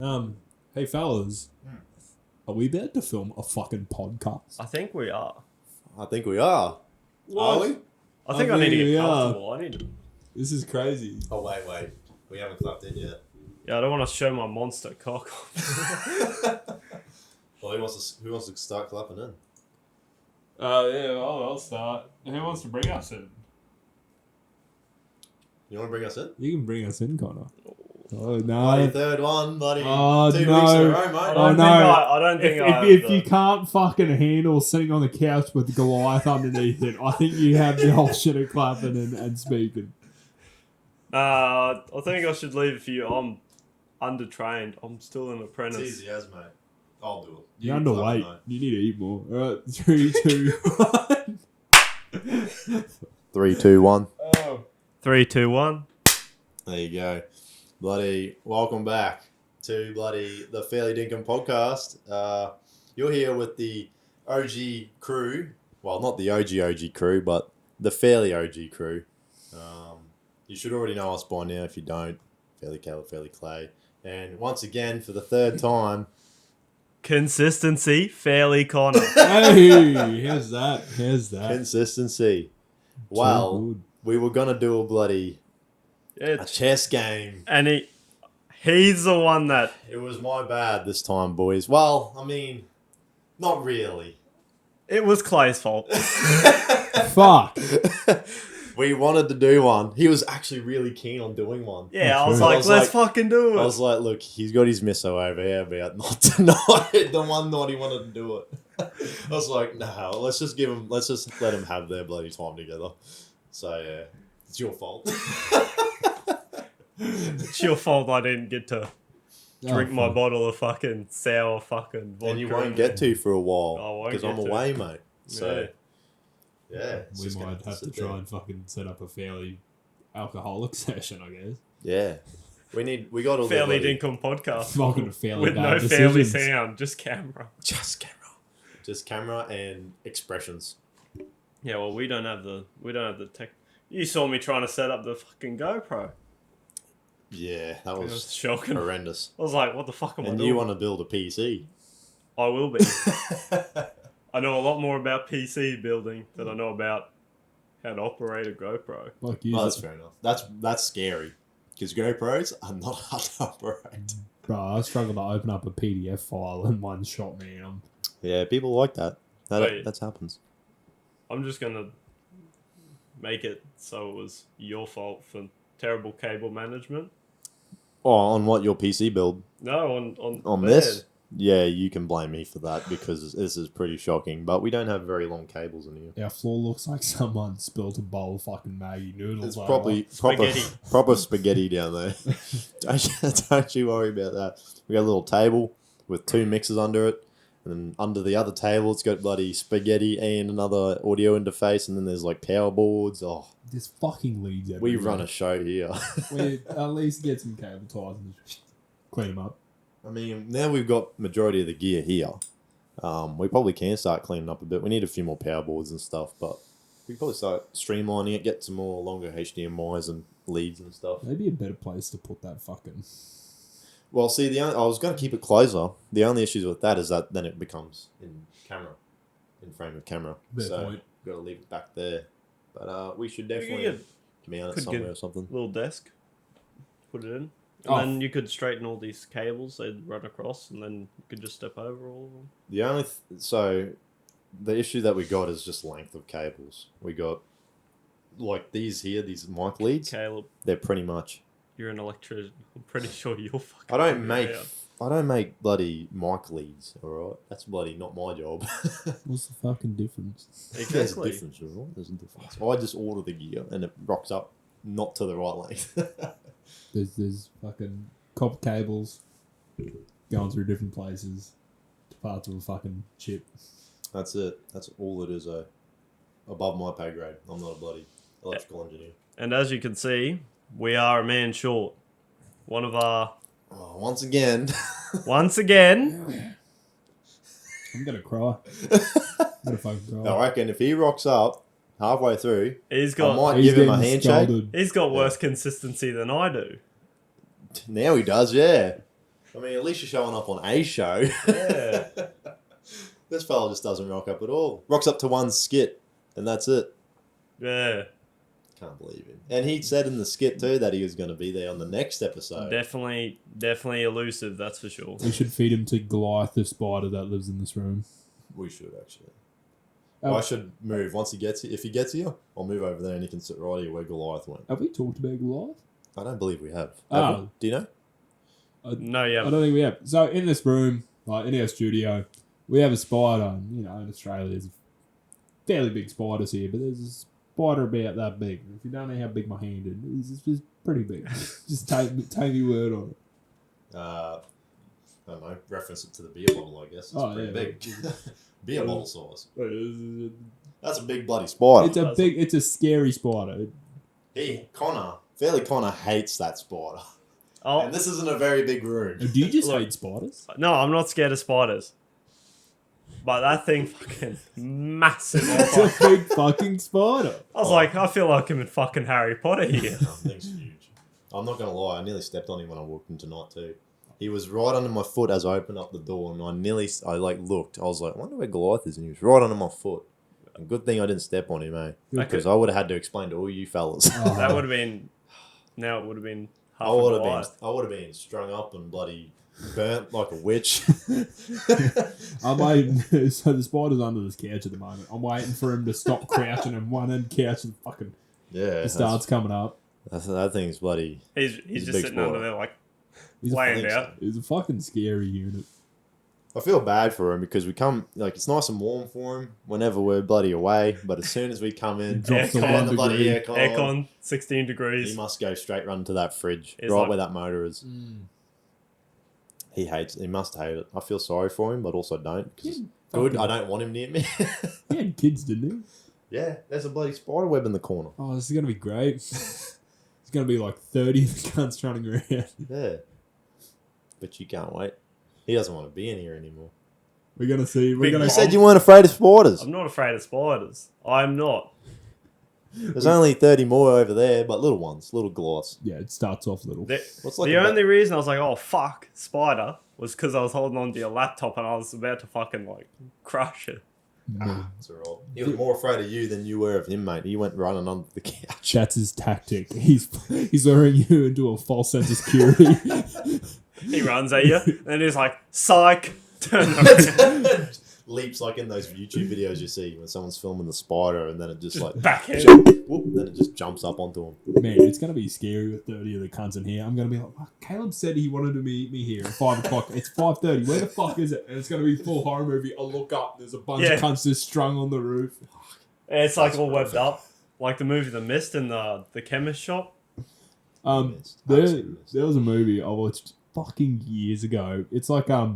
Hey fellas, are we about to film a fucking podcast? I think we are. I think we are. Are we? I think I I need to think we get are. comfortable. I need to... This is crazy. Oh, wait. We haven't clapped in yet. Yeah, I don't want to show my monster cock. Well, who wants to start clapping in? Yeah, I'll start. Who wants to bring us in? You want to bring us in? You can bring us in, Connor. Oh, Bloody no. third one, buddy. Oh, 2 weeks in no. a row, I mate. don't Oh, think no. I don't think If you can't fucking handle sitting on the couch with Goliath underneath it, I think you have the option of clapping and speaking. I think I should leave it for you. I'm undertrained. I'm still an apprentice. It's easy as, mate. I'll do it. You're You clap, underweight. mate. You need to eat more. Alright, 3, 2, 1. 3, 2, 1. Oh. 3, 2, 1. There you go. Bloody, welcome back to the Fairly Dinkum Podcast. You're here with the OG crew. Well, not the OG crew, but the Fairly OG crew. You should already know us by now if you don't. Fairly Cal, Fairly Clay. And once again, for the third time, Consistency, Fairly Connor. Hey, here's that. consistency. Well, good. we were going to do a It's, chess game. and he's the one that... It was my bad this time, boys. Well, I mean, not really. It was Clay's fault. Fuck. We wanted to do one. He was actually really keen on doing one. Yeah, I was True. like, I was let's like- fucking do it. I was like, look, he's got his misso over here about not tonight. The one night he wanted to do it. I was like, no, let's just let him have their bloody time together. So yeah, it's your fault. It's your fault I didn't get to drink my fuck. bottle of fucking sour fucking vodka. And you won't get to for a I while won't because I'm get to. away, mate. So yeah, it's We just gonna might have to sit try there. and fucking set up a fairly alcoholic session, I guess. Yeah, we got all the Fairly bloody- Dinkum Podcast. Fucking a fairly With bad no fairly decisions. sound, just camera. just camera and expressions. Yeah, well, we don't have the tech. You saw me trying to set up the fucking GoPro. Yeah, that It was was shocking. I horrendous. was like, what the fuck am I And doing? you want to build a PC? I will be. I know a lot more about PC building than I know about how to operate a GoPro. Fuck you. Oh, that's fair enough. That's scary because GoPros are not hard to operate. Bro, I struggle to open up a PDF file in one shot, man. Yeah, people like that. Wait. That happens. I'm just gonna make it so it was your fault for terrible cable management. Oh, on what, your PC build? No, On this? Yeah, you can blame me for that because this is pretty shocking. But we don't have very long cables in here. Our floor looks like someone spilled a bowl of fucking Maggie noodles. It's over. probably Spaghetti. proper spaghetti down there. Don't you worry about that. We got a little table with 2 mixers under it. And then under the other table, it's got bloody spaghetti and another audio interface. And then there's like power boards. Oh, There's fucking leads we everywhere. run a show here. We at least get some cable ties and clean them up. I mean, now we've got majority of the gear here. We probably can start cleaning up a bit. We need a few more power boards and stuff, but we can probably start streamlining it, get some more longer HDMIs and leads and stuff. Maybe a better place to put that fucking... Well, see, I was going to keep it closer. The only issues with that is that then it becomes in frame of camera. Fair so point. got to leave it back there. But we should You definitely could mount it could somewhere get- or something. Little desk. Put it in. And Oh. then you could straighten all these cables. They'd run across, and then you could just step over all of them. The only so the issue that we got is just length of cables. We got like these here, these mic leads. Caleb, They're pretty much. you're an electrician. I'm pretty sure you'll fucking. I don't figure it make bloody mic leads. All right, that's bloody not my job. What's the fucking difference? out. There's a Exactly. difference, all right? There's a difference. I just order the gear and it rocks up not to the right length. There's fucking copper cables going through different places to parts of a fucking chip. That's it. That's all it is. Above my pay grade. I'm not a bloody electrical engineer. And as you can see, we are a man short. One of our Oh, once again. once again. I'm gonna cry. I'm gonna fucking cry. I reckon if he rocks up halfway through, He's I got might He's give him a getting handshake. scolded. he's got worse consistency than I do. Now he does, yeah. I mean, at least you're showing up on a show. Yeah. This fella just doesn't rock up at all. Rocks up to one skit, and that's it. Yeah. Can't believe it. And he said in the skit too that he was going to be there on the next episode. Definitely elusive, that's for sure. We should feed him to Goliath, the spider that lives in this room. We should actually. Oh. I should move once he gets here. If he gets here, I'll move over there and he can sit right here where Goliath went. Have we talked about Goliath? I don't believe we have. Oh. Have we? Do you know? No, yeah. I don't think we have. So in this room, like in our studio, we have a spider. You know, in Australia, there's fairly big spiders here, but there's a spider about that big. If you don't know how big my hand is, it's just pretty big. Just take me word on it. I don't know. Reference it to the beer bottle, I guess. It's pretty big. Beer bottle size. That's a big bloody spider. It's a scary spider. Fairly Connor hates that spider. Oh, And this isn't a very big room. Do you just Look. hate spiders? no, I'm not scared of spiders. But that thing fucking massive. It's a big fucking spider. I was like, I feel like I'm in fucking Harry Potter here. That thing's huge. I'm not going to lie, I nearly stepped on him when I walked in tonight too. He was right under my foot as I opened up the door, and I looked. I was like, I wonder where Goliath is, and he was right under my foot. And good thing I didn't step on him, eh? Because I would have had to explain to all you fellas. That would have been. Now it would have been. Half I of would my have life. been strung up and bloody burnt like a witch. I'm waiting. So the spider's under this couch at the moment. I'm waiting for him to stop crouching and one end couch and fucking Yeah, it starts coming up. that thing's bloody. He's a just big sitting spider. under there like He's laying think out. It's a fucking scary unit. I feel bad for him because we come it's nice and warm for him whenever we're bloody away. But as soon as we come in, Drops to Aircon. 1 the bloody degree. aircon, Aircon, 16 he degrees. must go straight run to that fridge, It's right like- where that motor is. He must hate it. I feel sorry for him, but also don't. 'Cause it's good. I don't want him near me. He had kids, didn't he? Yeah, there's a bloody spider web in the corner. Oh, this is gonna be great. It's gonna be like 30 cunts running around. Yeah. But you can't wait. He doesn't want to be in here anymore. We're gonna see. We're Big gonna. You said you weren't afraid of spiders. I'm not afraid of spiders. I'm not. There's only 30 more over there, but little ones, little gloss. Yeah, it starts off little. What's like The a only reason I was like, oh, fuck, spider, was because I was holding on to your laptop and I was about to fucking, like, crush it. That's all right. He was more afraid of you than you were of him, mate. He went running under the couch. That's his tactic. He's luring you into a false sense of security. He runs at you and he's like, psych, turn around. Leaps like in those YouTube videos you see when someone's filming the spider and then it just like backhand. then it just jumps up onto him. Man, it's gonna be scary with 30 of the cunts in here. I'm gonna be like, oh, Caleb said he wanted to meet me here at 5 o'clock. It's 5:30. Where the fuck is it? And it's gonna be full horror movie. I look up, there's a bunch of cunts just strung on the roof. And it's like That's all webbed perfect. up. Like the movie The Mist in the chemist shop. There was a movie I watched fucking years ago. It's like a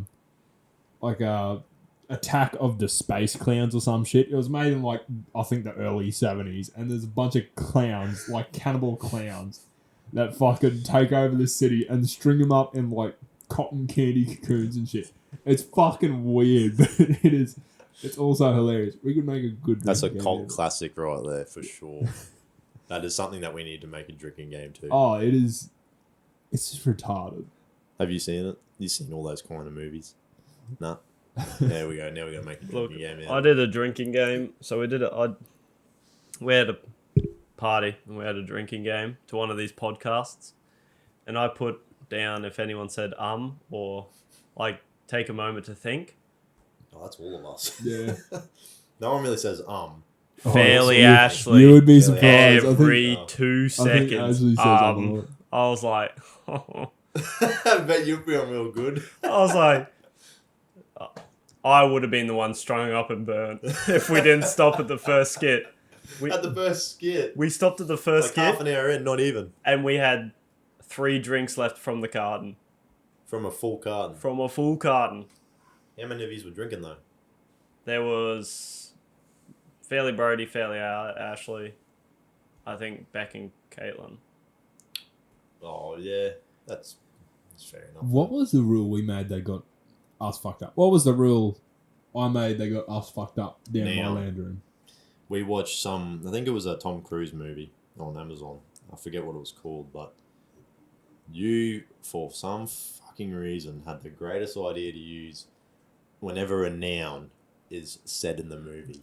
Attack of the Space Clowns or some shit. It was made in like I think the early 70s, and there's a bunch of clowns, like cannibal clowns, that fucking take over the city and string them up in like cotton candy cocoons and shit. It's fucking weird, but it is. It's also hilarious. We could make a good. That's a drinking cult game. classic right there for sure. That is something that we need to make a drinking game too. Oh, it is. It's just retarded. Have you seen it? You've seen all those kind of movies? Nah. There we go. Now we're gonna make a Look, drinking game. I did a drinking game. So we did it. We had a party and we had a drinking game to one of these podcasts. And I put down if anyone said or like take a moment to think. Oh, that's all of us. Yeah. No one really says Fairly you- Ashley. You would be surprised. Every I think- 2 I think seconds. Ashley says a lot. I was like, I bet you'd be on real good. I was like, I would have been the one strung up and burnt if we didn't stop at the first skit. At the first skit. We stopped at the first Like half skit an hour in, not even. and we had 3 drinks left from the carton. From a full carton. From a full carton. How many of you were drinking though? There was Fairly Brody, Fairly Ashley, I think Beck and Caitlin. Oh yeah, that's fair enough. What was the rule we made that got us fucked up? What was the rule I made that got us fucked up down in my Now. land room? We watched I think it was a Tom Cruise movie on Amazon. I forget what it was called, but you, for some fucking fucking reason, had the greatest idea to use whenever a noun is said in the movie.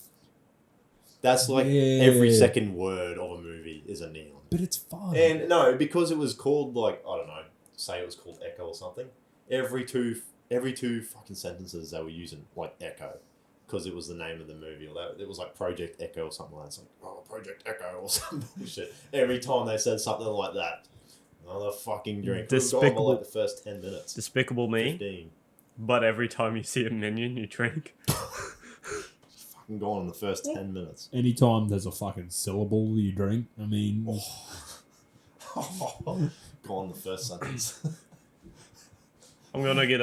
That's like every second word of a movie is a noun. But it's fun. And no, because it was called like, I don't know, say it was called Echo or something. Every two fucking sentences they were using like Echo, because it was the name of the movie, or that it was like Project Echo or something like that. It's like, oh, Project Echo or some bullshit. Every time they said something like that, another fucking drink. Despicable. Like the first 10 minutes. Despicable Me. 15. But every time you see a minion, you drink. Fucking gone in the first 10 minutes. Anytime there's a fucking syllable you drink, I mean... Gone the first sentence. I want to get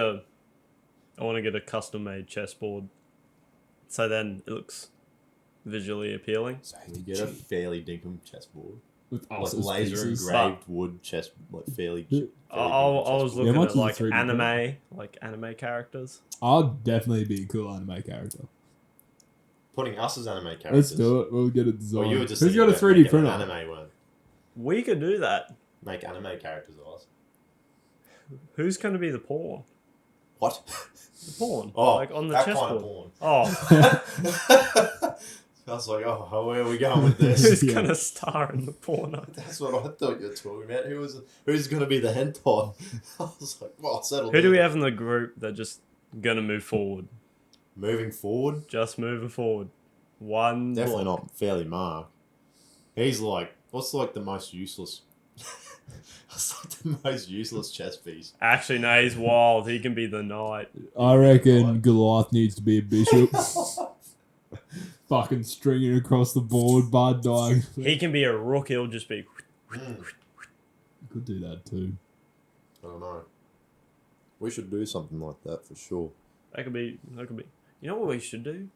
a custom-made chessboard. So then it looks visually appealing. So You get a Fairly Dinkum chessboard. with Like us as laser pieces. engraved wood chess, like fairly. I was looking might at do like 3D anime characters. I'd definitely be a cool anime character. Putting us as anime characters. Let's do it. We'll get it Or designed. you were just Who's thinking got a about 3D making an printer? anime one. We could do that. Make anime characters of us. Who's going to be the pawn? What? The pawn? Oh, like on the that chessboard. kind of Oh, I was like, oh, where are we going with this? who's Yeah. going to star in the porno? That's what I thought you were talking about. Who's going to be the hentai? I was like, well, settle Who do down. we have in the group that just going to move forward? Moving forward? Just moving forward. One. Definitely block. not Fairly Mark. He's like, what's like the most useless? What's like the most useless chess piece? Actually, no, he's wild. He can be the knight. I reckon Goliath needs to be a bishop. Fucking stringing across the board, bud, dying. He can be a rook. He'll just be. Could do that too. I don't know. We should do something like that for sure. That could be. You know what we should do?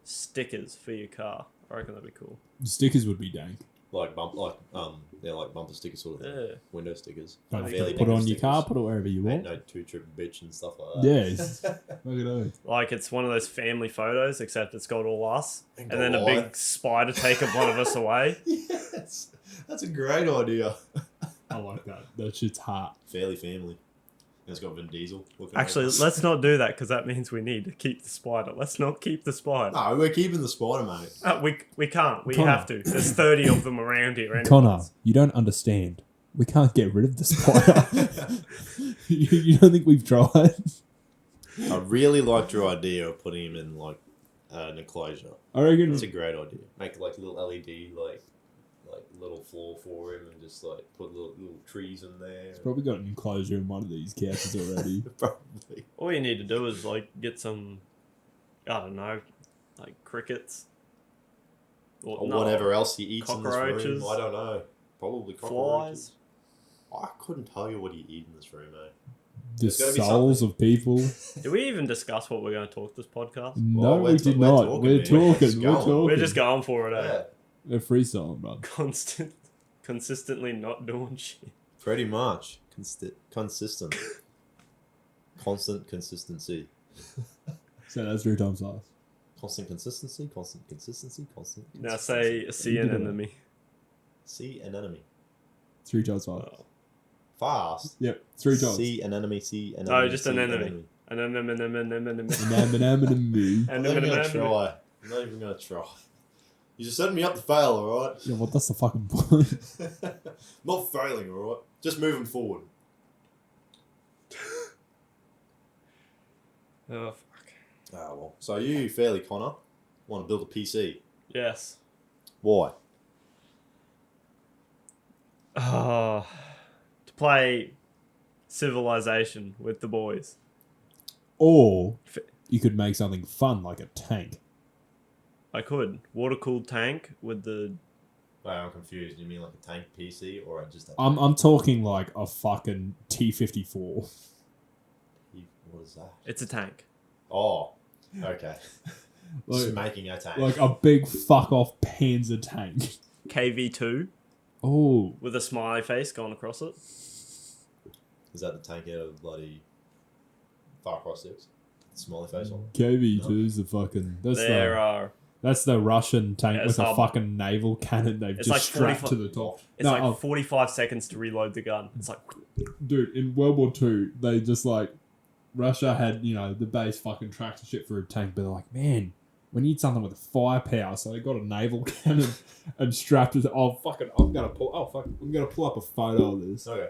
Stickers for your car. I reckon that'd be cool. Stickers would be dank. Like like bumper stickers sort of thing. Yeah. Window stickers. Don't have Fairly to put it Dinkum on your stickers. car, put it wherever you Ain't want. no 2-trip bitch and stuff like that. Yes. Look at that. Like it's one of those family photos, except it's got all us, And and then a Goliath. big spider taking one of us away. Yes, that's a great idea. I like that. That shit's hot. Fairly family. And it's got Vin Diesel. looking Actually, at us. let's not do that because that means we need to keep the spider. Let's not keep the spider. No, we're keeping the spider, mate. We can't. We Connor. have to. There's 30 of them around here. Anyways. Connor, you don't understand. We can't get rid of the spider. you don't think we've tried? I really liked your idea of putting him in like an enclosure. I reckon It's a great idea. Make like little LED like little floor for him, and just like put little trees in there. probably got an enclosure in one of these couches already. Probably. All you need to do is like get some, I don't know, like crickets. Or no, whatever else he eats in this cockroaches. room. I don't know. Probably cockroaches. I couldn't tell you what he eat in this room, mate. The There's gotta be souls of people. Did we even discuss what we're going to talk this podcast? No, we're we ta- did we're not. talking, We're man. talking. We're just We're going. talking. We're just going for it, eh? Yeah, We're freestyling, bro. Consistently not doing shit. pretty much. Consistent. Constant consistency. So that's 3 times fast. Constant consistency. Constant consistency. Constant. Now say see an enemy. See an enemy. 3 times fast. Oh. Fast. Yep, 3 times. See an enemy. See an No, enemy. just see an enemy. an And then I'm not even gonna try. I'm not even gonna try. You just setting me up to fail, alright? Yeah, well, that's the fucking point. Not failing, alright? Just moving forward. Oh fuck. Ah, well. So you, Fairly Connor, want to build a PC. Yes. Why? To play Civilization with the boys. Or you could make something fun like a tank. I could. Water cooled tank with the. Wait, I'm confused. You mean like a tank PC or just a I'm talking like a fucking T-54. What is that? It's a tank. Oh, okay. Just Like, making a tank. like a big fuck off Panzer tank. KV2 Oh, with a smiley face going across it. Is that the tank out of bloody Far Cry 6? Smiley face on. KV2 is the fucking. That's There the. are That's the Russian tank Yeah, with it's a hard. fucking naval cannon they've It's just like strapped 45 to the top. It's like 45 seconds to reload the gun. It's like, Dude, in World War II, they just like Russia had, the base fucking tractor ship for a tank, but they're like, man, we need something with firepower, so they got a naval cannon and strapped it. I'm gonna pull up a photo of this. Okay.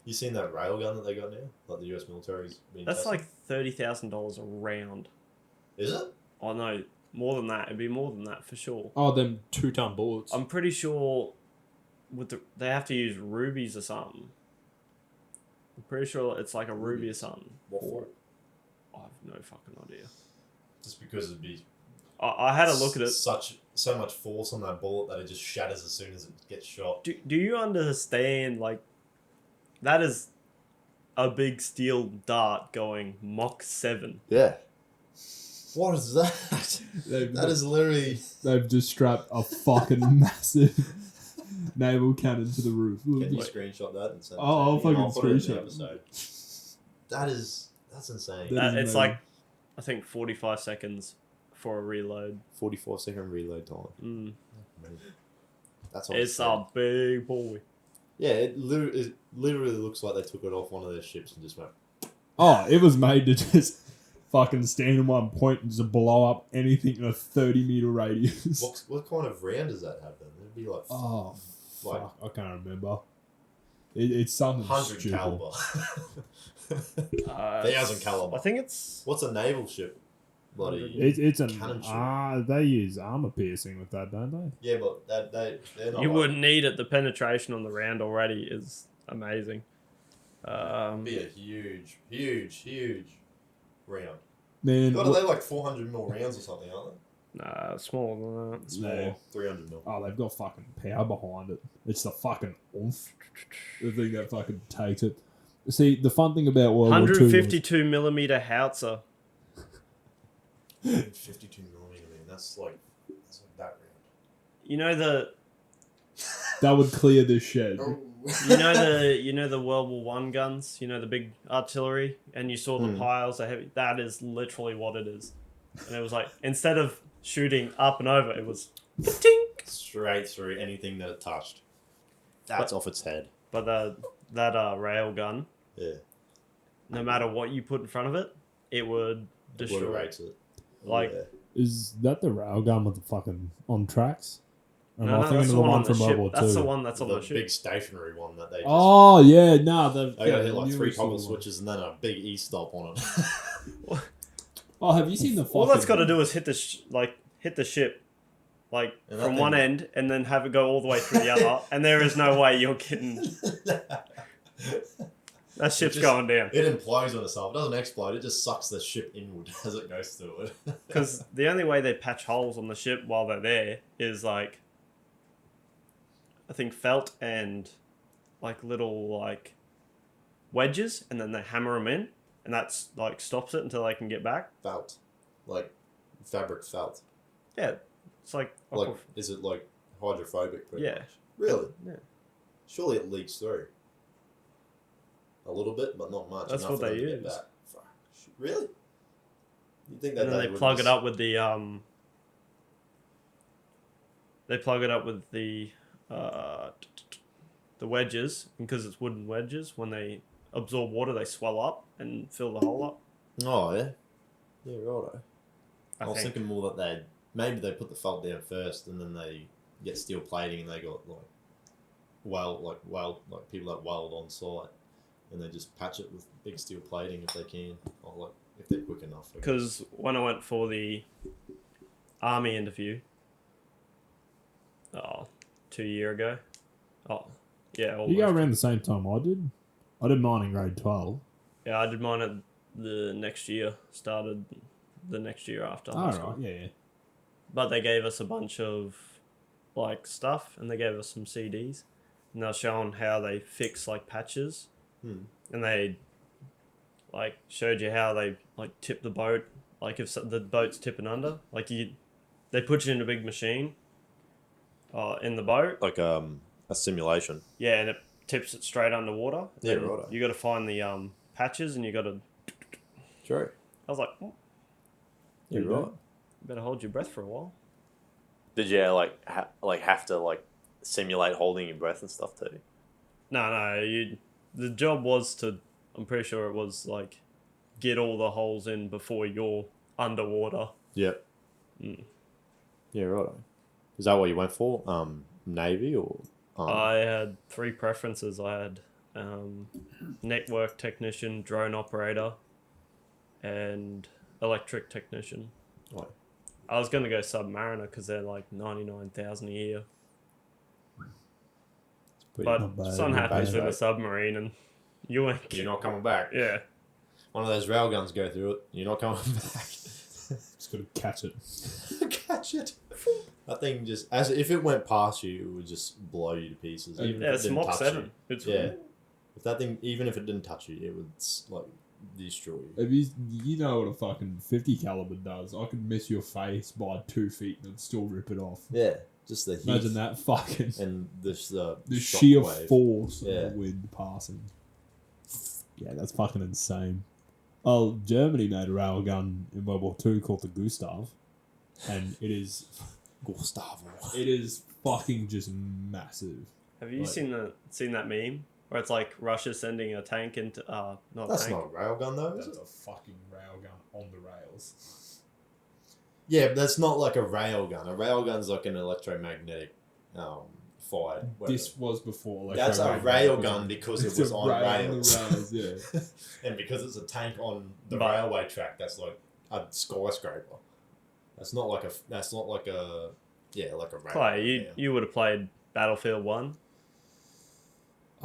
You seen that railgun that they got now? Like the US military's been that's testing? like $30,000 a round. Is it? Oh no, more than that. It'd be more than that for sure. Oh, them 2-ton bullets. I'm pretty sure they have to use rubies or something. I'm pretty sure it's like a ruby or something. What for it? I have no fucking idea. Just because it'd be I had a look at it. so much force on that bullet that it just shatters as soon as it gets shot. Do you understand, like, that is a big steel dart going Mach 7. Yeah. What is that? That is literally... They've just strapped a fucking massive naval cannon to the roof. Can you screenshot that and send it I'll to me? fucking Put it in the screenshot. episode. That's insane. That is It's amazing. like, I think 45 seconds for a reload. 44-second reload time. Mm. That's all. It's a big boy. Yeah, it literally looks like they took it off one of their ships and just went... Oh, it was made to just fucking stand in one point and just blow up anything in a 30-meter radius. What kind of round does that have then? It'd be like... Oh, Like- fuck. I can't remember. It's something 100 stupid. caliber. 1,000 caliber. I think it's... What's a naval ship? Bloody... It's an... Cannon ship. they use armor piercing with that, don't they? Yeah, but they're not... You like- wouldn't need it. The penetration on the round already is amazing. It'd be a huge round. Man, God, are they like 400 mil rounds or something, aren't Nah, smaller than that. they? Small. Yeah. 300 mil. oh, they've got fucking power behind it. It's the fucking oomph. The thing that fucking takes it. See, the fun thing about World War II was... 152 millimeter howitzer. 52 millimeter, man. That's like that round. You know That would clear this shed. you know the World War One guns. You know the big artillery, and you saw the piles of heavy. That is literally what it is. And it was like, instead of shooting up and over, it was tink. Straight through anything that it touched. That's off its head. But that rail gun, Yeah. no matter what you put in front of it, it would destroy. Obliterates it. Like, Yeah. Is that the railgun with the fucking on tracks? Or am no, I thinking that's of the the one on from the World ship. War II? That's the one that's on The the ship. big stationary one that they just... Oh, yeah, no. They got hit like 3 toggle switches and then a big E-stop on it. Oh, have you seen the fucking... All that's got to do is hit the ship, like And that from one thing- end, and then have it go all the way through the other. And there is no way you're getting that ship's just- going down. It implodes on itself. It doesn't explode. It just sucks the ship inward as it goes through it. Because the only way they patch holes on the ship while they're there is like, I think felt and like little like wedges, and then they hammer them in, and that's like stops it until they can get back. Felt. Like fabric felt. Yeah, it's like Like, is it like hydrophobic pretty Yeah. much? Really? Yeah. Surely it leaks through. A little bit, but not much. That's enough what for them they to get use. back. Fuck. Really? You think that and then they would plug just- it up with the They plug it up with the wedges, and because it's wooden wedges, when they absorb water, they swell up and fill the hole up. Oh, yeah. Yeah, righto. I was think. thinking more that maybe they put the felt down first and then they get steel plating and they got like people that weld on site and they just patch it with big steel plating if they can, or like if they're quick enough. I guess. Because when I went for the army interview, 2 years ago, yeah, almost. You go around the same time I did. I did mine in grade 12. Yeah, I did mine at the next year. Started the next year after. high All school. right, yeah. But they gave us a bunch of like stuff, and they gave us some CDs, and they were showing how they fix like patches, and they like showed you how they like tip the boat, like if the boat's tipping under, like they put you in a big machine, in the boat, Like a simulation. yeah, and it tips it straight underwater. Yeah, And righto. You got to find the patches, and you got to. True. I was like, oh, You're right. better hold your breath for a while. Did you have to simulate holding your breath and stuff too? No. The job was to. I'm pretty sure it was like get all the holes in before you're underwater. Yep. Mm. Yeah, right. Is that what you went for? Navy or? I had 3 preferences. I had network technician, drone operator, and electric technician. Right. I was going to go submariner because they're like 99,000 a year. But something happens with a submarine and you ain't... You're not coming back. Yeah. One of those rail guns go through it. You're not coming back. Just got to catch it. Catch it. That thing just, as if it went past you, it would just blow you to pieces. Even if it's it didn't Mach touch 7. It's If that thing, even if it didn't touch you, it would destroy you. If you know what a fucking 50 caliber does, I could miss your face by 2 feet and still rip it off. Yeah, just the heat. Imagine that fucking And the sheer wave. force Yeah. of the wind passing. Yeah, that's fucking insane. Oh, Germany made a railgun in World War II called the Gustav, and it is Gustavo. It is fucking just massive. Have you seen that meme where it's like Russia sending a tank into That's not a railgun though. That's a fucking railgun on the rails. Yeah, but that's not like a railgun. A railgun's like an electromagnetic fired. This was before. That's a railgun because it was on rails. On the rails, yeah. And because it's a tank on the railway track, that's like a skyscraper. That's not like a railgun. Clay, you would have played Battlefield 1.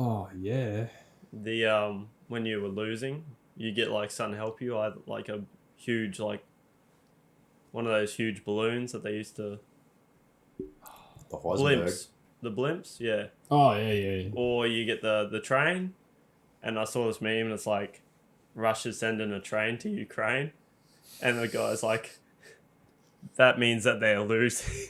Oh yeah. The when you were losing, you get like something to help you. I had like a huge one of those huge balloons that they used to The Heisenberg. The blimps, yeah. Oh yeah. Or you get the train, and I saw this meme and it's like Russia's sending a train to Ukraine, and the guy's like, that means that they're losing.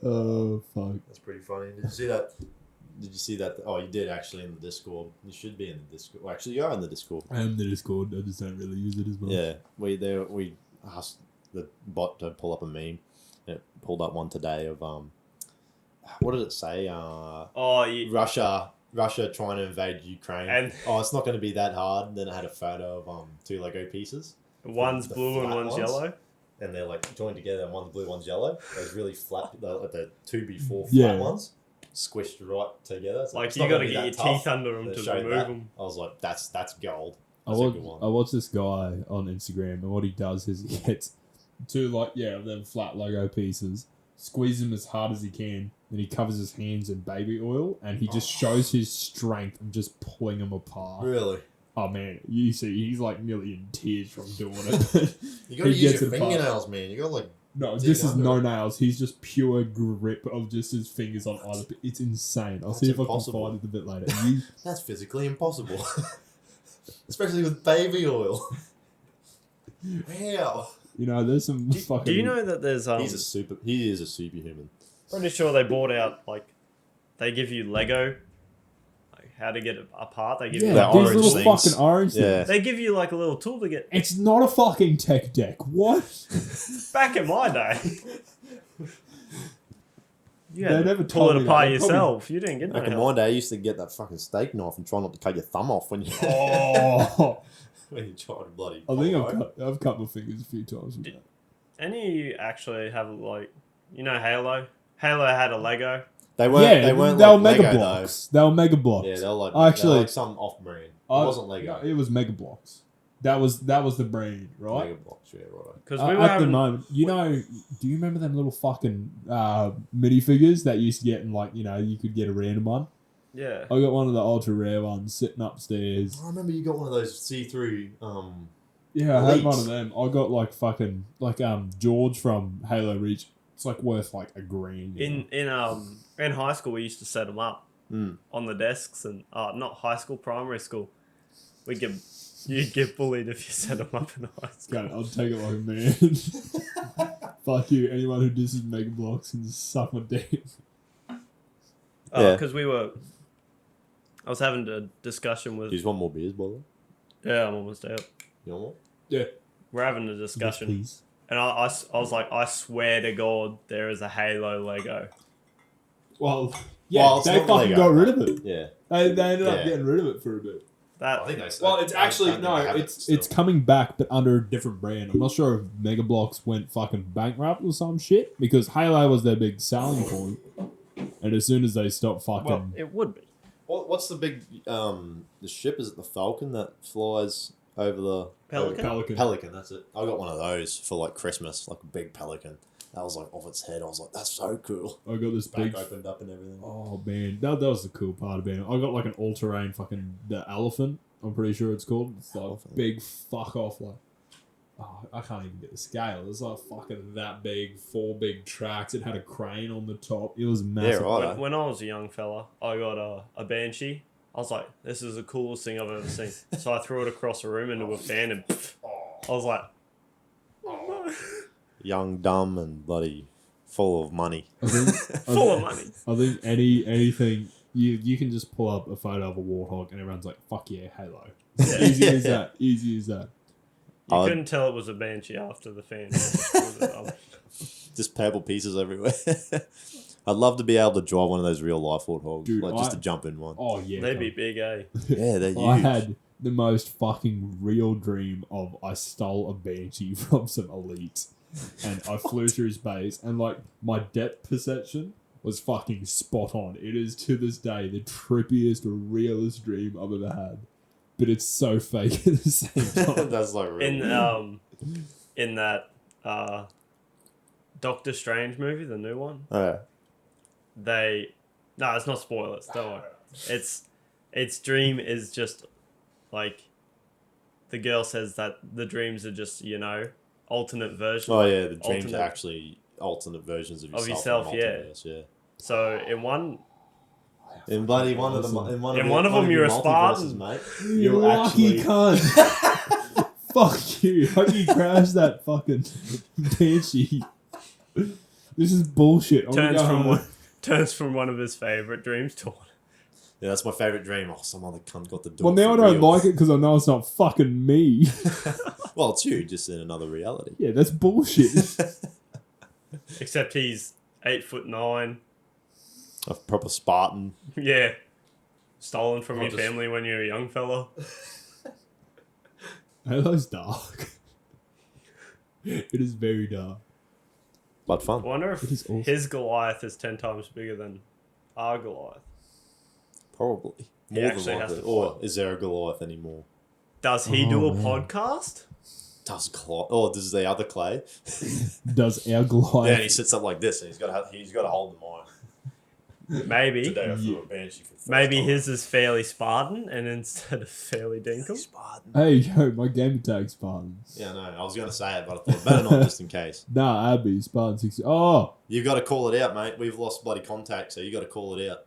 Oh fuck. That's pretty funny. Did you see that? Oh, you did actually in the Discord. You should be in the Discord. Well, actually, you are in the Discord. I am in the Discord. I just don't really use it as much. Yeah, we asked the bot to pull up a meme. It pulled up one today of what did it say? Russia trying to invade Ukraine. And it's not going to be that hard. Then it had a photo of 2 Lego pieces. One's The blue and flat one's ones. yellow. And they're like joined together, and one's blue, one's yellow. Those really flat, like the 2x4 flat Yeah. ones, squished right together. So Like it's you not got gonna to be get your that tough teeth under them to to show remove that. them. I was like, that's gold. I That's a good one. watched this guy on Instagram, and what he does is he gets 2 of them flat Lego pieces, squeezes them as hard as he can, then he covers his hands in baby oil, and he just shows his strength of just pulling them apart. Really? Oh man, you see, he's like nearly in tears from doing it. You got to He use gets your it apart. fingernails, man. You got to No, dig this is under no it. nails. He's just pure grip of just his fingers on either. It's insane. I'll That's see if impossible. I can find it a bit later. That's physically impossible, especially with baby oil. Wow. You know, there's some fucking. Do you know that there's He is a superhuman. pretty sure they bought out they give you Lego, like how to get it apart. They give you Yeah, The these orange little things. fucking orange Yeah. things. they give you like a little tool to get. It's not a fucking tech deck. What? Back in my day, you They had never to pull told it me that. apart They probably- yourself. You didn't get no Back in help. my day, I used to get that fucking steak knife and try not to cut your thumb off when you Oh, when you try to bloody. I think pop I've cut my fingers a few times with that. Any of you actually have Halo? Halo had a Lego. They weren't. Yeah, they weren't they were like Mega Lego, Blocks. They were Mega though. Blocks. Yeah, they were like Actually- they're like some off-brand. It wasn't Lego. No, it was Mega Blocks. That was the brand, right? Mega Blocks, yeah, right. Because we were At the having, moment, do you remember them little fucking minifigures that you used to get in you could get a random one? yeah. I got one of the ultra rare ones sitting upstairs. I remember you got one of those see-through. Yeah, I had one Elites. of them. I got George from Halo Reach. It's worth $1,000. In high school, we used to set them up Mm. on the desks, and not high school, primary school. You'd get bullied if you set them up in high school. God, I'll take it like a man. Fuck you. Anyone who disses Mega Blocks can just suck my dick. Yeah. Because I was having a discussion with. Do you just want more beers, by the way? Yeah, I'm almost out. You want more? Yeah. we're having a discussion, Yes, please. and I was like, I swear to God, there is a Halo Lego. Well, Well, they it's not fucking Lego, got rid but- of it. Yeah. They ended up Yeah. getting rid of it for a bit. That I think they Well, it's actually it's coming back, but under a different brand. I'm not sure if Mega Bloks went fucking bankrupt or some shit because Halo was their big selling point, and as soon as they stopped fucking, well, it would be. What's the big the ship? Is it the Falcon that flies over the Pelican? Pelican, that's it. I got one of those for like Christmas, like a big pelican. That was like off its head. I was like, that's so cool. I got this Back big. opened up and everything. Oh man, that was the cool part about it. I got like an all-terrain fucking the elephant. I'm pretty sure it's called. It's like Elephant. big fuck off like. Oh, I can't even get the scale. It's like fucking that big, 4 big tracks. It had a crane on the top. It was massive. Yeah, right. When I was a young fella, I got a Banshee. I was like, this is the coolest thing I've ever seen. So I threw it across a room into a fan and I was like, oh no. Young, dumb, and bloody full of money. I think, Full of money. I think anything you can just pull up a photo of a warthog and everyone's like, fuck yeah, Halo. Yeah. Easy as that. Easy as that. You I'd- couldn't tell it was a Banshee after the fan. Just purple pieces everywhere. I'd love to be able to drive one of those real life warthogs, Dude, like just to jump in one. Oh yeah. They'd be big, eh? Yeah, they're huge. I had the most fucking real dream of I stole a Banshee from some elites and I flew through space and like my depth perception was fucking spot on. It is to this day the trippiest, realest dream I've ever had. But it's so fake at the same time. That's like real. In that Doctor Strange movie, the new one, Oh, no, it's not spoilers. Don't worry. Its dream is just like the girl says that the dreams are just alternate versions. oh yeah, the dreams alternate- are actually alternate versions of yourself. yourself, in yeah. multiverse, yeah. So in one, In bloody one of them, In one of them, you're a Spartan. mate. You lucky cunt. Fuck you. How do you crash that fucking Banshee? This is bullshit. I'm gonna go home. turns from one of his favorite dreams to one. Yeah, that's my favorite dream. Oh, some other cunt got to do Well, it. now I for don't real. like it because I know it's not fucking me. Well, it's you, just in another reality. Yeah, that's bullshit. Except he's 8'9". A proper Spartan. Yeah, stolen from Not your just- family when you're a young fella. Halo's dark. It is very dark. But I fun. wonder if It is awesome. his Goliath is 10 times bigger than our Goliath. Probably. He More actually than has likely. to Or fight. is there a Goliath anymore? Does he Oh, do a man. Does podcast? does the other Clay? Does our Yeah, and he Goliath... sits up like this, and he's got to hold the mic. Maybe. Today I flew a Banshee for the first Maybe time. his is Fairly Spartan and instead of Fairly Dinkum. Spartan. Hey, yo, my game tag Spartans. Yeah, no, I was going to say it, but I thought better not just in case. Nah, Abby, Spartan 60. Oh! You've got to call it out, mate. We've lost bloody contact, so you got to call it out.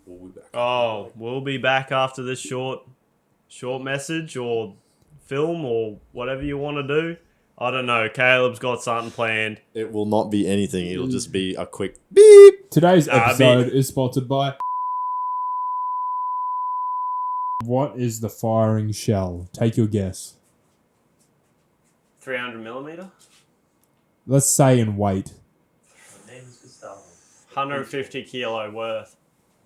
We'll be back. Oh, we'll be back after this short message or film or whatever you want to do. I don't know. Caleb's got something planned. It will not be anything. It'll just be a quick beep. Today's Nah, episode is sponsored by... What is the firing shell? Take your guess. 300mm? Let's say in weight. 150 kilo worth.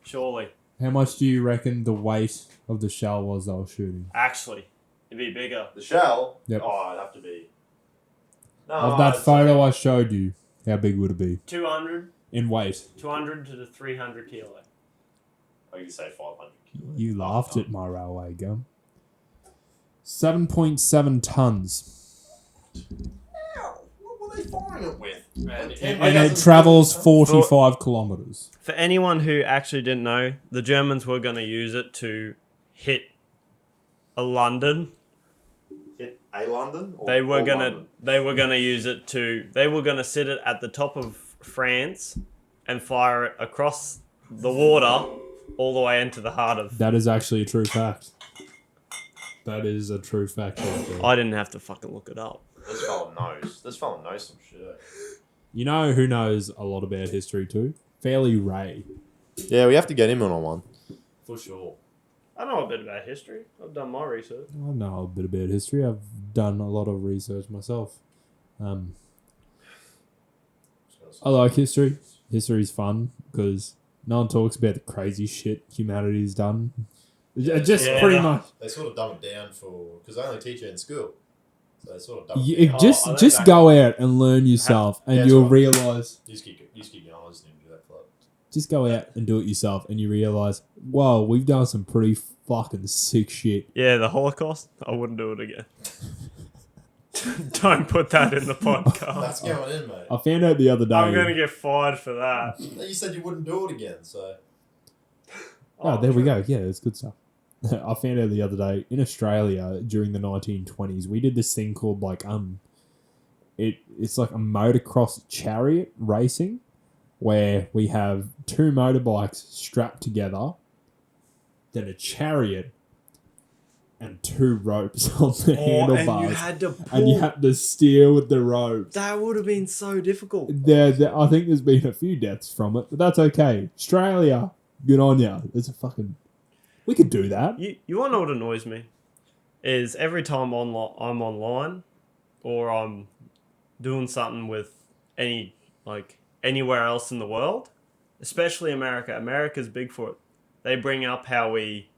Surely. How much do you reckon the weight of the shell was they were shooting? Actually, it'd be bigger. The shell? Yep. Oh, it'd have to be. No, Of that I'd photo I showed you, how big would it be? 200 In weight. 200 to 300 kilo. say- I could say 500 kilos. You laughed at my railway gum. 7.7 tons. Ow, what were they firing it with? And And it travels 45 kilometers. For anyone who actually didn't know, the Germans were going to use it to hit a London. Hit a London? Or They were all gonna London? use it to. They were gonna sit it at the top of France and fire it across the water all the way into the heart of. That is actually a true fact. That is a true fact. Right there. I didn't have to fucking look it up. This fella knows. This fella knows some shit. You know who knows a lot about history too? Fairly Ray. Yeah, we have to get him on one. For sure. I know a bit about history. I've done my research. I know a bit about history. I've done a lot of research myself. I like history. History's fun because no one talks about the crazy shit humanity's done. Just pretty much. They sort of dumb it down because they only teach it in school. So they sort of dumb it down. Just go out and learn yourself, and you'll realise. You just keep going. I just need to do that for Just go out and do it yourself, and you realise, whoa, we've done some pretty fucking sick shit. Yeah, the Holocaust. I wouldn't do it again. Don't put that in the podcast. That's going in, mate. I found out the other day. I'm going to get fired for that. You said you wouldn't do it again, so. Oh, there we go. Yeah, it's good stuff. I found out the other day in Australia during the 1920s, we did this thing called it's like a motocross chariot racing, where we have two motorbikes strapped together, then a chariot, and two ropes on the handlebars. And you had to steer with the ropes. That would have been so difficult. I think there's been a few deaths from it, but that's okay. Australia, good on ya. We could do that. You want to know what annoys me? Is every time I'm online or I'm doing something with anywhere else in the world, especially America. America's big for it. They bring up how we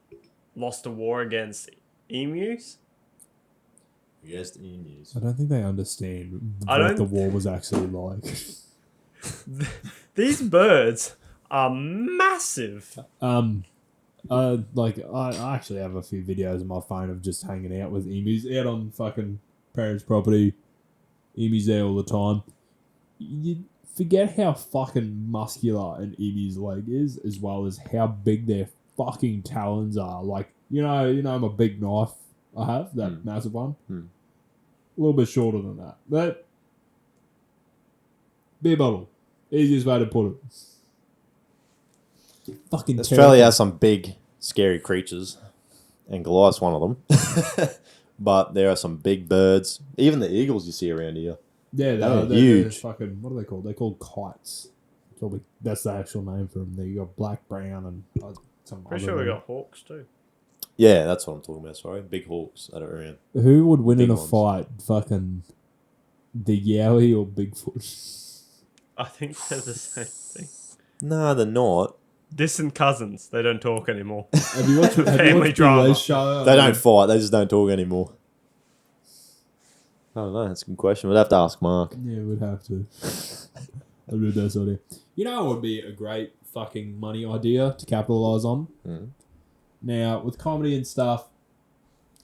lost a war against emus. Yes, the emus. I don't think they understand what the war was actually like. These birds are massive. I actually have a few videos on my phone of just hanging out with emus out on fucking parents' property. Emus there all the time. You forget how fucking muscular an emu's leg is, as well as how big their fucking talons are. Like, you know my big knife I have, that massive one? A little bit shorter than that. But beer bottle. Easiest way to put it. Fucking Australia has some big, scary creatures, and Goliath's one of them. But there are some big birds. Even the eagles you see around here. Yeah, they're huge. Fucking, what are they called? They're called kites. That's the actual name for them. You got black, brown, and some. Pretty sure we got hawks too. Yeah, that's what I'm talking about. Sorry, big hawks that are around. Who would win Big in a ones. fight? Fucking the Yowie or Bigfoot? I think they're the same thing. No, they're not. Distant cousins. They don't talk anymore. Have you watched Family the drama. Les show? They don't fight. They just don't talk anymore. I don't know. That's a good question. We'd have to ask Mark. Yeah, we'd have to. I'd be the best idea. You know what would be a great fucking money idea to capitalise on? Now, with comedy and stuff,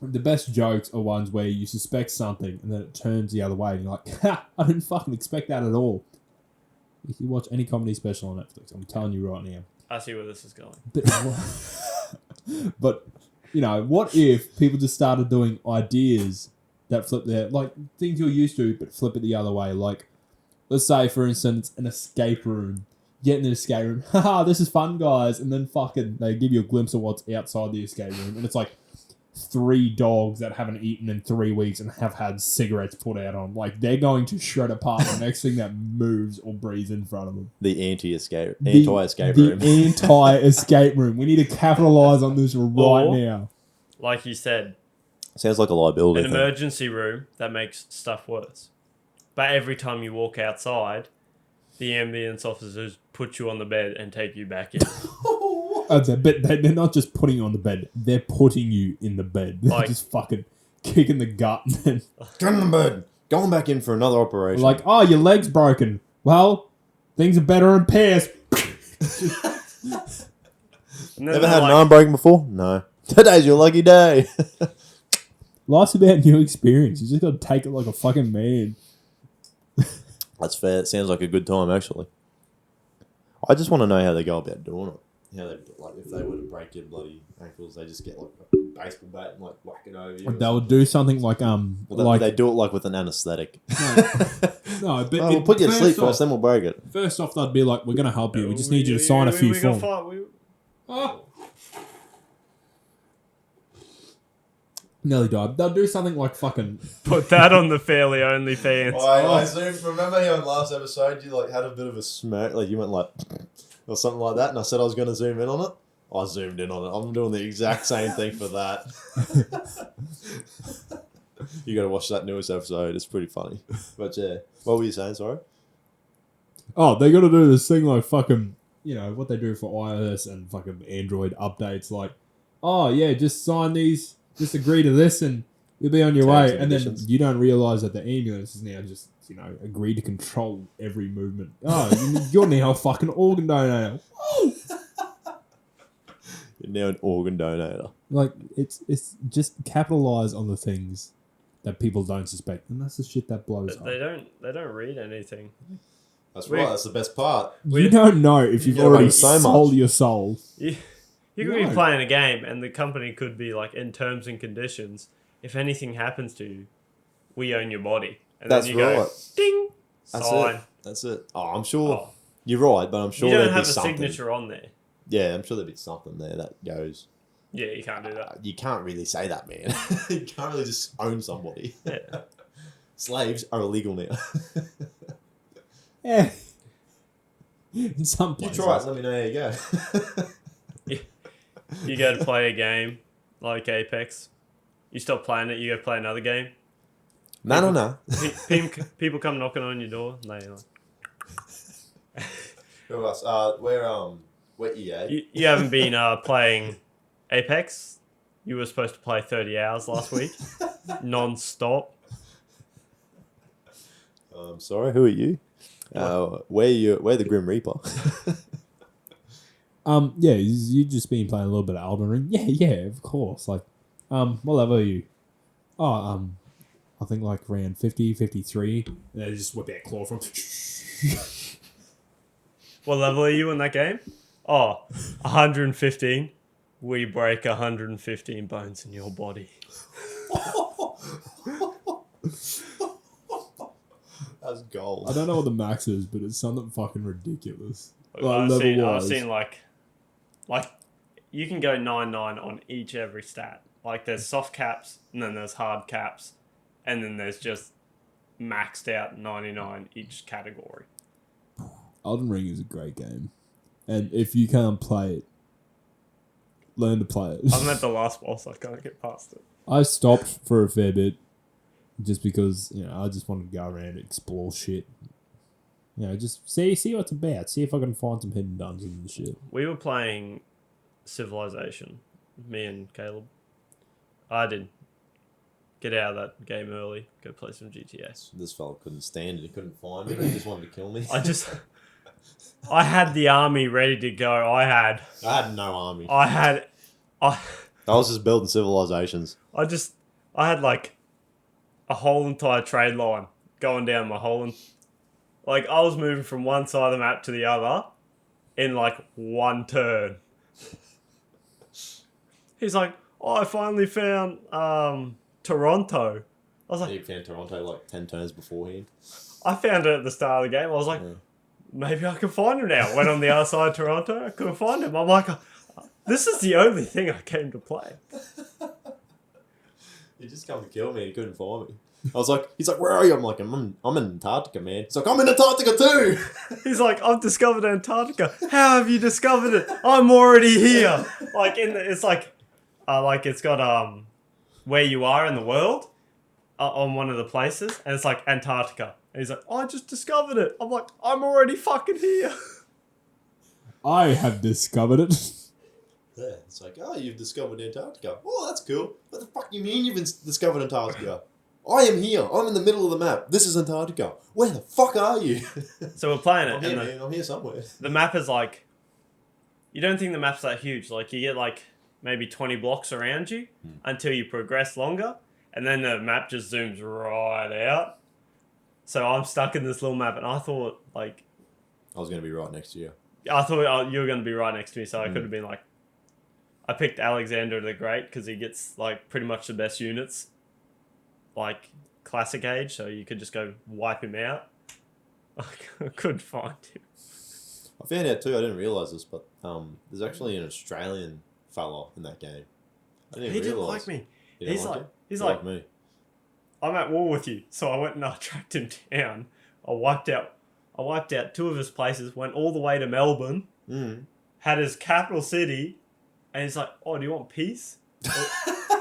the best jokes are ones where you suspect something and then it turns the other way and you're like, ha, I didn't fucking expect that at all. If you watch any comedy special on Netflix, I'm telling you right now. I see where this is going. But what if people just started doing ideas that flip their, like, things you're used to, but flip it the other way? Like, let's say, for instance, an escape room. Get in the escape room. Haha, this is fun, guys. And then fucking they give you a glimpse of what's outside the escape room. And it's like 3 dogs that haven't eaten in 3 weeks and have had cigarettes put out on. Like, they're going to shred apart the next thing that moves or breathes in front of them. The anti-escape room. The anti-escape room. We need to capitalise on this right now. Like you said, Sounds like a liability an thing. emergency room that makes stuff worse. But every time you walk outside, the ambulance officers put you on the bed and take you back in. But they're not just putting you on the bed. They're putting you in the bed. They're Like- just fucking kicking the gut. And then, Get in the bed. Going back in for another operation. like, oh, your leg's broken. Well, things are better in pairs. And then Ever they're had an like, arm broken before? No. Today's your lucky day. Life's about new experience. You just got to take it like a fucking man. That's fair. It sounds like a good time, actually. I just want to know how they go about doing it. How they, like, if they were to break your bloody ankles, they just get like a baseball bat and like whack it over you. They would do something like they do it like with an anaesthetic. No, but We'll put you to sleep first, then we'll break it. First off, they'd be like, "We're gonna help you. We just need you to sign a few forms." Nearly died. They'll do something like fucking. put that on the Fairly OnlyFans. I zoomed. Remember how in last episode you like had a bit of a smirk, like you went like, or something like that, and I said I was going to zoom in on it. I zoomed in on it. I'm doing the exact same thing for that. You got to watch that newest episode. It's pretty funny. But yeah, what were you saying? Sorry. Oh, they got to do this thing like fucking, what they do for iOS and fucking Android updates. Like, oh yeah, just sign these, just agree to this, and you'll be on your Terms way. and And then conditions. you don't realize that the ambulance is now just, agree to control every movement. Oh, you're now a fucking organ donor. You're now an organ donator. Like, it's just capitalize on the things that people don't suspect, and that's the shit that blows up. They don't read anything. That's right. That's the best part. You don't know if you've gotta already wait so sold much. your soul. You could be playing a game, and the company could be like, in terms and conditions, if anything happens to you, we own your body. And That's then you right. go, ding, That's sign. it. That's it. Oh, I'm sure Oh, you're right, but I'm sure you don't there'd have be a something. signature on there. Yeah, I'm sure there'd be something there that goes. Yeah, you can't do that. You can't really say that, man. You can't really just own somebody. Yeah. Slaves are illegal now. Yeah. In some You places. try it. Let me know how you go. You go to play a game like Apex. You stop playing it, you go play another game. No. People come knocking on your door. And they like, Who else? We're EA. you haven't been playing Apex. You were supposed to play 30 hours last week, non-stop. Sorry, who are you? We're the Grim Reaper. Yeah, you just been playing a little bit of Elden Ring. Yeah, of course. Like, what level are you? Oh, I think like around 50, 53. And they just whip out claw from. What level are you in that game? Oh, 115. We break 115 bones in your body. That's gold. I don't know what the max is, but it's something fucking ridiculous. I've seen level-wise. like you can go 99 on every stat. Like there's soft caps, and then there's hard caps, and then there's just maxed out 99 each category. Elden Ring is a great game. And if you can't play it, learn to play it. I'm at the last boss, I can't get past it. I stopped for a fair bit just because, I just wanted to go around and explore shit. Just see what it's about. See if I can find some hidden dungeons and shit. We were playing Civilization, me and Caleb. I did get out of that game early, go play some GTA. This fella couldn't stand it. He couldn't find me. He just wanted to kill me. I had the army ready to go. I had no army. I was just building civilizations. I had like a whole entire trade line going down my whole... Like, I was moving from one side of the map to the other in like one turn. He's like, oh, I finally found Toronto. I was like... You found Toronto like 10 turns beforehand. I found it at the start of the game. I was like, maybe I can find him now. Went on the other side of Toronto. I couldn't find him. I'm like, this is the only thing I came to play. He just come to kill me. He couldn't find me. He's like, where are you? I'm like, I'm in Antarctica, man. He's like, I'm in Antarctica too. He's like, I've discovered Antarctica. How have you discovered it? I'm already here. Like it's like it's got where you are in the world on one of the places, and it's like Antarctica. And he's like, I just discovered it. I'm like, I'm already fucking here. I have discovered it. Yeah, it's like, oh, you've discovered Antarctica. Oh, that's cool. What the fuck you mean you've discovered Antarctica? I am here. I'm in the middle of the map. This is Antarctica. Where the fuck are you? So we're playing it. I'm here, man. I'm here somewhere. The map is like, you don't think the map's that huge. Like you get like maybe 20 blocks around you until you progress longer, and then the map just zooms right out. So I'm stuck in this little map, and I thought like... I was going to be right next to you. I thought you were going to be right next to me, so I could have been like... I picked Alexander the Great because he gets like pretty much the best units, like classic age, so you could just go wipe him out. I couldn't find him. I found out too, I didn't realise this, but there's actually an Australian fella in that game. I didn't He even didn't realise. like me. He didn't He's like like, you? he's He like, liked me. I'm at war with you. So I went and I tracked him down. I wiped out two of his places, went all the way to Melbourne, had his capital city, And he's like, oh, do you want peace?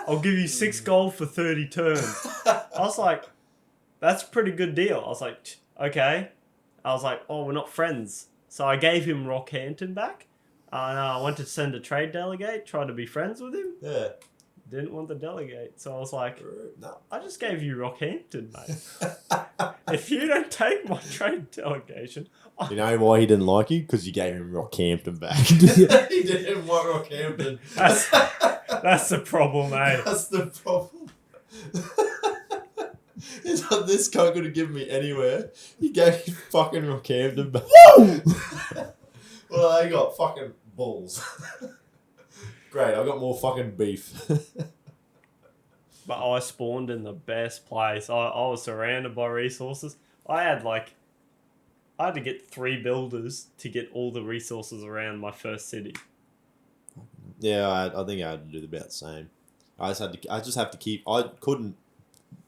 I'll give you 6 gold for 30 turns. I was like, that's a pretty good deal. I was like, okay. I was like, oh, we're not friends. So I gave him Rockhampton back. And I went to send a trade delegate, tried to be friends with him. Yeah. Didn't want the delegate. So I was like, No. I just gave you Rockhampton, mate. If you don't take my trade delegation... You know why he didn't like you? Because you gave him Rockhampton back. He didn't want Rockhampton. That's the problem, mate. That's the problem. It's like, this cunt could have given me anywhere. He gave me fucking Rockhampton back. Well, I got fucking balls. Great, I got more fucking beef. But I spawned in the best place. I was surrounded by resources. I had to get 3 builders to get all the resources around my first city. Yeah, I think I had to do about the same. I just have to keep. I couldn't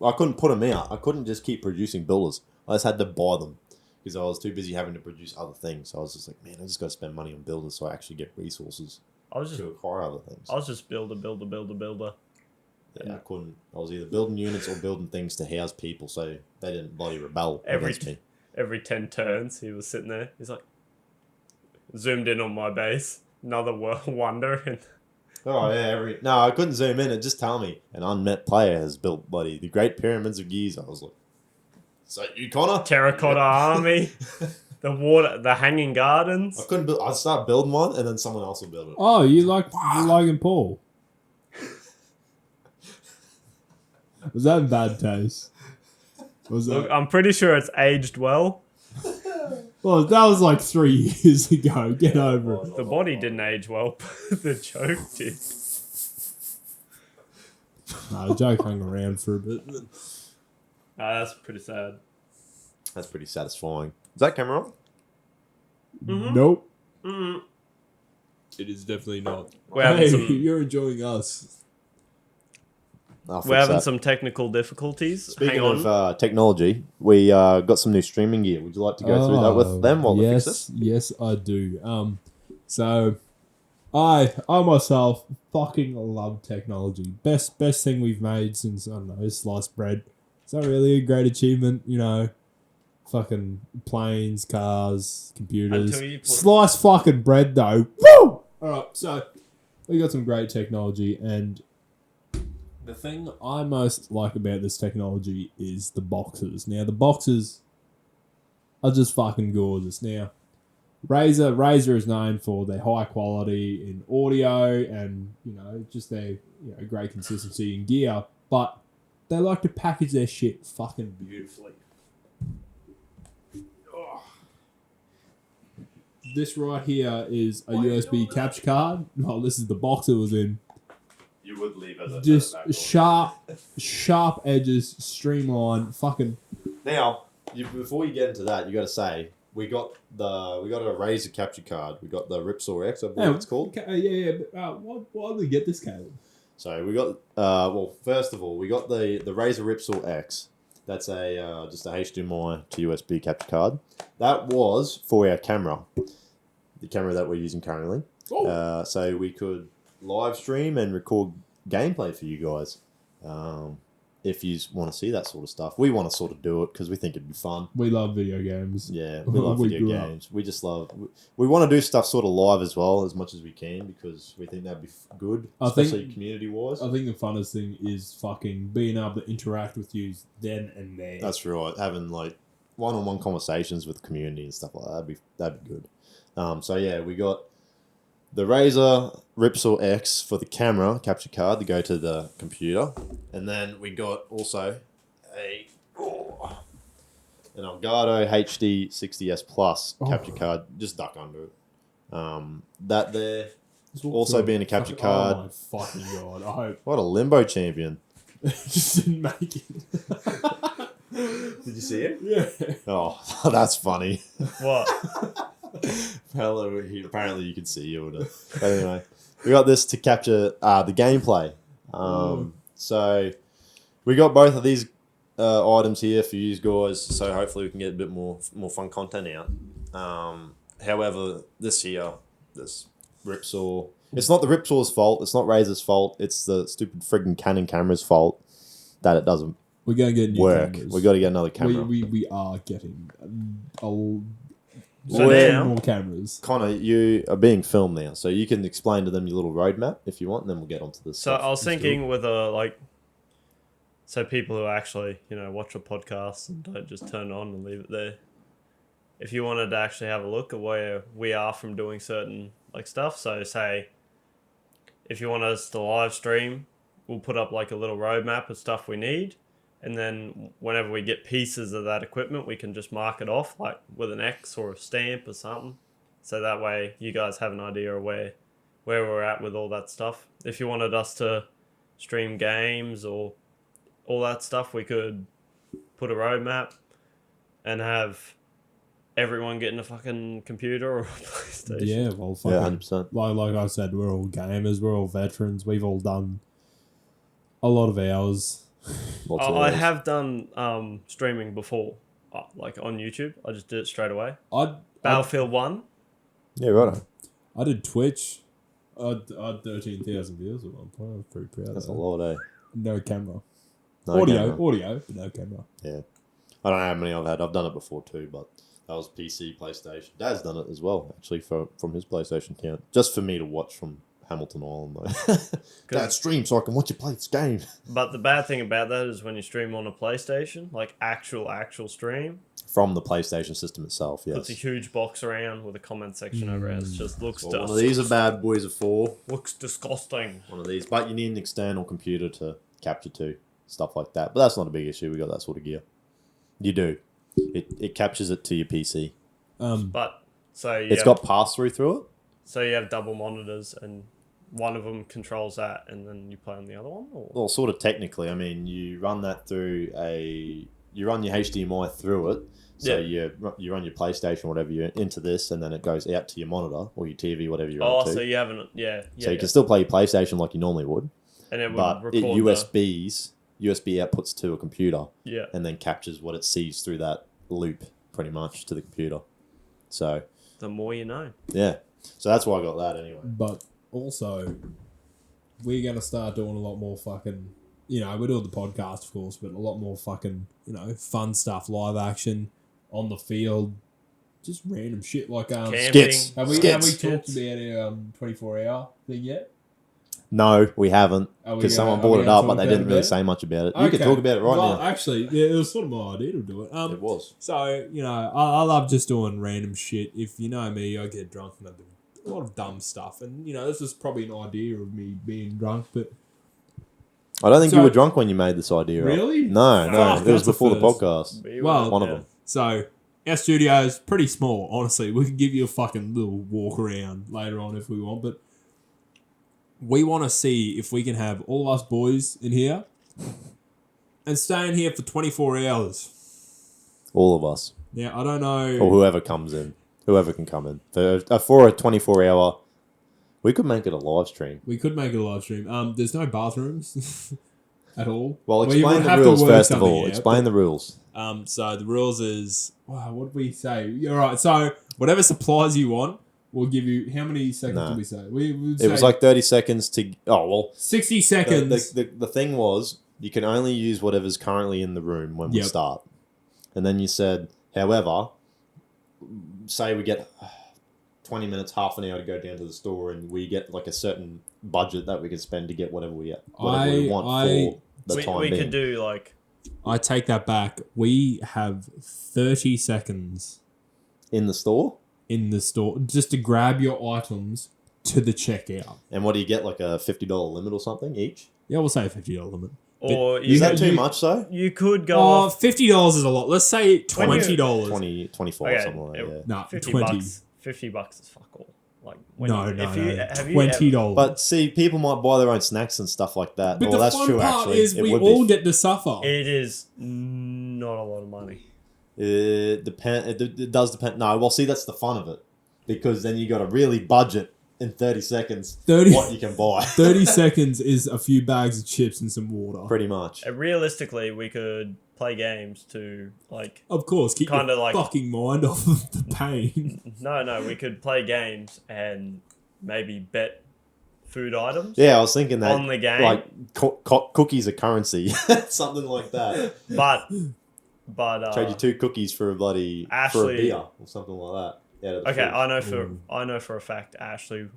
put them out. I couldn't just keep producing builders. I just had to buy them because I was too busy having to produce other things. So I was just like, man, I just got to spend money on builders so I actually get resources to acquire other things. I was just builder. Yeah, I couldn't. I was either building units or building things to house people so they didn't bloody rebel against me. Every 10 turns, he was sitting there. He's like, zoomed in on my base. Another wonder. And Oh yeah, no, I couldn't zoom in. It just tell me an unmet player has built bloody the Great Pyramids of Giza. I was like, so you Connor? Terracotta Army, the Hanging Gardens. I couldn't build. I'd start building one, and then someone else will build it. Oh, you like Logan Paul? Was that in bad taste? Look, I'm pretty sure it's aged well. Well, that was like 3 years ago. Get over it. The body didn't age well, but the joke did. No, the joke hung around for a bit. That's pretty sad. That's pretty satisfying. Is that camera on? Mm-hmm. Nope. Mm-hmm. It is definitely not. Hey, you're enjoying us. We're having some technical difficulties. Speaking Hang on. of technology, we got some new streaming gear. Would you like to go through that with them while they fix this? Yes, I do. So I myself fucking love technology. Best thing we've made since, I don't know, sliced bread. It's not really a great achievement, you know. Fucking planes, cars, computers. Sliced fucking bread though. Woo! Alright, so we got some great technology, and the thing I most like about this technology is the boxes. Now, the boxes are just fucking gorgeous. Now, Razer is known for their high quality in audio and, you know, just their great consistency in gear, but they like to package their shit fucking beautifully. This right here is a USB capture card. Well, this is the box it was in. You would leave it. Just sharp edges, streamlined, fucking. Now, before you get into that, you got to say we got a Razer capture card. We got the Ripsaw X, I believe it's called. Yeah. But why did we get this, Caleb? So we got well, first of all, we got the Razer Ripsaw X. That's just a HDMI to USB capture card. That was for our camera, the camera that we're using currently. Oh. So we could live stream and record gameplay for you guys. If you want to see that sort of stuff, we want to sort of do it because we think it'd be fun. We love video games. Yeah, we love video games. We just love. We want to do stuff sort of live as well, as much as we can, because we think that'd be good, especially community wise. I think the funnest thing is fucking being able to interact with you then and there. That's right. Having like one-on-one conversations with the community and stuff like that. That'd be good. So yeah, we got the Razer Ripsaw X for the camera capture card to go to the computer. And then we got also an Elgato HD 60S Plus capture card. Just duck under it. That there. Also being a capture card. Oh my fucking god. I hope. What a limbo champion. Just didn't make it. Did you see it? Yeah. Oh, that's funny. What? Apparently you could see it. But anyway, we got this to capture the gameplay. So we got both of these items here for you guys. So hopefully we can get a bit more fun content out. However, this Ripsaw It's not the Ripsaw's fault. It's not Razer's fault. It's the stupid friggin' Canon camera's fault that it doesn't We're going to get new work. cameras. We got to get another camera. We are getting So more now- cameras. Connor, you are being filmed now, so you can explain to them your little roadmap if you want, and then we'll get onto this. So stuff. I was thinking with so people who actually, watch a podcast and don't just turn it on and leave it there. If you wanted to actually have a look at where we are from doing certain stuff, so say if you want us to live stream, we'll put up a little roadmap of stuff we need, and then whenever we get pieces of that equipment, we can just mark it off with an X or a stamp or something. So that way you guys have an idea of where we're at with all that stuff. If you wanted us to stream games or all that stuff, we could put a roadmap and have everyone getting a fucking computer or a PlayStation. Yeah, well, Yeah, fucking, 100%. like I said, we're all gamers. We're all veterans. We've all done a lot of hours. Lots of I hours. have done streaming before, on YouTube. I just did it straight away. I Battlefield 1. Yeah, right. I did Twitch. I had 13,000 views at one point. I was pretty proud That's of a that. lot, eh? No camera. No audio, camera. but no camera. Yeah. I don't know how many I've had. I've done it before too, but that was PC, PlayStation. Dad's done it as well, actually, from his PlayStation account. Just for me to watch from Hamilton Island, though. Dad, stream so I can watch you play this game. But the bad thing about that is when you stream on a PlayStation, actual stream, From the PlayStation system itself, yes. puts a huge box around with a comment section over it. It just looks Well, one of these are bad boys of 4. looks disgusting. One of these. But you need an external computer to capture to. Stuff like that. But that's not a big issue. We got that sort of gear. You do. It captures it to your PC. But so It's got pass-through through it. So you have double monitors, and one of them controls that, and then you play on the other one? Or? Well, sort of technically. I mean, you run that through you run your HDMI through it. So you run your PlayStation, whatever, you into this, and then it goes out to your monitor or your TV, whatever you're on to. So you haven't, So you can still play your PlayStation like you normally would, and it would but record it USB outputs to a computer, Yeah. and then captures what it sees through that loop, pretty much, to the computer. So The more you know. yeah, so that's why I got that anyway. But also, we're going to start doing a lot more fucking, we're doing the podcast, of course, but a lot more fucking, fun stuff, live action, on the field, just random shit like Camping. Skits. Have we Skits. talked about our 24-hour thing yet? No, we haven't, Are we because gonna- someone are brought we it gonna up, but talk they about didn't it really a bit? say much about it. You can talk about it right now. Actually, yeah, it was sort of my idea to do it. It was. So, I love just doing random shit. If you know me, I get drunk and I do a lot of dumb stuff. And, this is probably an idea of me being drunk, but... I don't think So- you were drunk when you made this idea up. Really? No, Fuck, it was that's a before the first. podcast. Well, One of them. So, our studio is pretty small, honestly. We could give you a fucking little walk around later on if we want, but we want to see if we can have all of us boys in here and stay in here for 24 hours. All of us. Now, I don't know... Or whoever comes in. Whoever can come in. For a 24-hour... We could make it a live stream. We could make it a live stream. There's no bathrooms at all. Well, We explain would the have to rules work first of something all. out, Explain the rules. So the rules is... Wow, what did we say? All right, so whatever supplies you want, we'll give you... How many seconds No. did we say? We would It was say like 30 seconds to... Oh, well... 60 seconds. The thing was, you can only use whatever's currently in the room when we Yep. start. And then you said, however, say we get 20 minutes, half an hour to go down to the store, and we get like a certain budget that we can spend to get whatever we want for the time we being. could do like... I take that back. We have 30 seconds In the store? in the store just to grab your items to the checkout. And what do you get, like a $50 limit or something each? Yeah, we'll say a $50 limit. Or Is that you- too much, though? you could go Oh, off... $50 is a lot. Let's say When you- $20. 20, 24 Okay, something like that, yeah. Nah, 50 20. bucks. $50 is fuck all. Like when No, you, no, if you, no. have you $20. But see, people might buy their own snacks and stuff like that. But Well, the that's fun true, part actually. is It we would be. all get to suffer. It is not a lot of money. It does depend. No, well, see, that's the fun of it, because then you got to really budget in 30 seconds 30 what you can buy. 30 seconds is a few bags of chips and some water. Pretty much. Realistically, we could play games to like... Of course, keep Kinda your like- fucking mind off of the pain. No, we could play games and maybe bet food items Yeah, I was thinking that on the game. like cookies are currency, something like that. But Trade you 2 cookies for a bloody for a Ashley- beer or something like that. Out of the okay, fridge. I know for a fact Ashley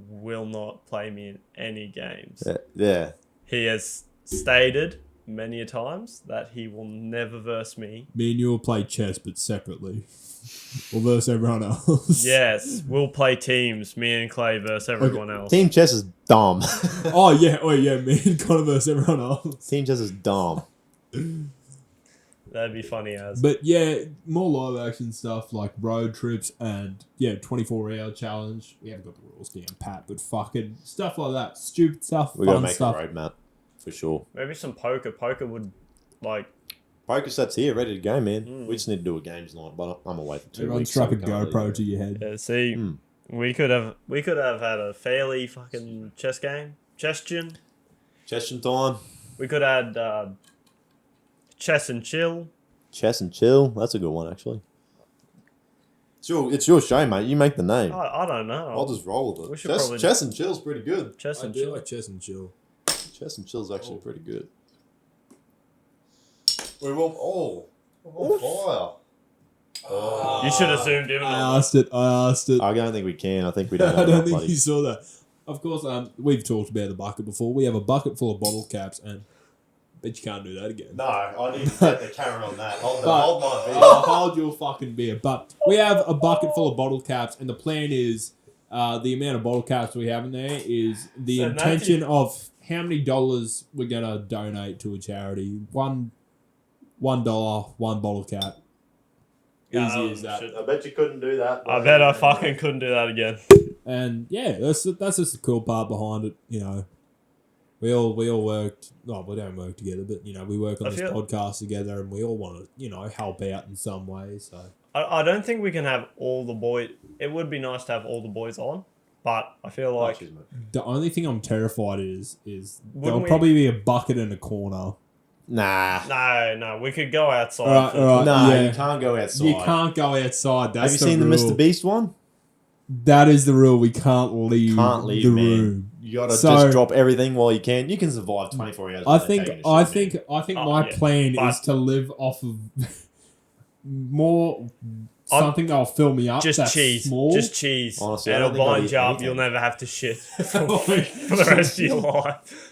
will not play me in any games. Yeah. He has stated many a times that he will never verse me. Me and you will play chess, but separately. We'll verse everyone else. Yes, we'll play teams. Me and Clay versus everyone else. Team chess is dumb. Oh yeah, me and Connor versus everyone else. Team chess is dumb. That'd be funny as. But yeah, more live action stuff like road trips and 24-hour challenge. We haven't got the rules down pat, but fucking stuff like that, stupid stuff, We gotta fun make stuff. a roadmap for sure. Maybe some poker. Poker would like. Poker set's here, ready to go, man. We just need to do a games night, but I'm away for 2 Everyone weeks. strap so a we can't GoPro really to your head. Yeah, see, we could have had a fairly fucking chess game, chestion. Chess and time. We could add chess and chill. Chess and chill. That's a good one, actually. It's your show, mate. You make the name. I don't know. I'll just roll with it. We should probably- Chess and chill's pretty good. Chess I and do chill. like chess and chill. Chess and chill's actually pretty good. We will all fire. Oh. You should have zoomed in. I asked it. I don't think we can. I think we don't have I don't enough think bloody... you saw that. Of course, we've talked about the bucket before. We have a bucket full of bottle caps, and bet you can't do that again. No, I need to set the camera on that. Hold my beer. Hold your fucking beer. But we have a bucket full of bottle caps, and the plan is the amount of bottle caps we have in there is the So intention of how many dollars we're gonna donate to a charity. $1, one bottle cap. Easy as that. I bet you couldn't do that. I bet I fucking couldn't do that again. And yeah, that's just the cool part behind it. You know, we all worked. No, we don't work together, but you know, we work on this podcast together, and we all want to help out in some way. So I don't think we can have all the boys. It would be nice to have all the boys on, but I feel like the only thing I'm terrified is there'll we- probably be a bucket in a corner. Nah. no, we could go outside. All right, No, yeah. you can't go outside. You can't go outside. That's Have you seen the rule. Mr. Beast one? That is the rule. We can't leave. Can't leave, the man. room. You gotta So- just drop everything while you can. You can survive 24 hours. I without think taking a shit, Oh, my yeah. plan But- is to live off of more something that'll fill me up. Just that's cheese. small. Just cheese. Honestly, I and don't it'll think I'll bind eat you up. anything. You'll never have to shit for the rest of your life.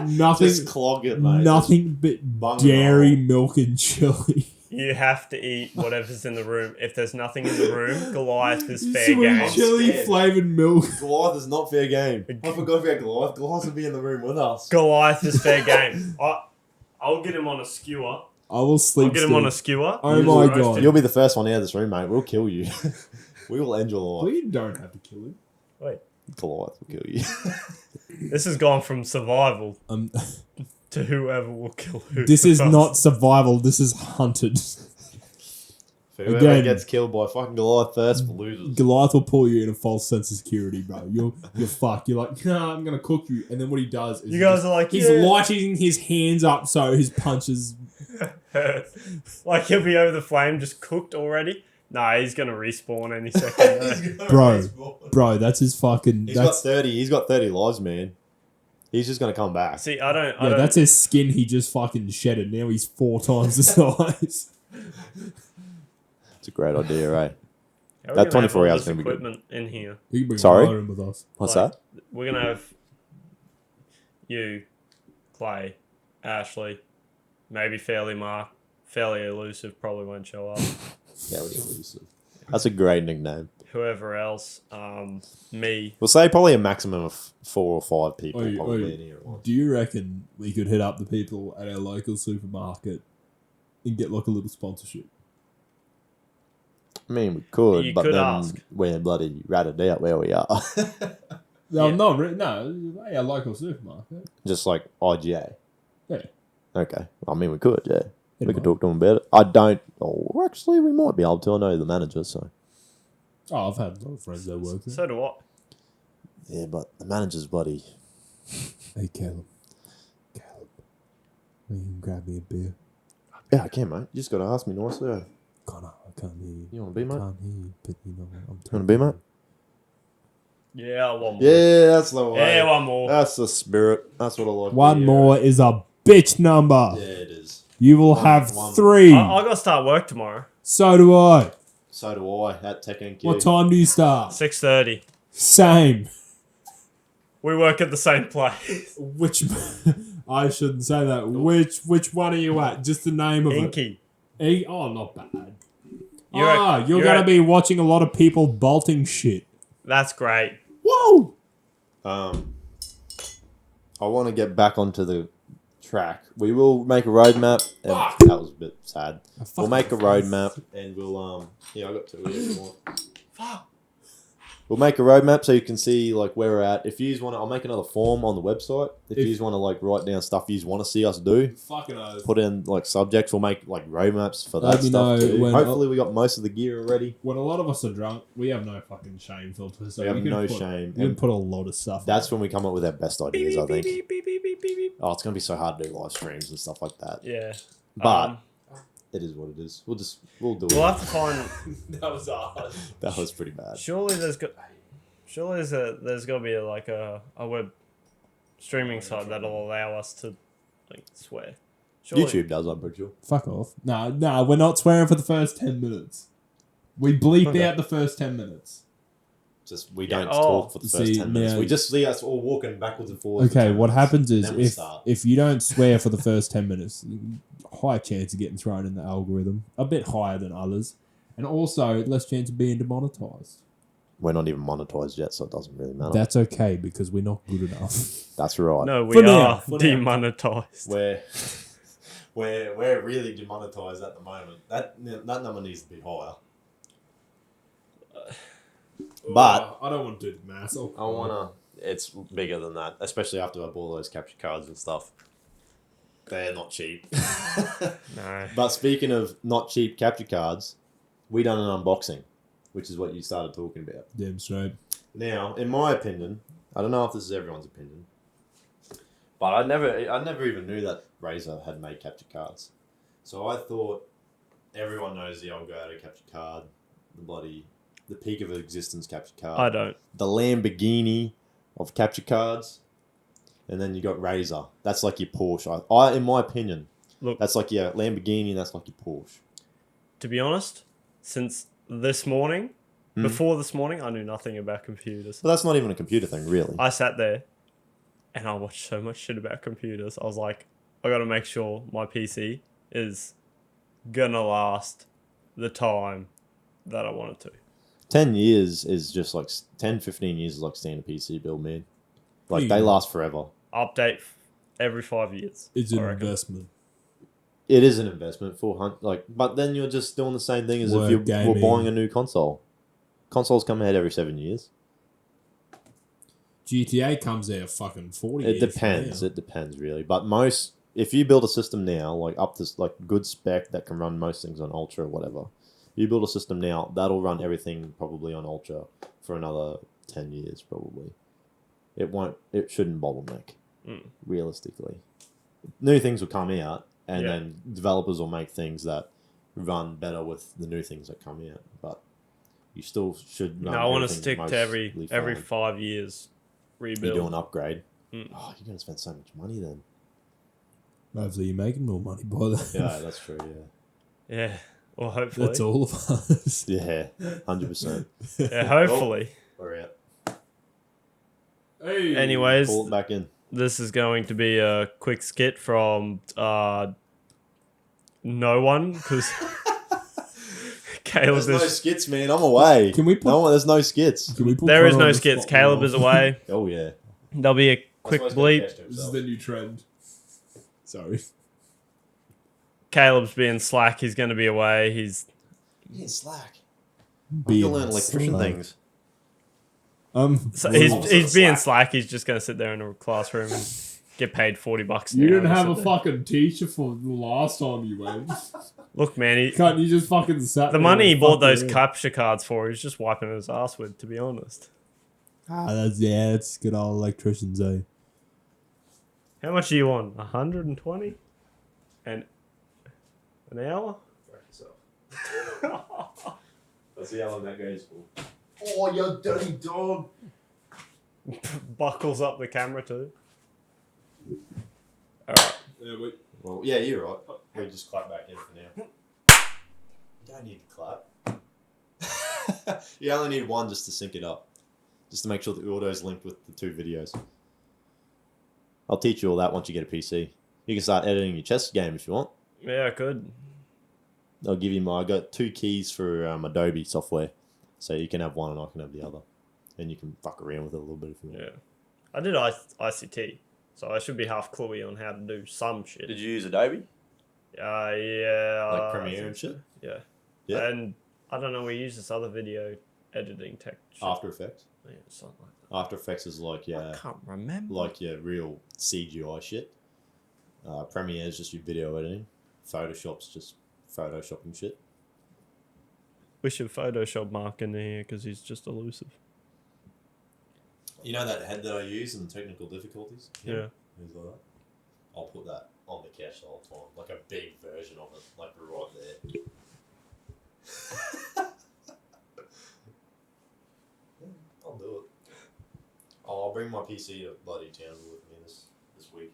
nothing. Just clog it, mate. Nothing but bung dairy, it milk, and chili. You have to eat whatever's in the room. If there's nothing in the room, Goliath is fair Sweet game. chili scared. flavored milk. Goliath is not fair game. I forgot about Goliath. Goliath would be in the room with us. Goliath is fair game. I'll get him on a skewer. I will sleep. I'll get him on a skewer. Oh Just my roast God. him. You'll be the first one out of this room, mate. We'll kill you. We will end your life. We don't have to kill him. Wait, Goliath will kill you. this has gone from survival Um, to whoever will kill who. this is first. not survival. This is hunted. Whoever Again. gets killed by fucking Goliath first loses. Goliath will pull you in a false sense of security, bro. You're fucked. You're like, nah, I'm gonna cook you, and then what he does is You guys are like, he's yeah. lighting his hands up so his punches. Like he'll be over the flame, just cooked already. Nah, he's gonna respawn any second. Bro, that's his fucking. He's That's got 30 lives, man. He's just gonna come back. See, I don't. yeah, that's his skin. He just fucking shedded. Now he's 4 times the size. It's a great idea, right? How are we that gonna have 24 all hours this is gonna be good. equipment in here. We can bring Sorry? Tyler in with us. What's Like, that? We're gonna have you, Clay, Ashley, maybe Fairly Mark, Fairly Elusive probably won't show up. Fairly elusive. That's a great nickname. Whoever else, me. We'll say probably a maximum of 4 or 5 people Oi, probably oi. in here at once. Do you reckon we could hit up the people at our local supermarket and get like a little sponsorship? I mean, we could, You but could then ask. we're bloody ratted out where we are. No, Yeah. no, our local supermarket. Just like IGA. Yeah. Okay. I mean, we could, yeah. Hit We 'em could up. talk to them about it. I don't. Oh, actually, we might be able to. I know the manager, so. Oh, I've had a lot of friends that work there. So do I. Yeah, but the manager's bloody. Hey, Caleb. Will you grab me a beer? Yeah, I can, mate. You just got to ask me nicely. Connor, I can't hear you. You want to be, mate? I can't hear you, but you know what? I'm You want to be, mate? Yeah, one more. Yeah, that's the way. Yeah, one more. That's the spirit. That's what I like. One more is a bitch number. Yeah, it is. You will have 3. I got to start work tomorrow. So do I. So do I at Tech NQ. What time do you start? 6:30. Same. We work at the same place. Which I shouldn't say that. Which one are you at? Just the name of Inky. it. Oh, not bad. You're You're gonna be watching a lot of people bolting shit. That's great. Whoa! I want to get back onto the track. We will make a roadmap. And that was a bit sad. We'll make a roadmap and we'll yeah, I got 2 here if you want. Fuck. We'll make a roadmap so you can see like where we're at. If you want to, I'll make another form on the website. If you want to like write down stuff you want to see us do, Fucking oath. put in like subjects. We'll make like roadmaps for Let that me stuff know too. when- Hopefully we got most of the gear already. When a lot of us are drunk, we have no fucking shame filters. So We have can no put, shame. We can And put a lot of stuff. that's on. when we come up with our best ideas, I think. Beep, beep, beep, beep, beep, beep. Oh, it's gonna be so hard to do live streams and stuff like that. Yeah. But it is what it is. We'll do it. We'll have to find. That was hard. That was pretty bad. Surely there's got to be like a web streaming site that'll allow us to like swear. Surely. YouTube does, I'm pretty sure. Fuck off. No, we're not swearing for the first 10 minutes. We bleeped Okay. out the first 10 minutes. Just we don't oh. talk for the first See, 10 minutes. now- We just see us all walking backwards and forwards. for Okay, 10 what minutes. happens is Then we start. if you don't swear for the first 10 minutes, high chance of getting thrown in the algorithm. A bit higher than others. And also less chance of being demonetized. We're not even monetized yet, so it doesn't really matter. That's okay because we're not good enough. That's right. No, we For now, are for now. demonetized. We're really demonetized at the moment. That number needs to be higher. But I don't want to do the maths. I wanna. It's bigger than that, especially after I bought those capture cards and stuff. They're not cheap. No. But speaking of not cheap capture cards, we done an unboxing, which is what you started talking about. Damn straight. Now, in my opinion, I don't know if this is everyone's opinion, but I never even knew that Razer had made capture cards. So I thought everyone knows the Elgato Capture Card, the peak of existence capture card. I don't. The Lamborghini of capture cards, and then you got Razer. That's like your Porsche. I in my opinion, Look, that's like your Lamborghini. That's like your Porsche. to be honest, since this morning, before this morning, I knew nothing about computers. But that's not even a computer thing, really. I sat there and I watched so much shit about computers. I was like, I got to make sure my PC is gonna last the time that I want it to. 10 years is just like 10, 15 years is like standard PC build, man. Like Yeah. they last forever. Update every 5 years. It's I an reckon. investment. It is an investment for but then you're just doing the same thing as if you were Gaming. buying a new console. Consoles come out every 7 years. GTA comes out fucking 40 It years depends. now. It depends really. But if you build a system now, like up to like good spec that can run most things on Ultra or whatever, you build a system now that'll run everything probably on Ultra for another 10 years probably. It shouldn't bottleneck realistically. New things will come out, and Yeah. then developers will make things that run better with the new things that come out. But you still should run. No, I want to everything stick to every mostly fine. 5 years You rebuild. do an upgrade. Mm. Oh, you're gonna spend so much money then. Hopefully you're making more money by then. Yeah, that's true. Yeah. Yeah, well, hopefully. That's all of us. Yeah, 100%. Yeah, hopefully. We're out. Hey. Anyways, Pull it back in. this is going to be a quick skit from no one because Caleb There's no is. skits, man. I'm away. Can we put- There's no skits. Can we put There is Connor no on the skits. spot Caleb now? is away. Oh yeah. There'll be a quick bleep. This is the new trend. Sorry. Caleb's being slack. He's going to be away. He's Yeah, slack. Being You learn electrician slack. things. so well, he's also being slack. slack. He's just going to sit there in a classroom and get paid $40. an you hour didn't to have sit a there. fucking teacher for the last time you went. Look, man. Can't you just fucking sat The there money he and bought fuck those around? capture cards for, he's just wiping his ass with. To be honest, That's good old electricians, eh? how much are you on? 120, and an hour. Let's see how long that goes for. Oh, you dirty dog. Buckles up the camera too. Alright. Well, yeah, you're right. We just clap back in for now. You don't need to clap. You only need one just to sync it up. Just to make sure that the audio's linked with the two videos. I'll teach you all that once you get a PC. You can start editing your chess game if you want. Yeah, I could. I'll give you I got 2 keys for Adobe software. So you can have one and I can have the other. And you can fuck around with it a little bit if you want. Yeah. I did ICT, so I should be half cluey on how to do some shit. Did you use Adobe? Yeah. Like Premiere and shit? Yeah. Yeah. And I don't know, we use this other video editing tech shit. After Effects? Yeah, something like that. After Effects is like, I can't remember. like your real CGI shit. Premiere is just your video editing. Photoshop's just photoshopping shit. We should Photoshop Mark in here because he's just elusive. You know that head that I use and technical difficulties? Yeah. Things like that. I'll put that on the cache the whole time. Like a big version of it. Like right there. I'll do it. I'll bring my PC to bloody Townsville with me this week.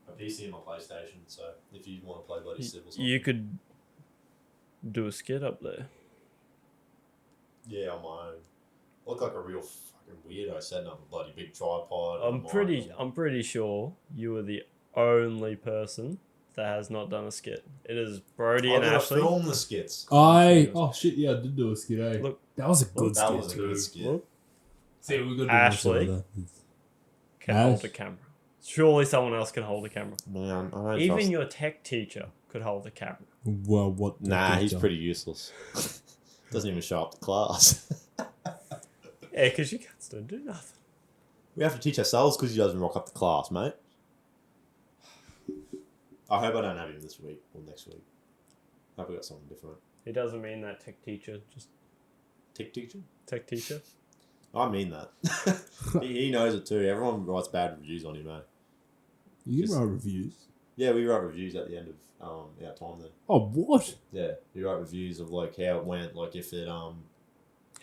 A PC and my PlayStation, so if you want to play bloody Civ or something. You could do a skit up there. Yeah, on my own. Look like a real fucking weirdo setting up a bloody big tripod. I'm pretty sure you are the only person that has not done a skit. It is Brody and Ashley. I film the skits. Oh shit, yeah, I did do a skit, eh? Look, that was a good skit. That was a good skit. Look, See, we're good. Ashley can hold a camera. Surely someone else can hold a camera. Man, I don't Even trust. your tech teacher could hold a camera. Well, what? Nah, he's pretty useless. Doesn't even show up to class. Yeah, because you cats don't do nothing. We have to teach ourselves because he doesn't rock up to class, mate. I hope I don't have him this week or next week. I hope we got something different. It doesn't mean that tech teacher, just Tech teacher? tech teacher. I mean that. he knows it too. Everyone writes bad reviews on him, mate. You can write reviews. Yeah, we write reviews at the end of our time there. Oh, what? Yeah, we write reviews of like how it went, like if it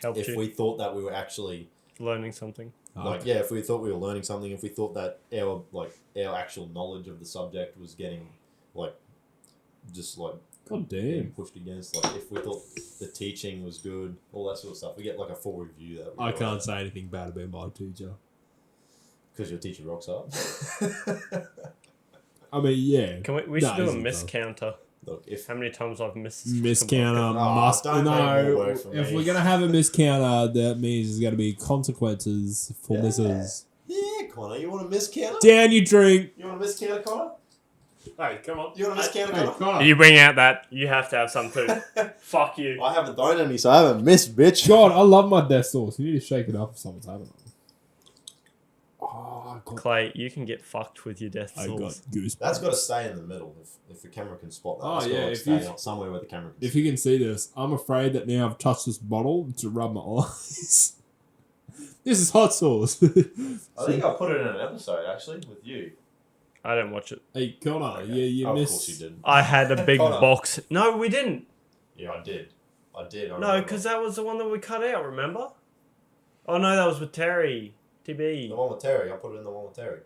Helped if you we thought that we were actually learning something. like if we thought we were learning something, if we thought that our actual knowledge of the subject was getting like just like God getting damn. pushed against, like if we thought the teaching was good, all that sort of stuff. We get like a full review that we I can't say anything bad about my teacher. because your teacher rocks up. I mean, yeah. Can we should do a miscounter. Look, if How many times I've missed Miscounter must don't make more work no. for If me. we're gonna have a miscounter, that means there's gonna be consequences for misses. yeah, Connor, you want a miscounter? Down you drink. You want a miscounter, Connor? Hey, come on. You want a miscounter, Connor? You bring out that, you have to have some too. Fuck you. I haven't thrown any, so I haven't missed, bitch. God, I love my death sauce. You need to shake it up if someone's having it. Oh, I got, Clay, you can get fucked with your death I got sauce. goosebumps. That's got to stay in the middle if the camera can spot that. Oh, It's yeah, gotta if stay you- somewhere where the camera can If you can see this, I'm afraid that now I've touched this bottle to rub my eyes. This is hot sauce. I think I put it in an episode, actually, with you. I didn't watch it. Hey, Connor, Okay. you Of missed. course you didn't. I had a big Connor. box. No, we didn't. Yeah, I did. I No, remember. because that was the one that we cut out, remember? Oh, no, that was with Terry. The TB. one with Terry, I put it in the one with Terry.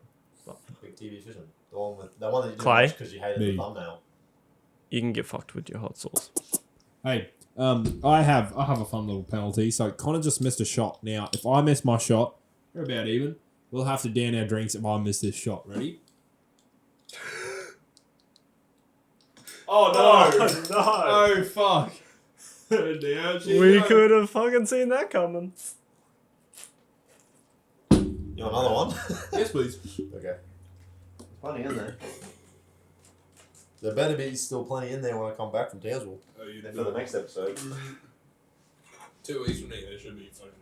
What? Big TV vision. The one that you didn't Clay? watch because you hated Me. the thumbnail. You can get fucked with your hot sauce. Hey, I have a fun little penalty. So Connor just missed a shot. Now, if I miss my shot, we're about even. We'll have to down our drinks if I miss this shot. Ready? Oh, no. Oh fuck! Down she We goes. could have fucking seen that coming. You want another one? Yes, please. Okay. Plenty in there. There better be still plenty in there when I come back from Townsville. Oh, you For the next episode. 2 weeks from now, there should be fucking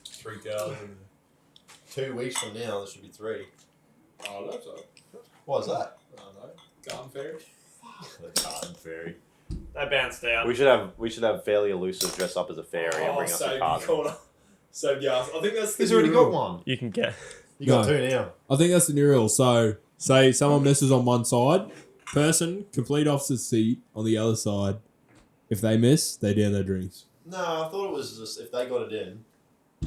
3,000. 2 weeks from now, there should be 3. Oh, that's all. What is that? I don't know. Garden fairy. The garden fairy. That bounced out. We should have Fairly Elusive dress up as a fairy and bring us a card. So yeah, I think that's. He's already got one. You can get... You got No. 2 now. I think that's the new rule. So, say someone misses on one side, person, complete opposite seat on the other side. If they miss, they down their drinks. No, I thought it was just if they got it in,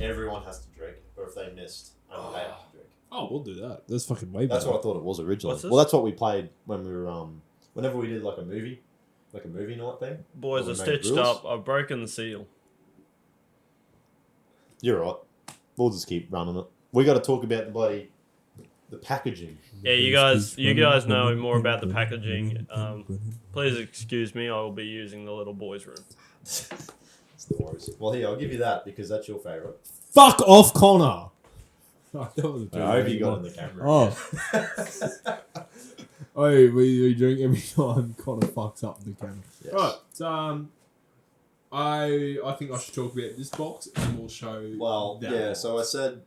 everyone has to drink. Or if they missed, and pay us to drink. Oh, we'll do that. That's fucking way better. That's what I thought it was originally. What's this? Well, that's what we played when we were whenever we did like a movie night thing. Boys we are made stitched rules. up. I've broken the seal. You're right. We'll just keep running it. We got to talk about the packaging. Yeah, you guys know more about the packaging. Please excuse me. I will be using the little boys' room. It's no worries. Well, here I'll give you that because that's your favourite. Fuck off, Connor. I hope you got it in the camera. Oh. Oh, we drink every time Connor fucks up the camera. Yes. Right, so I think I should talk about this box and we'll show. Well, that yeah. box. So I said,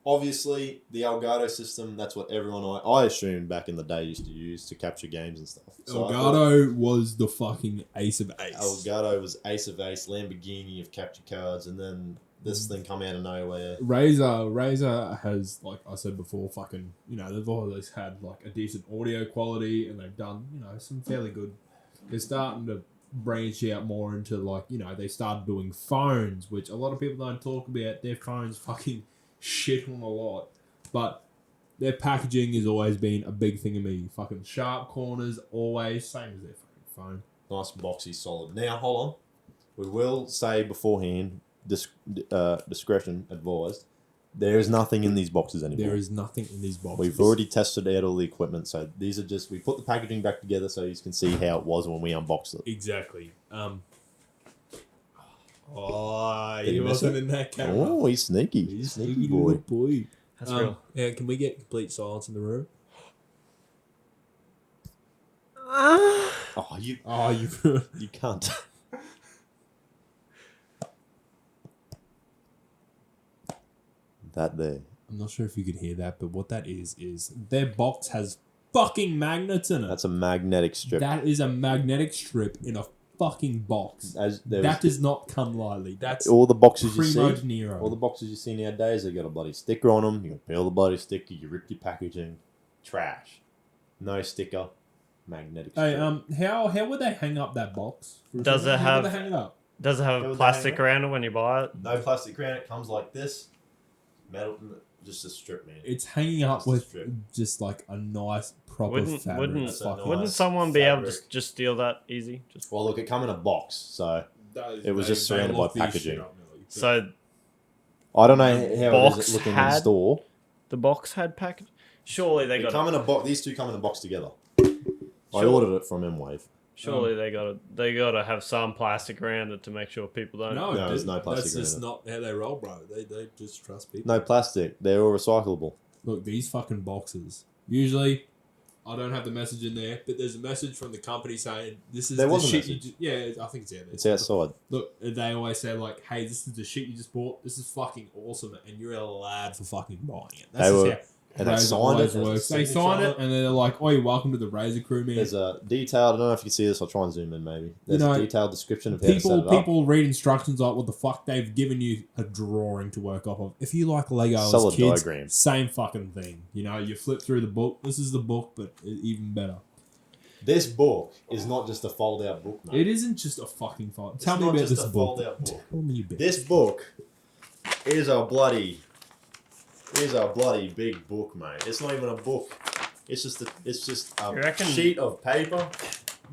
obviously, the Elgato system. That's what everyone I assumed back in the day used to use to capture games and stuff. So Elgato was the fucking ace of ace. Elgato was ace of ace, Lamborghini of capture cards, and then this thing come out of nowhere. Razer has, like I said before, fucking, they've always had like a decent audio quality and they've done, some fairly good. They're starting to branch out more into like, they started doing phones, which a lot of people don't talk about. Their phones fucking shit on a lot, but their packaging has always been a big thing of me. Fucking sharp corners, always, same as their fucking phone. Nice boxy, solid. Now, hold on. We will say beforehand, discretion advised. There is nothing in these boxes anymore. There is nothing in these boxes. We've already tested out all the equipment, so these are just, we put the packaging back together so you can see how it was when we unboxed it. Exactly. Did he He miss wasn't it? in that camera. Oh, he's sneaky. He's Sneaky little boy. boy. That's real. Yeah, can we get complete silence in the room? Oh, you you can't. That there. I'm not sure if you could hear that, but what that is their box has fucking magnets in it. That's a magnetic strip. That is a magnetic strip in a fucking box. That does not come lightly. That's all the boxes you primo see. de Niro. All the boxes you see nowadays, they got a bloody sticker on them. You can peel the bloody sticker. You rip your packaging. Trash. No sticker. Magnetic strip. Hey, how would they hang up that box? Does it How have- would they hang it up? Does it have Build the plastic hanger? around it when you buy it? No plastic around it. Comes like this. Metal. Just a strip, man. It's hanging up Just a with strip. just like a nice proper Wouldn't- fabric. wouldn't- That's a fucking- nice- Wouldn't someone be able to fabric. just steal that easy? Just Well, look, it come in a box, so it was just They surrounded lock by these packaging. shit up, Millie. so I don't know how it Box is looking in had- the store. the box had package. Surely they They got come it. in a box. These two come in a box together. I Sure. ordered it from M-Wave. Surely they got to have some plastic around it to make sure people don't. No, there's no plastic That's in just it. not how they roll, bro. They just trust people. No plastic. They're all recyclable. Look, these fucking boxes. Usually, I don't have the message in there, but there's a message from the company saying this is There the was a shit you message. yeah, I think it's out there. It's outside. Look, they always say like, "Hey, this is the shit you just bought. This is fucking awesome, and you're a lad for fucking buying it." That's They just were- how And they Razer signed it. always There's a works. They signature sign on it, and then they're like, "Oh, you're welcome to the Razer crew, man." There's a detailed. I don't know if you can see this. I'll try and zoom in. Maybe there's know, a detailed description of how to set it up. People read instructions like what the fuck. They've given you a drawing to work off of. If you like Lego as Solid kids, diagram. same fucking thing. You flip through the book. This is the book, but even better. This book is not just a fold-out book, mate. It isn't just a fucking file. It's Tell me not about just this a book. fold-out book. Tell me about This book is a bloody big book, mate. It's not even a book. It's just You a reckon- sheet of paper.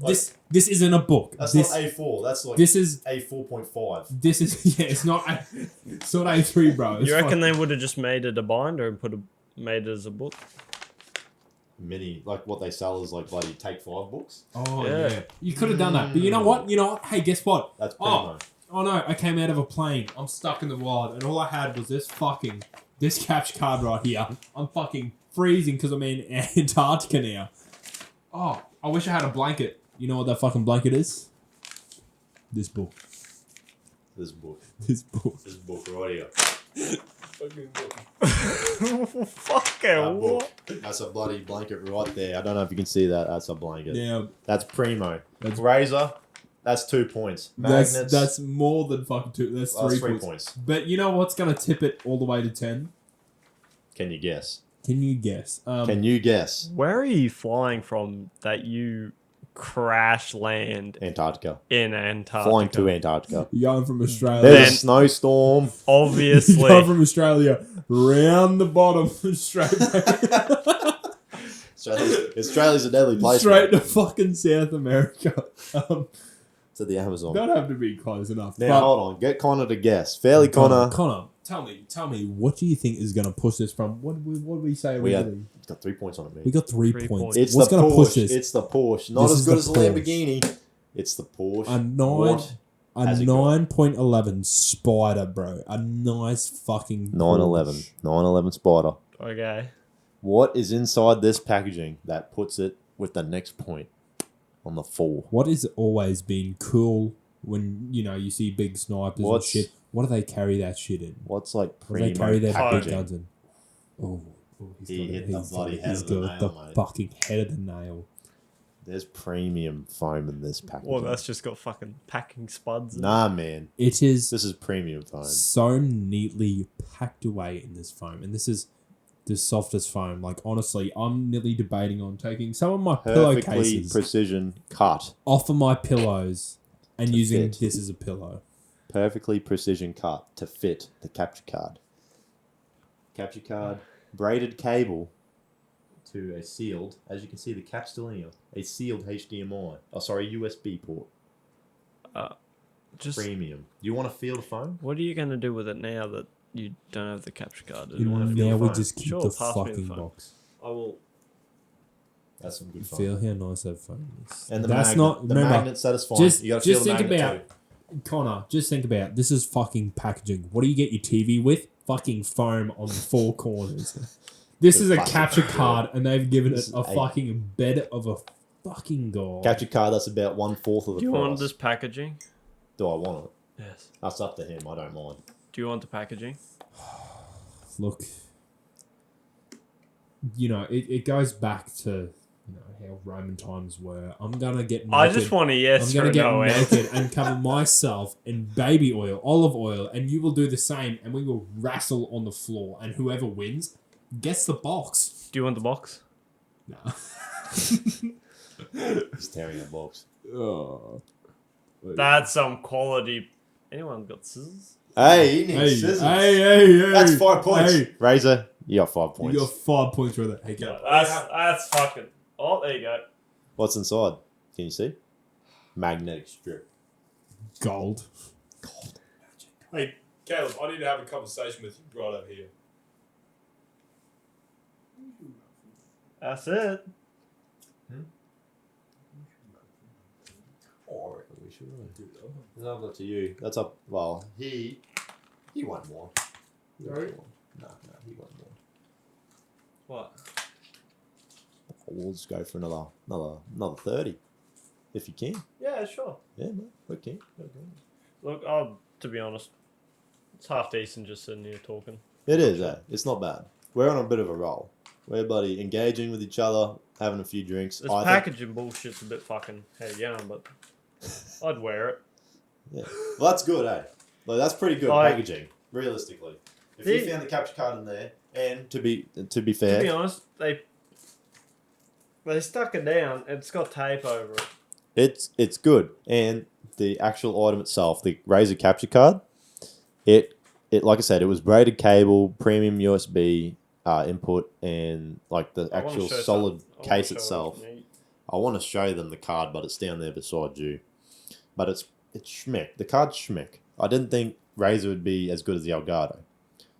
Like, This isn't a book. That's this, not A4. That's like this is A4.5. this is it's not A3, bro. It's You reckon fucking- they would have just made it a binder and made it as a book? Mini, like what they sell is like bloody Take 5 books. Oh Yeah. yeah. You could have done that, but you know what? Hey, guess what? That's Oh. primo. Oh no, I came out of a plane. I'm stuck in the wild, and all I had was this capture card right here. I'm fucking freezing because I'm in Antarctica now. Oh, I wish I had a blanket. You know what that fucking blanket is? This book. This book. This book. This book right here. Fucking book. Fucking That what? book. That's a bloody blanket right there. I don't know if you can see that. That's a blanket. Yeah, That's primo. That's- Razer. That's 2 points. Magnets. that's more than fucking two. That's that's 3 3 points. points. But you know what's gonna tip it all the way to 10? Can you guess? Can you guess? Can you guess? Where are you flying from that you crash land Antarctica. in Antarctica. Flying to Antarctica. You're going from Australia. There's a Then- snowstorm. You're Obviously. going from Australia round the bottom straight back. Australia's a deadly place. Straight Mate. to fucking South America. To the Amazon. Don't have to be close enough. Now But- hold on. Get Connor to guess. Fairly Connor. Connor, tell me, what do you think is going to push this from? What did we say We originally? got 3 points on it, We mate. got 3 3 points. points. It's What's the going to push Porsche. this? It's the Porsche. Not This as is good the as the Porsche. Lamborghini. It's the Porsche. A What has it got? 9.11 Spider, bro. A nice fucking 911. Porsche. 911 Spider. Okay. What is inside this packaging that puts it with the next point on the 4? What has always been cool when you see big snipers What's- and shit? What do they carry that shit in? What's like What do they primo carry their big packaging? guns in? Oh, He hit the bloody head he's of the got nail, the mate. fucking head of the nail. There's premium foam in this packaging. Well, that's just got fucking packing spuds. in it. Nah, man. It is This is premium foam. so neatly packed away in this foam, and this is the softest foam. Like honestly, I'm nearly debating on taking some of my Perfectly pillowcases precision cut. off of my pillows and To using fit. this as a pillow. Perfectly precision cut to fit the capture card. Capture card, braided cable to a sealed, as you can see the cap's still in here, a sealed HDMI. Oh, sorry, USB port. Just Premium. Do you want to feel the foam? what are you going to do with it now that you don't have the capture card? You wanna feel Now the we foam? just keep Sure, the pass me the fucking foam. box. I will. That's some good foam. Feel how nice that foam is. And the That's magnet, not the remember. magnet's satisfying. Just- You got to feel just the think magnet about- too. Connor, just think about it. This is fucking packaging. What do you get your TV with? Fucking foam on the 4 corners. This is a Fucking capture foam. card, and they've given This it is a a- fucking bed of a fucking god. Capture card, that's about 1/4 of the Do you price. want this packaging? Do I want it? Yes. That's up to him. I don't mind. Do you want the packaging? Look, it goes back to how Roman times were. I'm gonna get naked. I just want a yes I'm for gonna a get no answer. naked and cover myself in baby oil, olive oil, and you will do the same, and we will wrestle on the floor, and whoever wins gets the box. Do you want the box? Nah. He's tearing that box. Oh. That's some quality. Anyone got scissors? Hey, he needs Hey, scissors. hey. That's 5 points. Hey, Razor, you got 5 points. you got 5 points for that. Hey, go. That's fucking. Oh, there you go. What's inside? Can you see? Magnetic strip. Gold. Hey, Caleb, I need to have a conversation with you right over here. That's it. Oh, I reckon we should. It's up to you. That's up. Well, he won more. Sorry? No, he won more. What? We'll just go for another 30, if you can. Yeah, sure. Yeah, man. Okay. Look, to be honest, it's half decent just sitting here talking. It is. It's not bad. We're on a bit of a roll. We're buddy engaging with each other, having a few drinks. This I think- packaging bullshit's a bit fucking heavy on, but I'd wear it. Yeah. Well, that's good, eh? Like, that's pretty good Like- packaging, realistically. If The- you found the capture card in there, and to be To fair, be honest, they stuck it down. It's got tape over it. it's good. And the actual item itself, the Razer capture card, it like I said, it was braided cable, premium USB input, and like the I wanna actual show solid some- I wanna case show it itself. to me. I want to show them the card, but it's down there beside you. But it's schmick. The card's schmick. I didn't think Razer would be as good as the Elgato.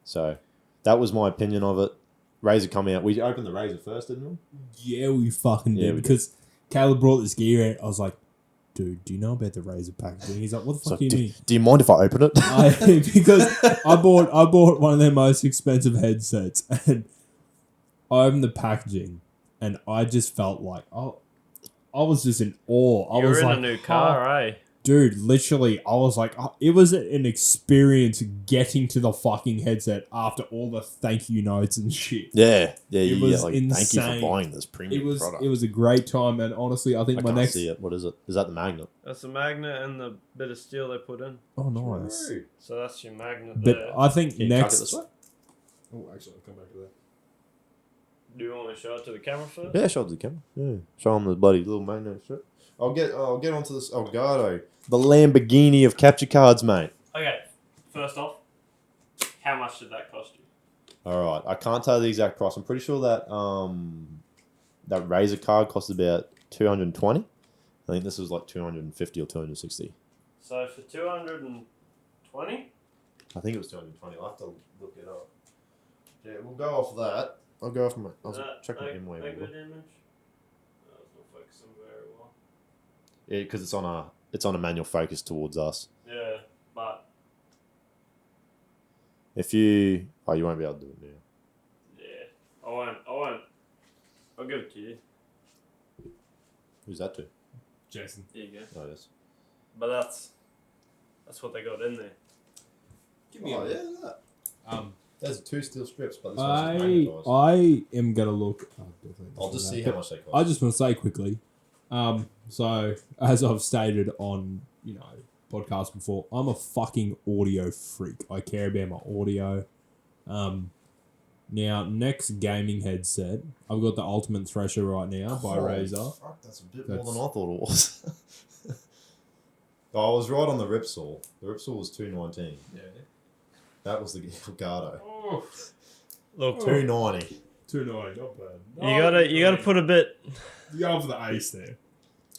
So that was my opinion of it. Razer come out. We opened the Razer first, didn't we? Yeah, we fucking Yeah, did. we did. Because Caleb brought this gear out. I was like, dude, do you know about the Razer packaging? He's like, what the So fuck do you mean? do you mind if I open it? Because I bought one of their most expensive headsets, and I opened the packaging, and I just felt like I was just in awe. I You're was in like, a new car, eh? dude, literally, I was like, it was an experience getting to the fucking headset after all the thank you notes and shit. Yeah. It You was get, like, thank you insane. for buying this premium product. It was a great time, and honestly, I think I my can't next. see it. What is it? Is that the magnet? That's the magnet and the bit of steel they put in. Oh, nice. So that's your magnet But there. I think Can you tuck it next. this way? Oh, actually, I'll come back to that. Do you want me to show it to the camera first? Yeah, show it to the camera. Yeah. Show them the bloody little magnet strip. I'll get onto this Elgato. The Lamborghini of capture cards, mate. Okay, first off, how much did that cost you? All right, I can't tell you the exact price. I'm pretty sure that that Razer card cost about 220. I think this was like 250 or 260. So for 220? I think it was 220. I'll have to look it up. Yeah, we'll go off that. I'll go off my. I'll check my inway. Good image. No, it's not focusing very well. Yeah, because it's on a manual focus towards us. Yeah, but If you you won't be able to do it now. yeah, I won't. I'll give it to you. Who's that to? Jason. There you go. Oh, yes. But that's what they got in there. Give me There's 2 steel strips, but this I am gonna look. I'll just see how much they cost. I just want to say quickly. So as I've stated on podcast before, I'm a fucking audio freak. I care about my audio. Now next gaming headset, I've got the Ultimate Thresher right now by Razer. Fuck, that's a bit more than I thought it was. I was right on the Ripsaw. The Ripsaw was $219. Yeah. That was the Elgato. Oh, Look, $290. $290, not bad. you gotta put a bit. You go for the ace there.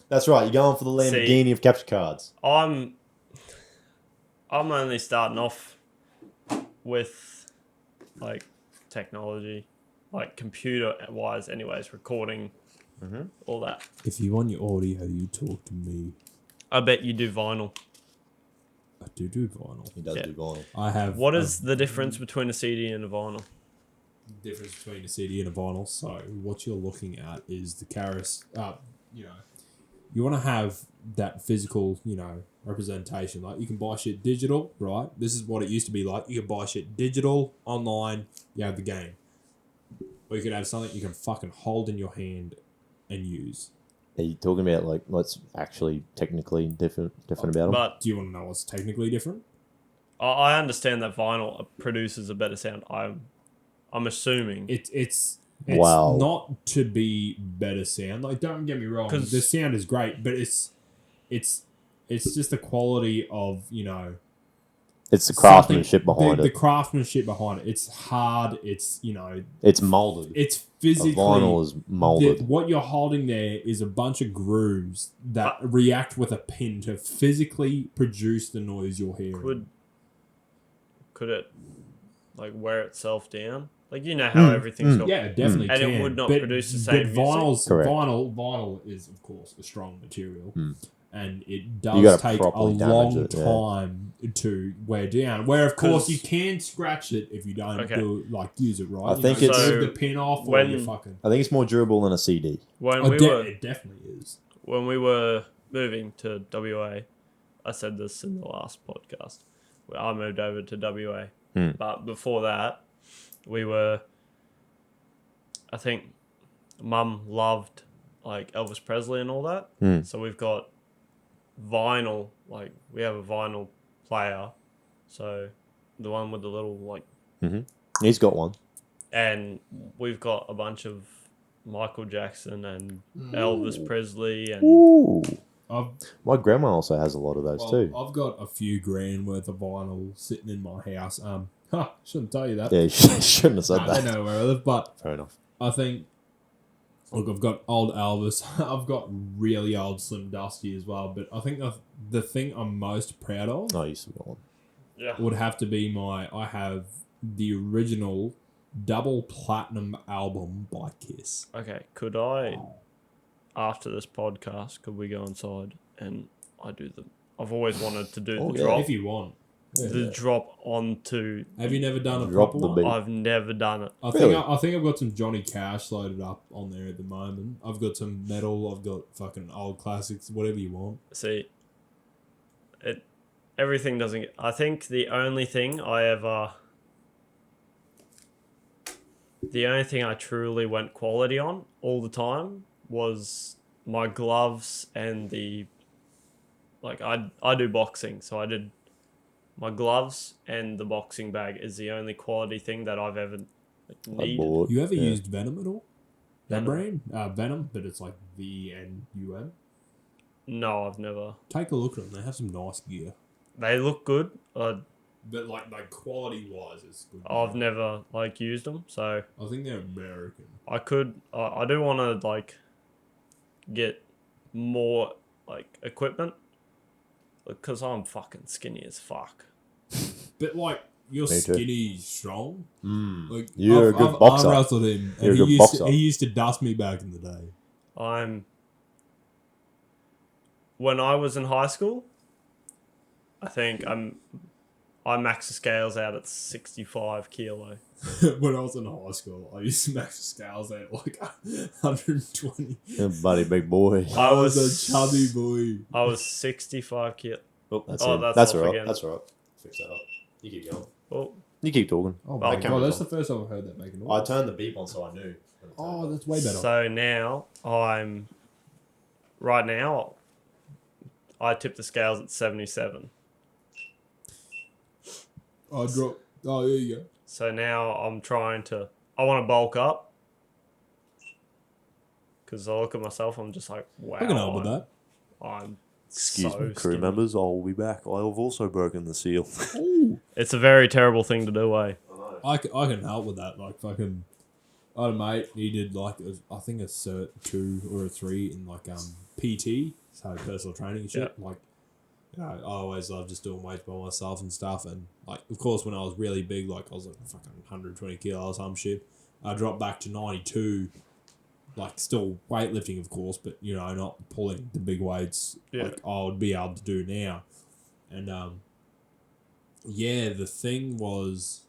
That's right. You're going for the Lamborghini of capture cards. I'm only starting off with like technology, like computer wise, anyways, recording, all that. If you want your audio, you talk to me. I bet you do vinyl. I do vinyl. He does do vinyl. I have. What is the difference between a CD and a vinyl? Difference between a CD and a vinyl? So what you're looking at is the Caris. You want to have that physical, representation. Like you can buy shit digital, right? This is what it used to be like. You can buy shit digital online. You have the game, or you could have something you can fucking hold in your hand and use. Are you talking about like what's actually technically different about them? But Do you want to know what's technically different? I understand that vinyl produces a better sound. I'm assuming. It's Wow. not to be better sound. Like don't get me wrong, 'Cause- the sound is great, but it's just the quality of It's the craftsmanship behind the it. craftsmanship behind it. It's hard. It's It's molded. it's A physically. vinyl is molded. What you're holding there is a bunch of grooves that react with a pin to physically produce the noise you're hearing. Could it like wear itself down? Like how everything's got. Yeah, it definitely And can. it would not But- produce the same But Correct. vinyl is of course a strong material, and it You does gotta take a properly damage long it, yeah. time to wear down. Where of course 'Cause- you can scratch it if you don't Okay. use it right. I think it's- move the pin off or when- you fucking. I think it's more durable than a CD. When It definitely is. when we were moving to WA, I said this in the last podcast. Where I moved over to WA, but before that, I think, Mum loved like Elvis Presley and all that. So we've got vinyl. Like we have a vinyl player, so the one with the little like. He's got one. And we've got a bunch of Michael Jackson and Elvis Presley and Ooh. I've My grandma also has a lot of those too. I've got a few grand worth of vinyl sitting in my house. Shouldn't tell you that. Yeah, you shouldn't have said Nah, they that. know where I live, but Fair enough. I think, look, I've got old Elvis. I've got really old Slim Dusty as well. But I think the thing I'm most proud of Oh, you still got one. would have to be I have the original double platinum album by Kiss. Okay, could I, after this podcast, could we go inside and I've always wanted to do Oh, the yeah. drop. If you want. The drop onto. Have you never done a Drop proper the one? beat. I've never done it. I Really? think I've got some Johnny Cash loaded up on there at the moment. I've got some metal. I've got fucking old classics, whatever you want. See, everything doesn't. I think the only thing I truly went quality on all the time was my gloves and I do boxing, so I did my gloves and the boxing bag is the only quality thing that I've ever I needed. bought. You ever used Venom at all? That Venom. brand? Venom, but it's like VNUM. No, I've never. Take a look at them. They have some nice gear. They look good. But like quality wise, it's good. I've never like used them, so I think they're American. I could. I do want to like get more like equipment because I'm fucking skinny as fuck. But like you're Me too. skinny, strong. Like You're a good boxer. I've wrestled him, You're and a good boxer. he used to dust me back in the day. When I was in high school, I think I maxed the scales out at 65 kilo. When I was in high school, I used to max the scales at like 120. Buddy, big boy. I was a chubby boy. I was 65 kilo. Oh, that's Oh, it. that's That's off all right. again. That's all right. Fix that up. You keep going. Oh, You keep talking. Oh my my camera's god, that's on. the first time I've heard that make a I noise. turned the beep on so I knew. Oh, that's way better. so now right now, I tip the scales at 77. I dropped. Oh, there you go. So now I want to bulk up. Because I look at myself, I'm just like, wow. I can help with that. I'm Excuse so me, crew skinny. members. I'll be back. I have also broken the seal. Ooh. It's a very terrible thing to do, eh? I can help with that. Like fucking, I had a mate. He did like I think a cert 2 or a 3 in like PT, so personal training and shit. Like, you know, I always love just doing weights by myself and stuff. And like, of course, when I was really big, like I was like fucking 120 kilos, some shit. I dropped back to 92. Like still weightlifting, of course, but you know, not pulling the big weights like I would be able to do now. And the thing was,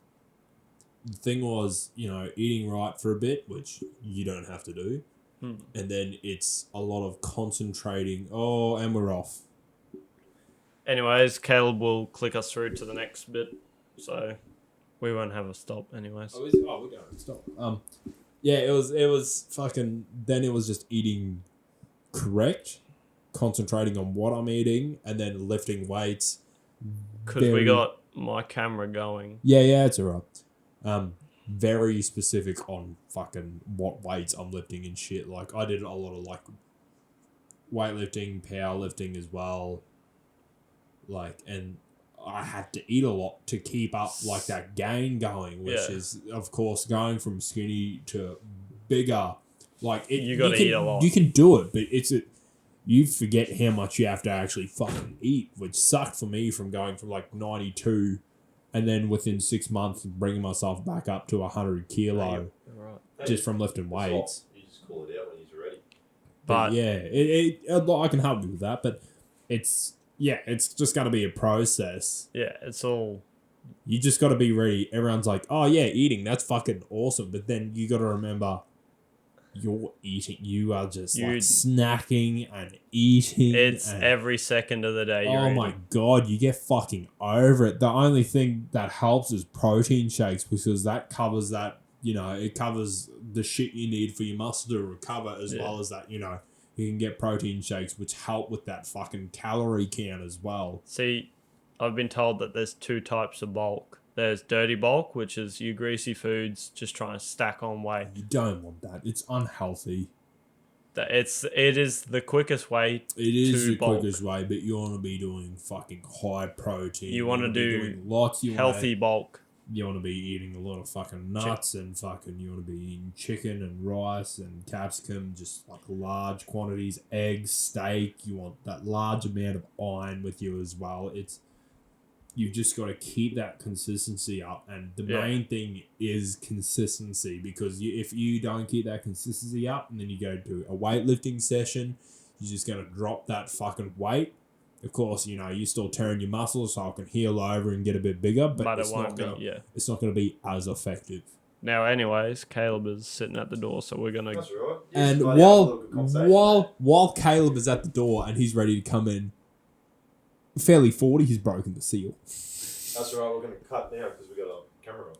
you know, eating right for a bit, which you don't have to do, and then it's a lot of concentrating. Oh, and we're off. Anyways, Caleb will click us through to the next bit, so we won't have a stop. Anyways, we're going to stop. Yeah, it was fucking. Then it was just eating correct, concentrating on what I'm eating, and then lifting weights. because we got my camera going. Yeah, it's alright. Very specific on fucking what weights I'm lifting and shit. Like I did a lot of like weightlifting, powerlifting as well. Like, and I had to eat a lot to keep up like that gain going, which is of course going from skinny to bigger. Like you got to eat a lot. You can do it, but you forget how much you have to actually fucking eat, which sucked for me from going from like 92 and then within 6 months bringing myself back up to 100 kilo just from lifting weights. You just call it out when he's ready. But yeah, I can help you with that, but it's just got to be a process. Yeah, it's all. You just got to be ready. Everyone's like, oh yeah, eating, that's fucking awesome. But then you got to remember, you're eating. You are just like snacking and eating. It's every second of the day. Oh my god, you get fucking over it. The only thing that helps is protein shakes because that covers that. You know, it covers the shit you need for your muscle to recover as well as that. You know, you can get protein shakes which help with that fucking calorie count as well. See, I've been told that there's 2 types of bulk. There's dirty bulk, which is you greasy foods just trying to stack on weight. You don't want that. It's unhealthy. It is the quickest way. It is to the bulk. quickest way, but you want to be doing fucking high protein. You want to do doing lots. healthy bulk. You want to be eating a lot of fucking nuts and fucking. You want to be eating chicken and rice and capsicum, just like large quantities, eggs, steak. You want that large amount of iron with you as well. You've just got to keep that consistency up, and the main thing is consistency because if you don't keep that consistency up, and then you go to a weightlifting session, you're just going to drop that fucking weight. Of course, you know, you still turn your muscles so I can heal over and get a bit bigger, but it's not going to be as effective. Now, anyways, Caleb is sitting at the door, so we're gonna. That's right. And while Caleb is at the door and he's ready to come in, Fairly Fordy, he's broken the seal. That's right. We're going to cut now because we got a camera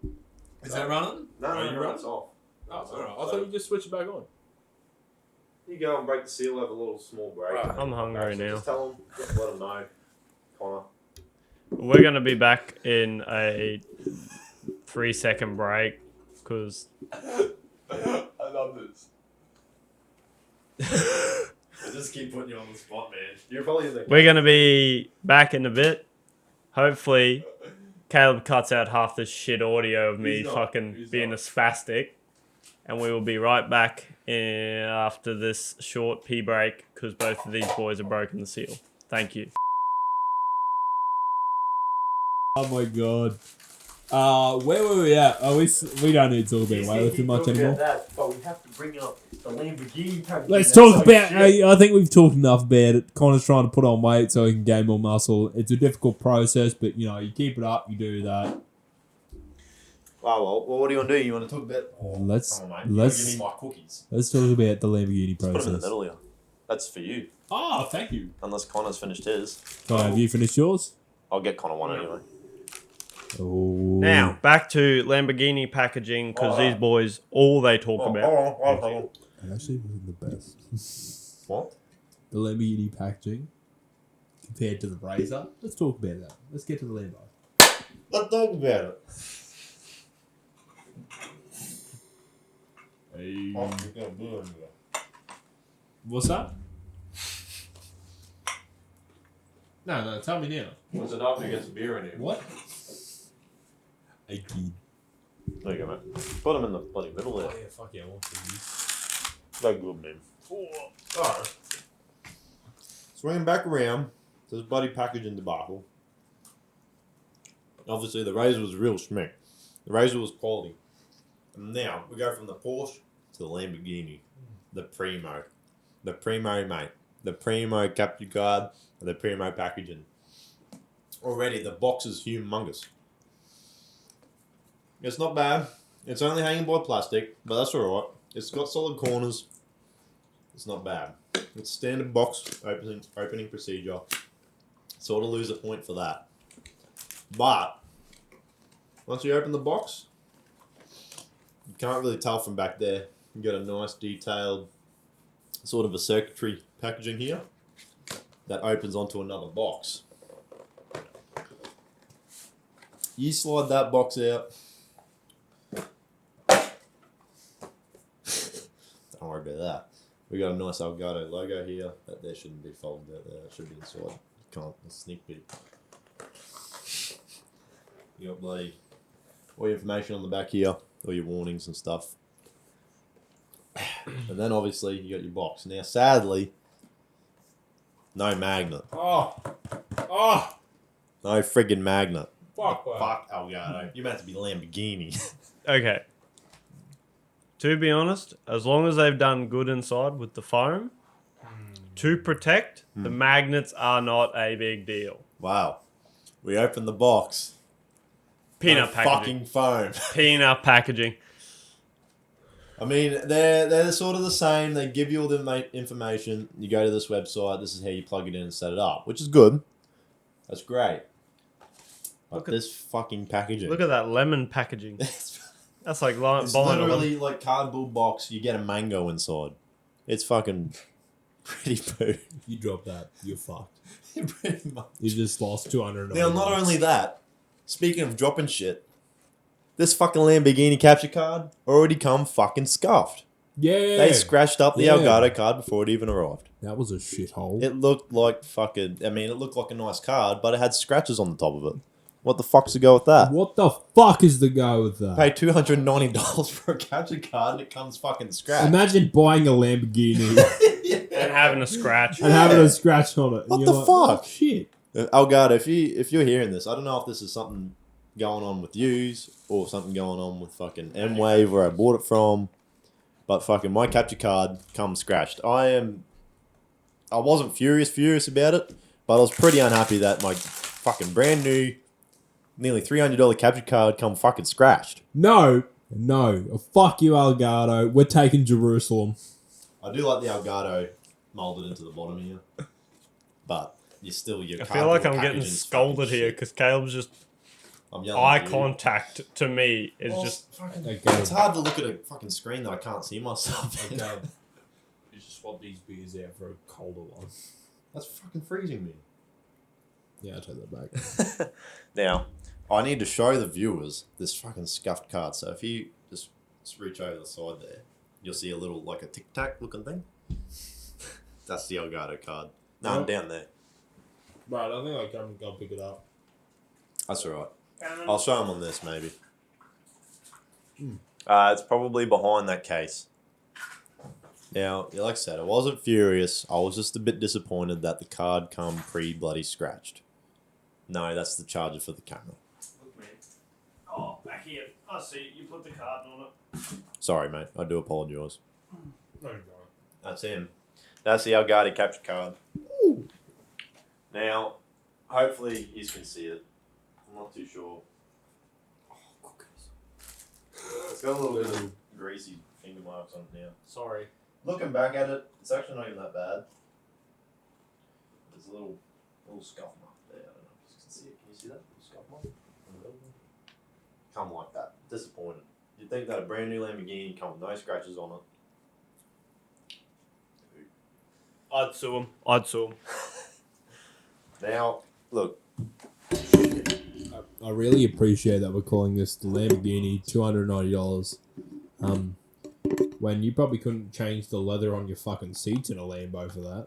on. Is that running? No, it's off. Oh, it's alright. I thought you just switched it back on. You go and break the seal, have a little small break. Right. I'm hungry now. Just tell them, just let them know, Connor. We're gonna be back in a 3-second break because I love this. Is this just keep putting you on the spot, man. You're probably in the... We're going to be back in a bit. Hopefully, Caleb cuts out half this shit audio of me being a spastic. And we will be right back after this short pee break because both of these boys have broken the seal. Thank you. Oh my god. Where were we at? We don't need to talk about weightlifting much anymore. But we have to bring up the Lamborghini package. Let's talk about. I think we've talked enough about it. Connor's trying to put on weight so he can gain more muscle. It's a difficult process, but you keep it up. You do that. Well, what do you want to do? You want to talk about? Let's Come on, mate. Give me my cookies. Let's talk about the Lamborghini process. Put them in the middle here. That's for you. Oh, thank you. Unless Connor's finished his. Connor, have you finished yours? I'll get Connor one anyway. Oh. Now, back to Lamborghini packaging because these boys, all they talk about. It actually wasn't the best. What? The Lamborghini packaging compared to the Razer. Let's talk about that. Let's get to the Lambo. Let's talk about it. Hey. Oh, What's that? No, tell me now. What's it up against the beer in here? What? I kid. There you go, mate. Put them in the bloody middle there. Oh, yeah, fuck yeah, I want these. No good, man. Alright. Swinging back around to this bloody packaging debacle. Obviously, the Razer was real schmick. The Razer was quality. And now, we go from the Porsche to the Lamborghini. The Primo. The Primo, mate. The Primo capture card and the Primo packaging. Already, the box is humongous. It's not bad. It's only hanging by plastic, but that's alright. It's got solid corners. It's not bad. It's standard box opening procedure. Sort of lose a point for that. But, once you open the box, you can't really tell from back there. You got a nice detailed sort of a circuitry packaging here that opens onto another box. You slide that box out. Don't worry about that. We got a nice Elgato logo here. That there shouldn't be folded out there. It should be inside. You can't. It's sneak peek. You got bloody all your information on the back here, all your warnings and stuff. And then obviously you got your box. Now sadly, no magnet. Oh! No friggin' magnet. Fuck Elgato. You're meant to be Lamborghini. Okay. To be honest, as long as they've done good inside with the foam, to protect, the magnets are not a big deal. Wow. We opened the box. Peanut No packaging. fucking foam. Peanut packaging. I mean, they're sort of the same. They give you all the information. You go to this website. This is how you plug it in and set it up, which is good. That's great. But this fucking packaging. Look at that lemon packaging. That's like It's literally like cardboard box. You get a mango inside. It's fucking pretty poo. You drop that, you're fucked. Pretty much. You just lost 200. Now, not only that, speaking of dropping shit, this fucking Lamborghini capture card already come fucking scuffed. Yeah. They scratched up the Elgato card before it even arrived. That was a shithole. It looked like fucking... I mean, it looked like a nice card, but it had scratches on the top of it. What the fuck's the go with that? What the fuck is the go with that? Pay $290 for a capture card and it comes fucking scratched. Imagine buying a Lamborghini and having a scratch. and having a scratch on it. What You're the like, fuck? Oh, shit. Elgato, if you're hearing this, I don't know if this is something going on with yous or something going on with fucking M-Wave where I bought it from, but fucking my capture card comes scratched. I wasn't furious about it, but I was pretty unhappy that my fucking brand new, nearly $300 capture card come fucking scratched. No. Fuck you, Elgato. We're taking Jerusalem. I do like the Elgato molded into the bottom here, but you're still your. I feel like I'm getting packaging's scolded fucking here shit. because Caleb's just I'm yelling eye at you. contact to me is Well, just. fucking, Okay. it's hard to look at a fucking screen that I can't see myself in. Okay. You should swap these beers out for a colder one. That's fucking freezing me. Yeah, I'll take that back. Now, I need to show the viewers this fucking scuffed card. So if you just reach over the side there, you'll see a little, like a tic-tac looking thing. That's the Elgato card. No, I'm down there. Right, I think I can go pick it up. That's alright. I'll show him on this, maybe. It's probably behind that case. Now, like I said, I wasn't furious. I was just a bit disappointed that the card come pre-bloody scratched. No, that's the charger for the camera. Look, man. Oh, back here. I see. You put the card on it. Sorry, mate. I do apologise. No, no. That's him. That's the Elgato Capture Card. Ooh. Now, hopefully you can see it. I'm not too sure. Oh, cookies. It's got a little bit of greasy finger marks on it now. Sorry. Looking back at it, it's actually not even that bad. There's a little scuff mark there. I don't know if you can see it. Can you see that? Little scuff mark? Come like that. Disappointed. You'd think that a brand new Lamborghini come with no scratches on it. I'd sue him. I'd sue him. Now, look. I really appreciate that we're calling this the Lamborghini $290. When you probably couldn't change the leather on your fucking seats in a Lambo for that.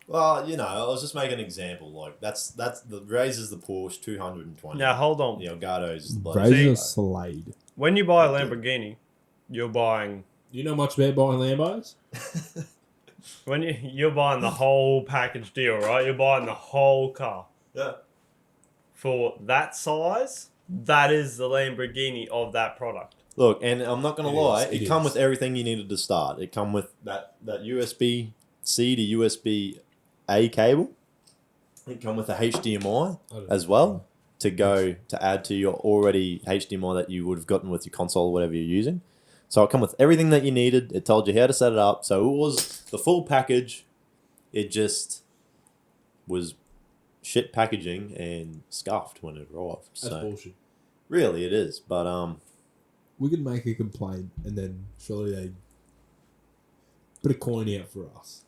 Well, you know, I was just making an example. Like that's the Razer's the Porsche 220. Now, hold on. The Elgato's the bloody Razor Elgato. Slade. When you buy a Lamborghini, you're buying... You know much about buying Lambos? When you're buying the whole package deal, right? You're buying the whole car. Yeah. For that size, that is the Lamborghini of that product. Look, and I'm not gonna lie, it it come is. with everything you needed to start. It come with that USB-C to USB-A cable. It come with a HDMI as well to add to your already HDMI that you would have gotten with your console or whatever you're using. So it come with everything that you needed. It told you how to set it up. So it was the full package. It just was shit packaging and scuffed when it arrived. That's So bullshit. really it is. But We could make a complaint and then surely they put a coin out for us.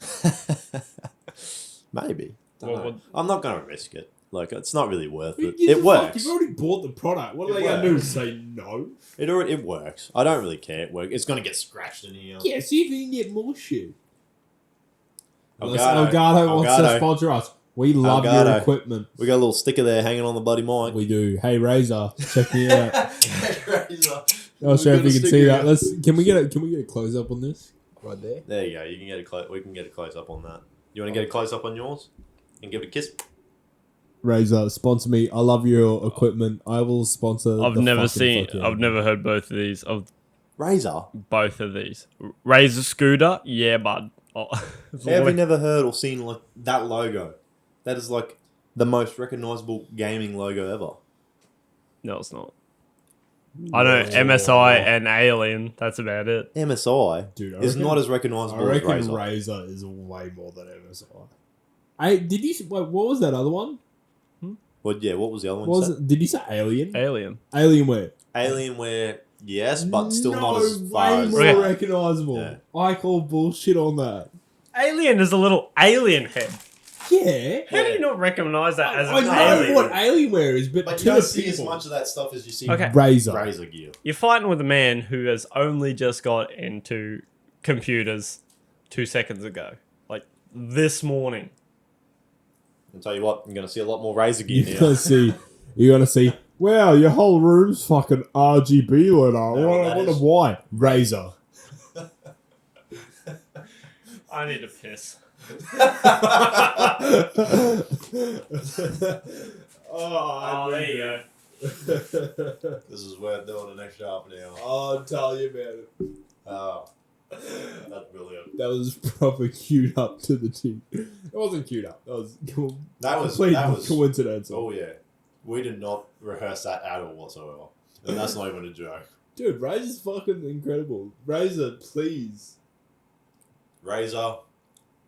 maybe. Well, Dunno. I'm not going to risk it. Like, it's not really worth it. Gives It a fuck? works. You've already bought the product. What are It they going to do? works. Say no? It works. I don't really care. It works. It's going to get scratched in here. Yeah, see if you can get more shit. Elgato. Elgato wants to Elgato. sponsor us. We love your Elgato. equipment. We got a little sticker there hanging on the bloody mic. We do. Hey, Razer, check me out. Razer. I'll show if We've you got can a see sticker that. Can we get a close up on this? Right there. There you go. You can get we can get a close up on that. You want to get a close up on yours and give it a kiss? Razer, sponsor me. I love your equipment. I will sponsor. I've the never fucking seen... fuck out I've of never heard both of these. Of Razer. both of these. Razer scooter? Yeah, bud. Oh, Have you never heard or seen like that logo? That is like the most recognizable gaming logo ever. No, it's not. I know MSI and Alien. That's about it. MSI Dude, I is reckon- not as I recognizable as reckon Razer. Razer is way more than MSI. Did you? Wait, what was that other one? Well, yeah, what was the other one? What was you said? it? Did you say Alien? Alien. Alienware. Alienware, yes, but still no, not as far way as... more Okay. recognizable. Yeah. I call bullshit on that. Alien is a little alien head. Yeah. How do you not recognize that as I an know alien? what Alienware is, but But to you don't the see as people- much of that stuff as you see Okay. Razer. Razer gear. You're fighting with a man who has only just got into computers 2 seconds ago. Like, this morning. I'll tell you what, I'm going to see a lot more Razer gear You're now. gonna see. You're gonna see. Wow, your whole room's fucking RGB lit up. No, What that a is- why? Razer. I need to piss. Oh, there you go. This is worth doing an extra half an hour. I'll tell you about it. Oh, that's brilliant. That was proper queued up to the T. It wasn't queued up. That was complete coincidence. Oh yeah, we did not rehearse that at all whatsoever, and that's not even a joke. Dude, Razer's fucking incredible. Razer, please. Razer,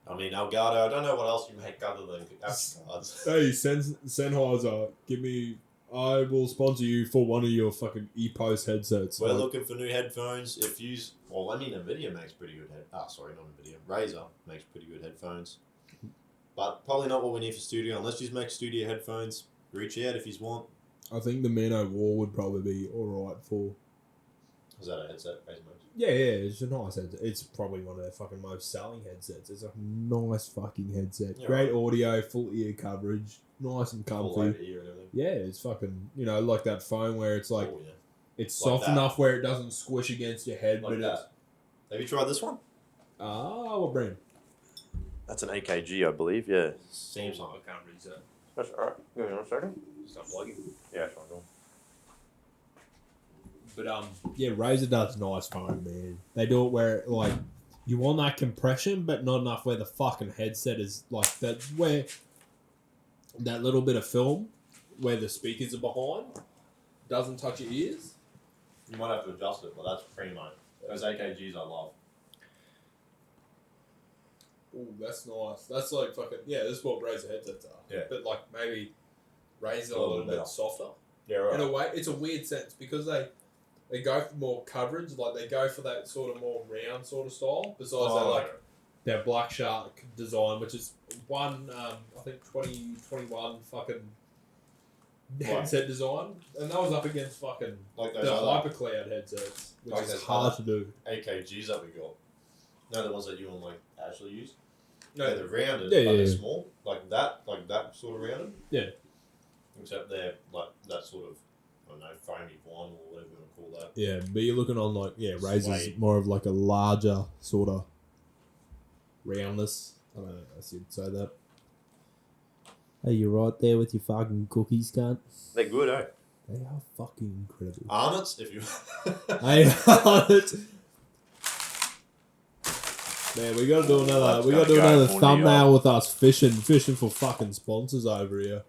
I mean Elgato. I don't know what else you make other than capture cards. Hey, Sennheiser, give me. I will sponsor you for one of your fucking e-post headsets. We're looking for new headphones. If you, well, I mean, Nvidia makes pretty good sorry, not Nvidia. Razer makes pretty good headphones, but probably not what we need for studio. Unless you make studio headphones, reach out if you want. I think the Man O' War would probably be alright for. Is that a headset? Razer Moves? Yeah, it's a nice headset. It's probably one of their fucking most selling headsets. It's a nice fucking headset. Yeah, Great audio, full ear coverage, nice and Full comfy. over ear and everything. Yeah, it's fucking, like that phone where it's like, Oh, yeah. it's Like soft that. enough where it doesn't squish against your head, Like but that. Have you tried this one? what brand? That's an AKG, I believe. Yeah. Samsung. I can't read that. That's alright. Give me 1 second. Stop plugging. Yeah, it's fine. But yeah, Razer does nice phone, man. They do it where like you want that compression, but not enough where the fucking headset is like that. Where that little bit of film where the speakers are behind doesn't touch your ears. You might have to adjust it, but that's primo. Those AKGs I love. Ooh, that's nice. That's like fucking this is what Razer headsets are. Yeah. But like maybe Razer A little bit better. softer. Yeah, In a way, it's a weird sense because they go for more coverage, like they go for that sort of more round sort of style. Besides their Black Shark design, which is one I think 2021 fucking headset design, and that was up against fucking like the those other HyperCloud headsets, which Like is those hard other- to do. AKGs that we got. No, the ones that you and like actually use. No, Yeah, they're rounded, Yeah, but yeah, they're yeah. small, like that sort of rounded. Yeah. Except they're like that sort of, I don't know, foamy vinyl or whatever you want to call that. yeah, but you're looking on like Razer's Suede. more of like a larger sort of roundness. I don't know if I should say that. Hey, you're right there with your fucking cookies, cunt. They're good, eh? They are fucking incredible. Arnott's, if you. Hey, man, we gotta do another. Let's We gotta go do another for thumbnail with us fishing for fucking sponsors over here.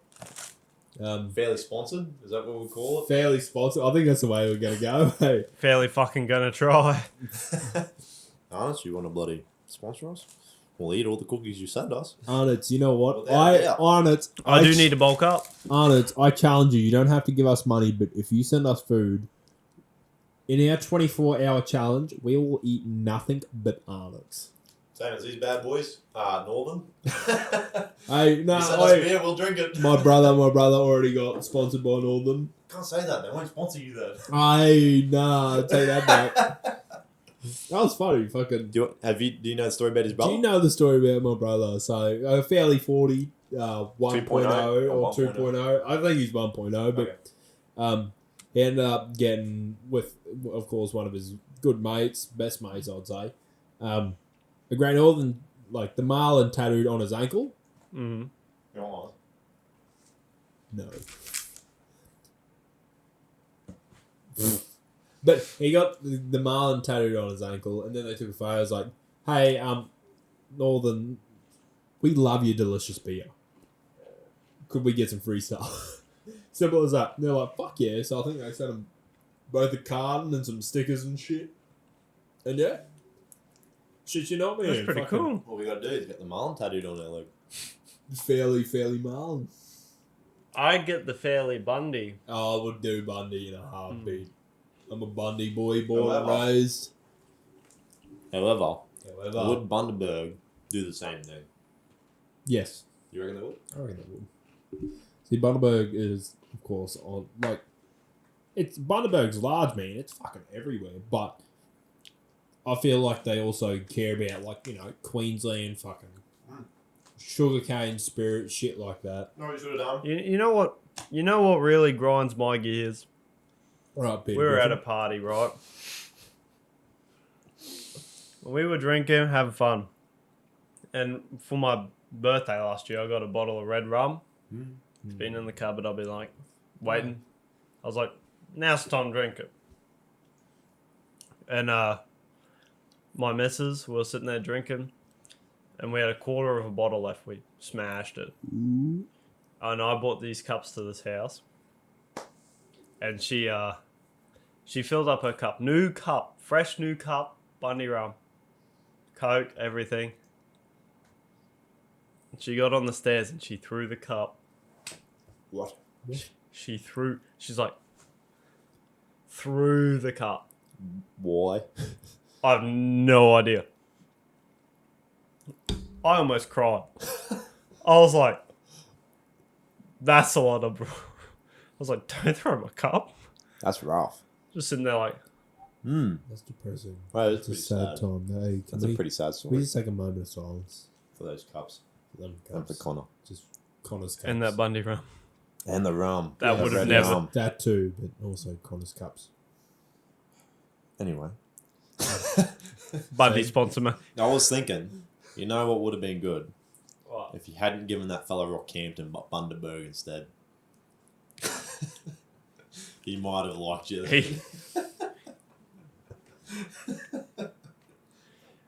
Fairly sponsored? Is that what we call it? Fairly sponsored. I think that's the way we're gonna go. Hey, Fairly fucking gonna try. Arnott's, you want to bloody sponsor us? We'll eat all the cookies you send us. Arnott, you know what? Without a doubt. Arnott, I do need to bulk up. Arnott, I challenge you. You don't have to give us money, but if you send us food in our 24-hour challenge, we will eat nothing but Arnott's. Same as these bad boys. Northern. Hey, no, You send us beer, we'll drink it. my brother already got sponsored by Northern. Can't say that. They won't sponsor you then. Hey, nah, I'll take that back. That was funny. Fucking. Do you know the story about his brother? Do you know the story about my brother? So, Fairly Fordy, 1.0 or 2.0. I think he's 1.0, but he ended up getting with, of course, one of his good mates, best mates, I'd say. A Great Northern, like the marlin tattooed on his ankle. Mm-hmm. Oh. No. But he got the marlin tattooed on his ankle, and then they took a photo. I was like, hey, Northern, we love your delicious beer. Could we get some free stuff? Simple as that. And they're like, fuck yeah. So I think they sent him both a carton and some stickers and shit. And yeah. Shit, you know, man. That's pretty fucking cool. What we got to do is get the marlin tattooed on our leg. Fairly marlin. I get the Fairly Bundy. Oh, I would do Bundy in a heartbeat. I'm a Bundy boy, born and However. raised. However, However, would Bundaberg do the same thing? yes. You reckon they would? I reckon they would. See, Bundaberg is, of course, on like it's Bundaberg's large, man. It's fucking everywhere. But I feel like they also care about Queensland fucking sugarcane spirit shit like that. No, you should have done. You know what? You know what really grinds my gears? Right, We were at a party, right? We were drinking, having fun. And for my birthday last year, I got a bottle of red rum. It's been in the cupboard. I'll be like, waiting. I was like, now's the time to drink it. And my missus were sitting there drinking. And we had a quarter of a bottle left. We smashed it. And I bought these cups to this house. And she filled up her cup. New cup. Fresh new cup. Bundy rum. Coke. Everything. And she got on the stairs and she threw the cup. What? She's like, threw the cup. Why? I have no idea. I almost cried. I was like, that's a lot of... I was like, don't throw my cup. That's rough. Just sitting there like, That's depressing. Right, It's a sad time. Hey, That's a pretty sad we story just take a moment of silence for those cups for them and for cups. Connor Just Connor's cups. And that Bundy rum. and the rum. That would have red never- rum. That too, but also Connor's cups. Anyway, Bundy sponsor me. I was thinking, you know what would have been good What? if you hadn't given that fella Rockhampton but Bundaberg instead. He might have liked you. He-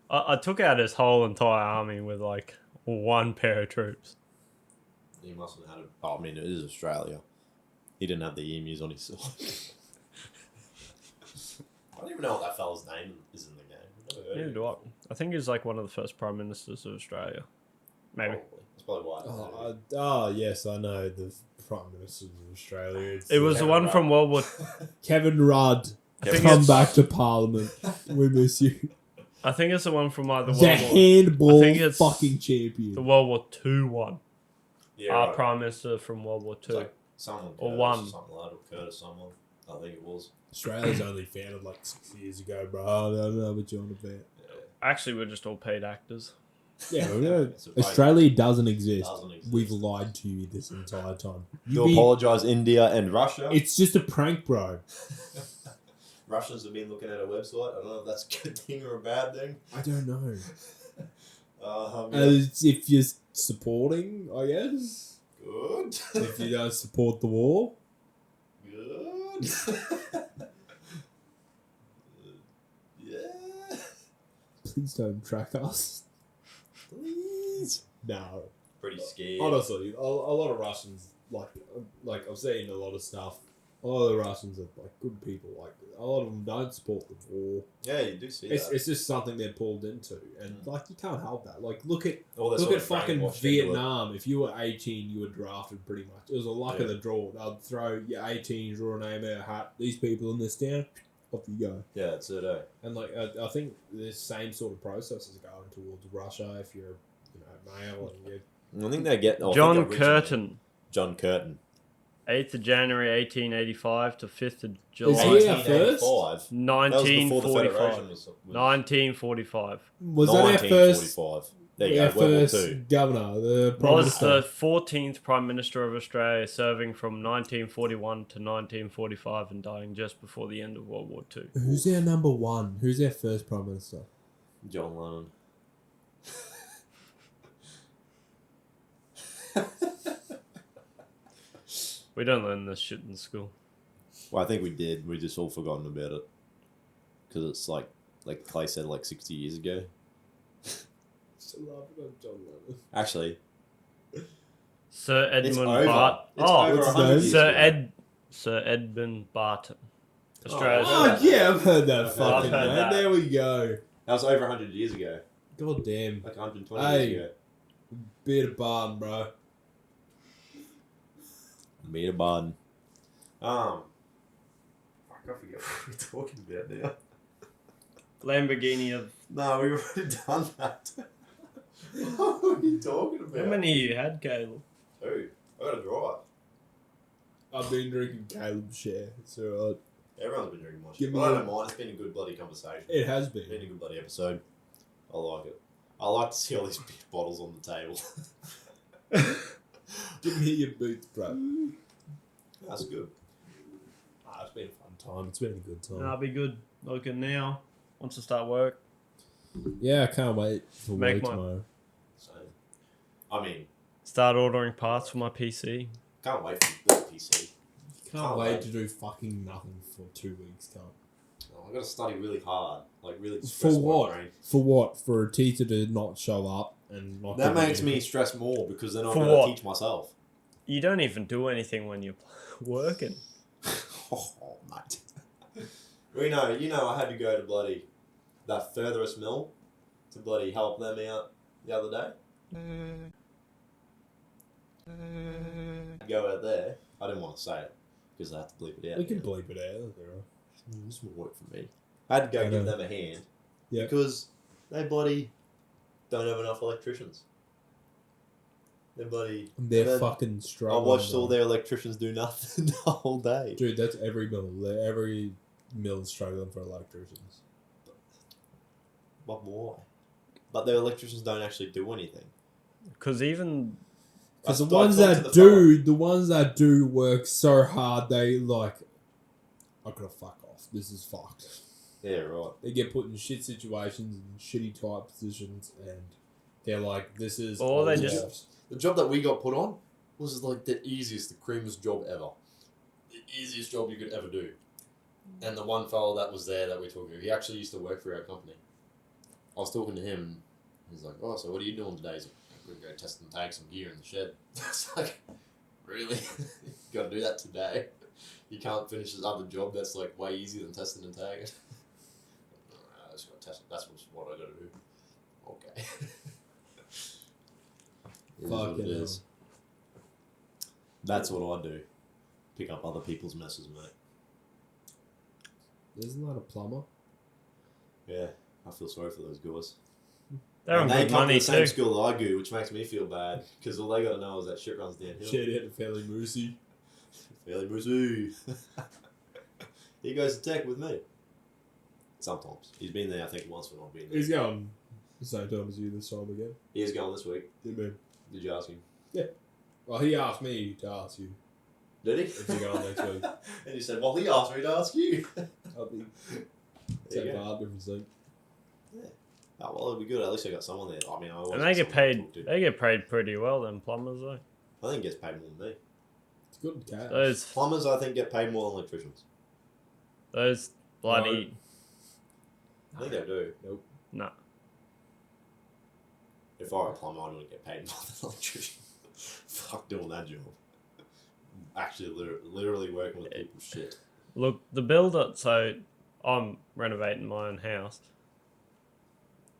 I took out his whole entire army with like one pair of troops. He mustn't have had it. Oh, I mean, it is Australia. He didn't have the emus on his side. I don't even know what that fella's name is in the game. I've never heard Neither of do I. I think he's like one of the first prime ministers of Australia. Maybe. Probably. That's probably why. I didn't know it. Yes, I know the Prime Minister of Australia. It's, It was the Kevin one Rudd. from World War. Kevin Rudd. I think Come it's, back to Parliament. We miss you. I think it's the one from like the The World War. handball I think it's fucking champion. The World War II one. Yeah, Our right. prime minister from World War It's II. like someone Or Curtis one. or something like that, or Curtis someone. I think it was. Australia's only founded like 6 years ago, bro. I don't know what you're on about. Actually, we're just all paid actors. Yeah, It's a fake- Australia doesn't exist. doesn't exist. We've lied to you this entire time. Do apologise, India and Russia. It's just a prank, bro. Russians have been looking at our website. I don't know if that's a good thing or a bad thing. I don't know. Yeah. As if you're supporting, I guess. Good. If you don't support the war. Good. Yeah. Please don't track us. Please. No. Pretty scared. Honestly, a lot of Russians, like I've seen a lot of stuff. A lot of the Russians are like good people. Like a lot of them don't support the war. Yeah, you do see It's that. it's just something they're pulled into, and like you can't help that. Like look at All that look sort at of fucking brainwashed into it. Vietnam. If you were 18, you were drafted pretty much. It was a luck of the draw. They'd throw your 18, draw a name out of a hat. These people in this town, off you go. Yeah, that's it, eh? And like I think the same sort of process is going towards Russia. If you're male and you're I think they get... John Curtin, John Curtin. 8th of January 1885 to 5th of Is July he our first? 1985. That was before the 1945. Federation was 1945. was that our first 1945. There you our go, World War first II. governor, the prime Was minister? the 14th Prime Minister of Australia, serving from 1941 to 1945 and dying just before the end of World War II. Who's our number one? Who's our first prime minister? John Lennon. We don't learn this shit in school. Well, I think we did. We just all forgotten about it. Because it's like Clay said, like 60 years ago. Still laughing on John Lennon. Actually, Sir it's Edmund over. Barton. It's Oh, over what's 100 his years Sir ago. Sir Edmund Barton. Australia's Oh yeah, I've heard that I've fucking heard name. that. There we go. That was over 100 years ago. God damn. Like 120 Hey. years ago. Bit of barn, bro. Meet a Barton. Fuck, I forget what we're talking about now. Lamborghini of... No, we've already done that. What are you talking about? How many you had, Caleb? Two. I got to drive. I've been drinking Caleb's share. It's alright. Everyone's been drinking my Give shit. me But I a- don't mind. It's been a good bloody conversation. It has It's been been. a good bloody episode. I like it. I like to see all these big bottles on the table. Give me your boots, bro. That's good. It's been a fun time. It's been a good time. I'll be good. Looking now. Once I start work. Yeah, I can't wait for Make work mine. tomorrow. So, I mean, Start ordering parts for my PC. can't wait for the PC. Can't wait to do fucking nothing for 2 weeks, can't. Oh, I got to study really hard. Like, really For stress my what? brain. For what? For a teacher to not show up and not That give makes me anything? stress more because then I'm For going to what? teach myself. You don't even do anything when you're working. Oh, mate. You know, I had to go to bloody that furthest mill to bloody help them out the other day. Go out there. I didn't want to say it because I have to bleep it out. We can bleep it out. That's alright. This will work for me. I had to go I give know. them a hand Yeah. because they bloody don't have enough electricians. They bloody. They're then fucking I struggling. watched all bro. their electricians do nothing the whole day. Dude, that's every mill. Every mills struggling for electricians. But why? But the electricians don't actually do anything. Because even Because the I ones talked to that the fella. the ones that do work so hard, they like, I gotta fuck off. This is fucked. Yeah, right. They get put in shit situations and shitty type positions, and they're like, this is. Or they all just- off. The job that we got put on was like the easiest, the creamiest job ever. The easiest job you could ever do. And the one fellow that was there that we talked to, he actually used to work for our company. I was talking to him. He's like, "Oh, so what are you doing today?" He's like, "We're going to go test and tag some gear in the shed." It's like, really? You got to do that today? You can't finish this other job that's like way easier than testing and tagging. I just got to test it. That's what I got to do. Okay. It is what it Fucking is. That's what I do. Pick up other people's messes, mate. Isn't that a plumber? Yeah, I feel sorry for those guys. they're on And they good come to money the same too. school that I do, which makes me feel bad because all they got to know is that shit runs downhill. Shit out to Fairly Moosey. Fairly Brucey. He goes to tech with me. Sometimes he's been there. I think once when I've been there. He's going the same time as you this time again. He is going this week. Did man. Did you ask him? Well, he asked me to ask you Did he? if you're going next week. And he said, "Well, he asked me to ask you." I'll be There you take go. part different thing. Oh, well, it'll be good. At least I got someone there. I mean, I always And got they get someone to paid. talk to. They get paid pretty well. Them plumbers though. I think he gets paid more than me. It's good cash. Those Plumbers, I think, get paid more than electricians. bloody I think they do. no. If I were a plumber, I wouldn't get paid more than an electrician. Fuck doing that job. Actually, literally working with people's shit. Look, the builder. So I'm renovating my own house.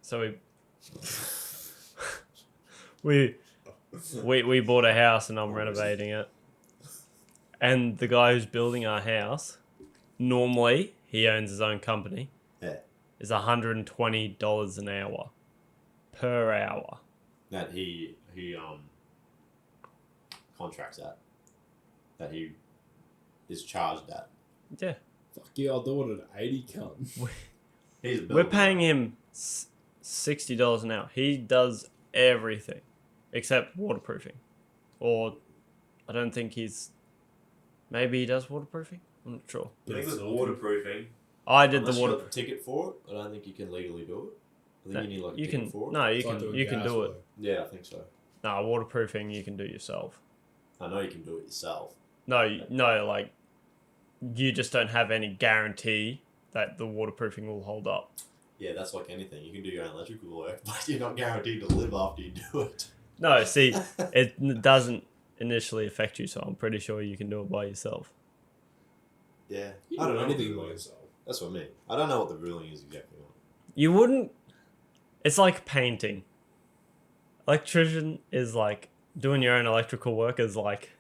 So we bought a house and I'm renovating it. And the guy who's building our house, normally he owns his own company. Yeah. Is $120 an hour per hour. That he contracts at. That he is charged at. Yeah, Fuck yeah, I'll do it at 80 cunt. He's a we're builder. paying him $60 an hour. He does everything except waterproofing, or I don't think he's. Maybe he does waterproofing. I'm not sure. I think it's waterproofing. I did Unless the you water. got the ticket for it, I don't think you can legally do it. I think you need like a You ticket can for it. no, you It's like can doing you can gas do it. work. Yeah, I think so. No, waterproofing you can do yourself. I know you can do it yourself. No, like you just don't have any guarantee that the waterproofing will hold up. Yeah, that's like anything. You can do your own electrical work, but you're not guaranteed to live after you do it. No, see, it doesn't initially affect you, so I'm pretty sure you can do it by yourself. Yeah, You I don't do know anything what by the- yourself. That's what I mean. I don't know what the ruling is exactly on. You wouldn't. It's like painting. Electrician is like doing your own electrical work is like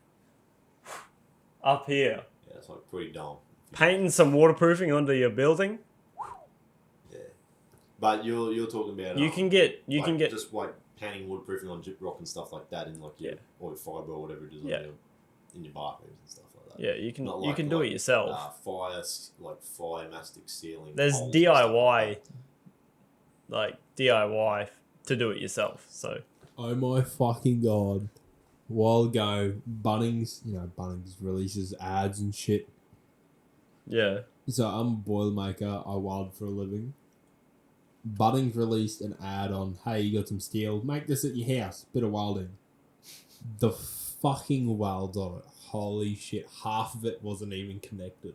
up here. Yeah, it's like pretty dumb. Painting some waterproofing onto your building. Yeah, but you're talking about You can get just like painting waterproofing on gyp rock and stuff like that in like your or your fibre or whatever it is Yeah. in your bathrooms and stuff like that. yeah, you can Not you like- can do like, it yourself. Fire mastic ceiling. There's holes and stuff DIY, like like DIY to do it yourself. So Oh my fucking god. A while ago, Bunnings releases ads and shit. yeah, So I'm a boilermaker, I weld for a living. Bunnings released an ad on, hey, you got some steel, make this at your house, bit of welding. The fucking weld on it, holy shit, half of it wasn't even connected.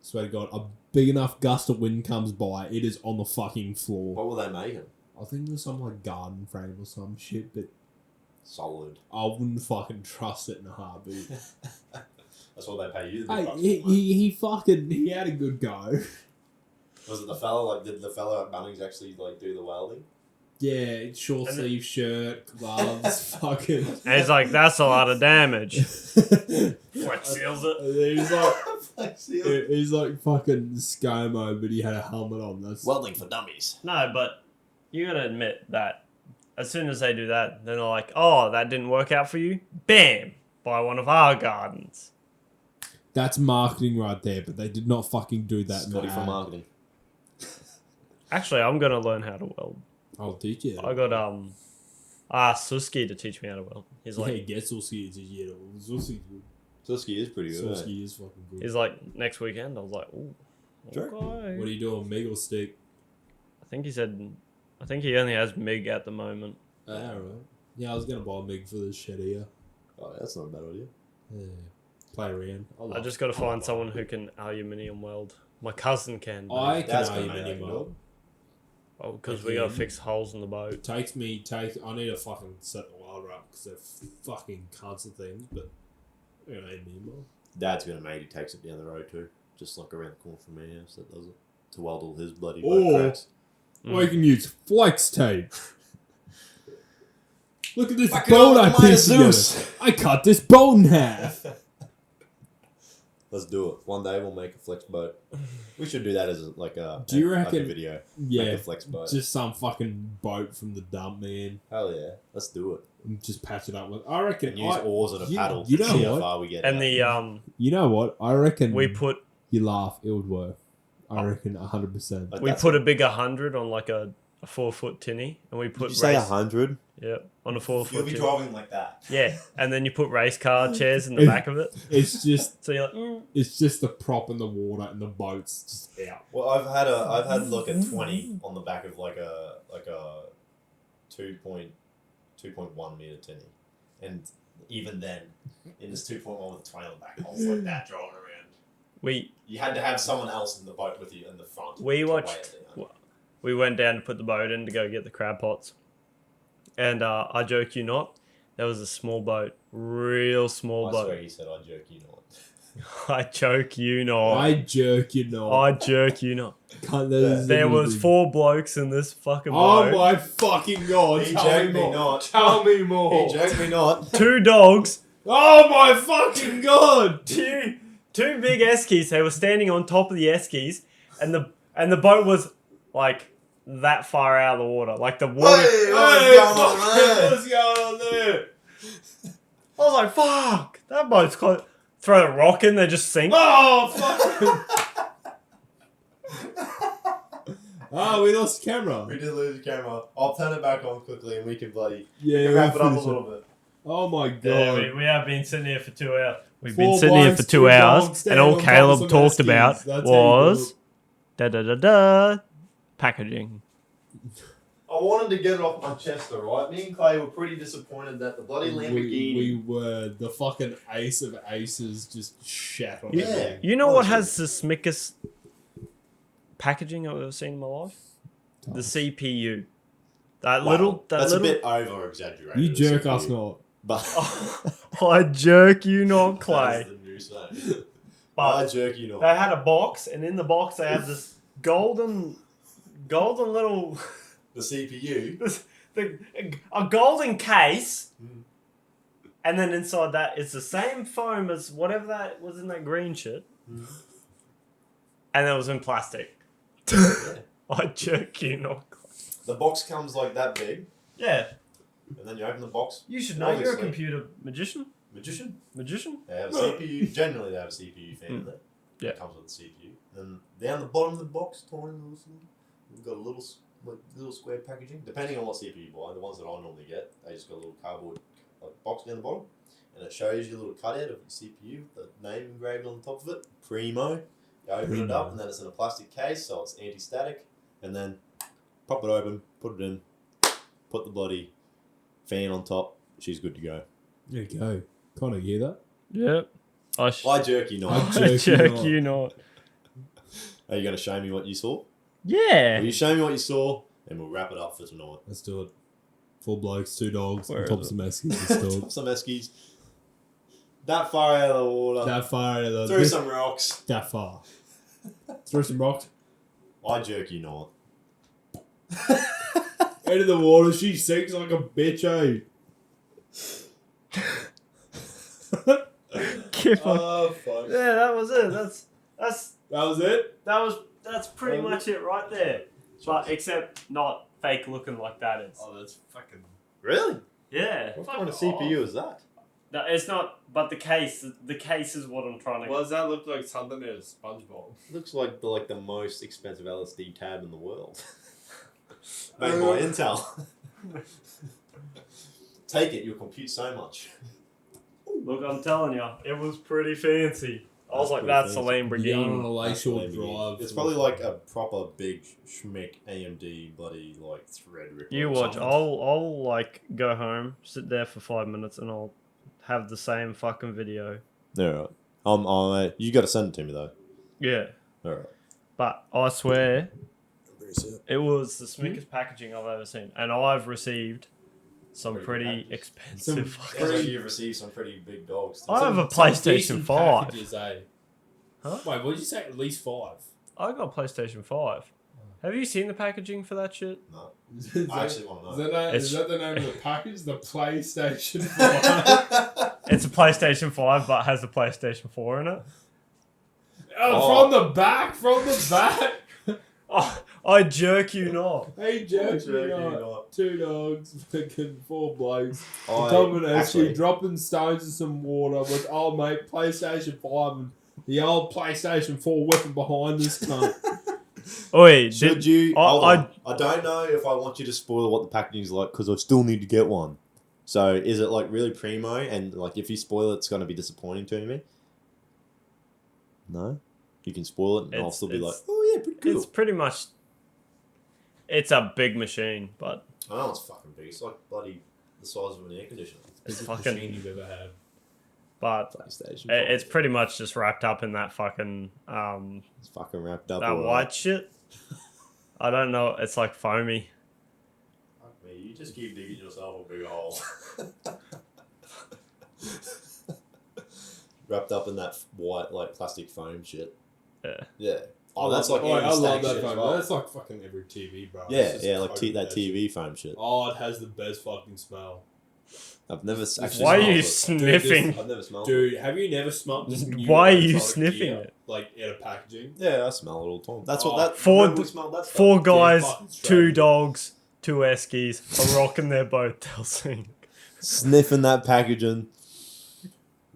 Swear to God, a big enough gust of wind comes by, it is on the fucking floor. What were they making? I think it was some like garden frame or some shit, but Solid. I wouldn't fucking trust it in a heartbeat. That's what they pay you. Hey, he had a good go. Was it the fella? Like, did the fella at Bunnings actually like do the welding? Yeah, short sleeve shirt, gloves, fucking. and it's like that's a lot of damage. Flex seals it. He's like, Flex seal. he's like fucking ScoMo, but he had a helmet on. That's Welding for dummies. No, but you gotta admit that as soon as they do that, then they're like, "Oh, that didn't work out for you. Bam! Buy one of our gardens." That's marketing right there, but they did not fucking do that in the Scotty for ad. marketing. Actually, I'm gonna learn how to weld. I'll teach you. I got Suski to teach me how to weld. He's like, get Suski to teach you. Suski's good. Suski is pretty good. Suski is fucking good. he's like, next weekend. I was like, ooh, Sure. okay. What are you doing, MIG or stick? I think he only has MIG at the moment. Alright. Yeah, I was gonna buy a MIG for this shed here. Oh, that's not a bad idea. Yeah. Play around. I just got to find someone who can aluminium weld. My cousin can. but- I can That's gonna aluminium make weld. Oh, because we gotta fix holes in the boat. I need to fucking set the welder up because they're fucking cunts of things, but I don't need more. Dad's got a mate who takes it down the road too, just like around the corner from my house that does it to weld all his bloody boat Or- cracks. Or you can use flex tape. Look at this Fuck it bolt up I with the pieced Zeus. together. I cut this bolt in half. Let's do it. One day we'll make a flex boat. We should do that as Do you like a reckon? video. Yeah, Make a flex boat. just some fucking boat from the dump, man. Hell yeah, let's do it. And just patch it up with. I reckon. And use oars and a paddle. You know see how what? far we get. And out. the You know what? I reckon. we put You laugh. It would work. I reckon 100%. Like we that's put a big 100 on like a 4-foot tinny, and we put Did you say race, 100? yeah, on a 4-foot You'll be tinny. driving like that. Yeah, and then you put race car chairs in the back of it. It's just. So you're like, mm. It's just the prop in the water and the boat's just out. Well, I've had a look at 20 on the back of like a 2.1 meter tinny, and even then, in this 2.1 with a 20 on the back, I was like that driving around. You had to have someone else in the boat with you in the front. We to watched- weigh it down. We went down to put the boat in to go get the crab pots, and I joke you not, there was a small boat, real small I boat. swear he said, "I jerk you not." I joke you not. I jerk you know. I jerk you not. There was 4 blokes in this fucking Oh boat. my fucking god! He Tell jerked me me more. not. Tell me more. He jerked me not. 2 dogs, Oh my fucking god! 2 big eskies. They were standing on top of the eskies, and the boat was like that far out of the water. Like the water. Hey, What's going on there? I was like, "Fuck, that boat's close." Throw a rock in, they just sink. Oh fuck! Oh, we lost the camera. We did lose the camera. I'll turn it back on quickly and we can Yeah, wrap it up a finish little bit. Oh my god! Yeah, we have been sitting here for 2 hours. We've 4 been sitting here blokes, for 2 2 hours, dogs, and standing all on top of Caleb some talked eskies. about That's how you was do packaging. I wanted to get it off my chest, alright? Me and Clay were pretty disappointed that the bloody Lamborghini... We were the fucking ace of aces, just shat on Yeah. everything. You know what Honestly. has the smickest packaging I've ever seen in my life? The CPU. That Wow, little. that's little. a bit over-exaggerated. You jerk the us CPU. not. But... I jerk you not, That Clay. is the new saying. But I jerk you not. they had a box, and in the box they have this golden little. The CPU. A golden case, Mm. and then inside that it's the same foam as whatever that was in that green shit, and it was in plastic. Yeah. I jerk you not. The box comes like that big, Yeah, and then you open the box. you should know. You're a Obviously. computer magician. Magician. Magician. They have a CPU. Generally, they have a CPU fan in there. Yeah. It comes with the CPU. And down the bottom of the box, tiny little thing, we've got a little square packaging. Depending on what CPU you buy, the ones that I normally get, they just got a little cardboard box down the bottom, and it shows you a little cutout of your CPU, with the name engraved on the top of it. Primo. You open it up, and then it's in a plastic case, so it's anti-static. And then pop it open, put it in, put the bloody fan on top. She's good to go. There you go. Can't you hear that? Yep. I jerk you not. I jerk you not. Are you going to show me what you saw? Yeah. Will you show me what you saw, and we'll wrap it up for tonight. Let's do it. 4 blokes, 2 dogs, Where on top of is some eskies installed. Some eskies. That far out of the water. That far out of the... Through some rocks. That far. Through some rocks. I jerk you not. Out of the water, she sinks like a bitch, eh? Give up. Oh, fuck. Yeah, that was it. That was it? That's pretty much it right there. But except not fake looking like that is. Oh, that's fucking... Really? Yeah. What kind of CPU is that? No, it's not. But the case is what I'm trying to. Why does that look like something in a SpongeBob? Looks like the most expensive LSD tab in the world. Made by Intel. Take it, you'll compute so much. Look, I'm telling you, it was pretty fancy. I was like, That's that's a pretty Lamborghini. on a Lakeshore Drive. It's probably like a proper big schmick AMD bloody like thread ripper. You or watch. something. I'll like go home, sit there for 5 minutes, and I'll have the same fucking video. Yeah, right. You got to send it to me though. Yeah. All right. But I swear, it was the smickest packaging I've ever seen, and I've received some pretty expensive. You've received some pretty big dogs. I have a PlayStation 5. Packages, eh? Huh? Wait, what did you say? At least 5. I got a PlayStation 5. Have you seen the packaging for that shit? No, Is I actually want to know. is that the name of the package? The PlayStation 5? It's a PlayStation 5, but has a PlayStation 4 in it. From the back! From the back! Oh, I jerk you not. Hey, Jack, Jerk you not. 2 dogs, fucking 4 blokes. I- Tom and actually- Ashley dropping stones in some water with old mate PlayStation 5 and the old PlayStation 4 whipping behind this cunt. Oi, Should you? I don't know if I want you to spoil what the packaging's like because I still need to get one. So is it like really primo and like if you spoil it, it's going to be disappointing to me? No, you can spoil it and I'll still be like, oh yeah, pretty cool. It's pretty much. It's a big machine, but I know it's fucking big. It's like bloody the size of an air conditioner. it's Machine fucking. you've ever had. But PlayStation. it's pretty much just wrapped up in that fucking It's fucking wrapped up. that all right. white shit. I don't know. It's like foamy. Fuck me, you just keep digging yourself a big hole. Wrapped up in that white like plastic foam shit. Yeah. Yeah. Oh, that's like I love anti-static that shit as phone. well. That's like fucking every TV, bro. Yeah, It's just yeah, like coated that with TV foam shit. Oh, it has the best fucking smell. I've never actually. Why are smelled you it. sniffing? I've never smelled it. Dude, have you never smelled this new Why are you electronic sniffing gear, it? like in a packaging? Yeah, I smell it all the time. That's Oh, what that. four remember we d- smelled that stuff. 4 guys, fucking 2 straight. dogs, 2 eskies are rocking their boat. They'll sing. Sniffing that packaging.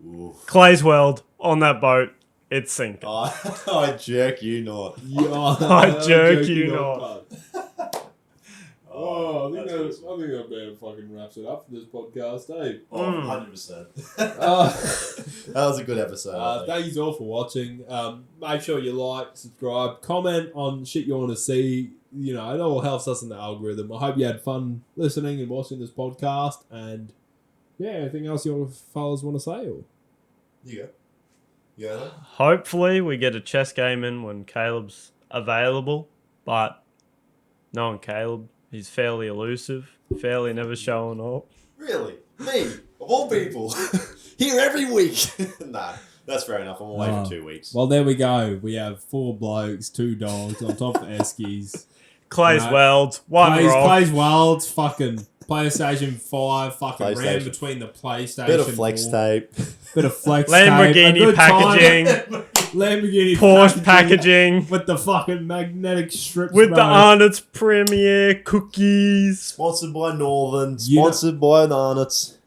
Ooh. Clay's World on that boat. It's sinking. I jerk you not. Yeah, I jerk you not. Oh, I think that's that awesome. about fucking wraps it up for this podcast, eh? Oh, 100%. Uh, That was a good episode. I think. thank you all for watching. Make sure you like, subscribe, comment on shit you want to see. You know, it all helps us in the algorithm. I hope you had fun listening and watching this podcast. And yeah, anything else you fellas want to say? Or? You go. You go then? Hopefully, we get a chess game in when Caleb's available. But knowing Caleb, he's fairly elusive, fairly never showing up. Really? Me? Of all people? Here every week? Nah, that's fair enough. I'm away Oh. for 2 weeks. Well, there we go. We have 4 blokes, 2 dogs on top of Eskies. Clay's No. World, 1 rock. Plays Worlds, fucking PlayStation 5, fucking ran PlayStation. between the PlayStation. Bit of flex 4, tape. Bit of flex Lamborghini tape. A good packaging. time. Lamborghini Porsche packaging. with the fucking magnetic strips. With the bro. Arnott's Premier cookies. Sponsored by Northern. You know- Sponsored by the Arnott's.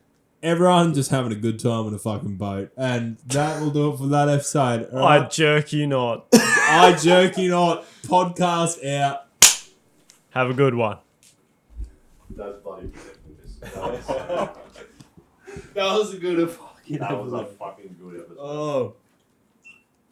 Everyone just having a good time on a fucking boat. And that will do it for that episode. All I right? jerk you not. I jerk you not. Podcast out. Have a good one. That's bloody That was a good fucking That was a fucking good episode. Oh.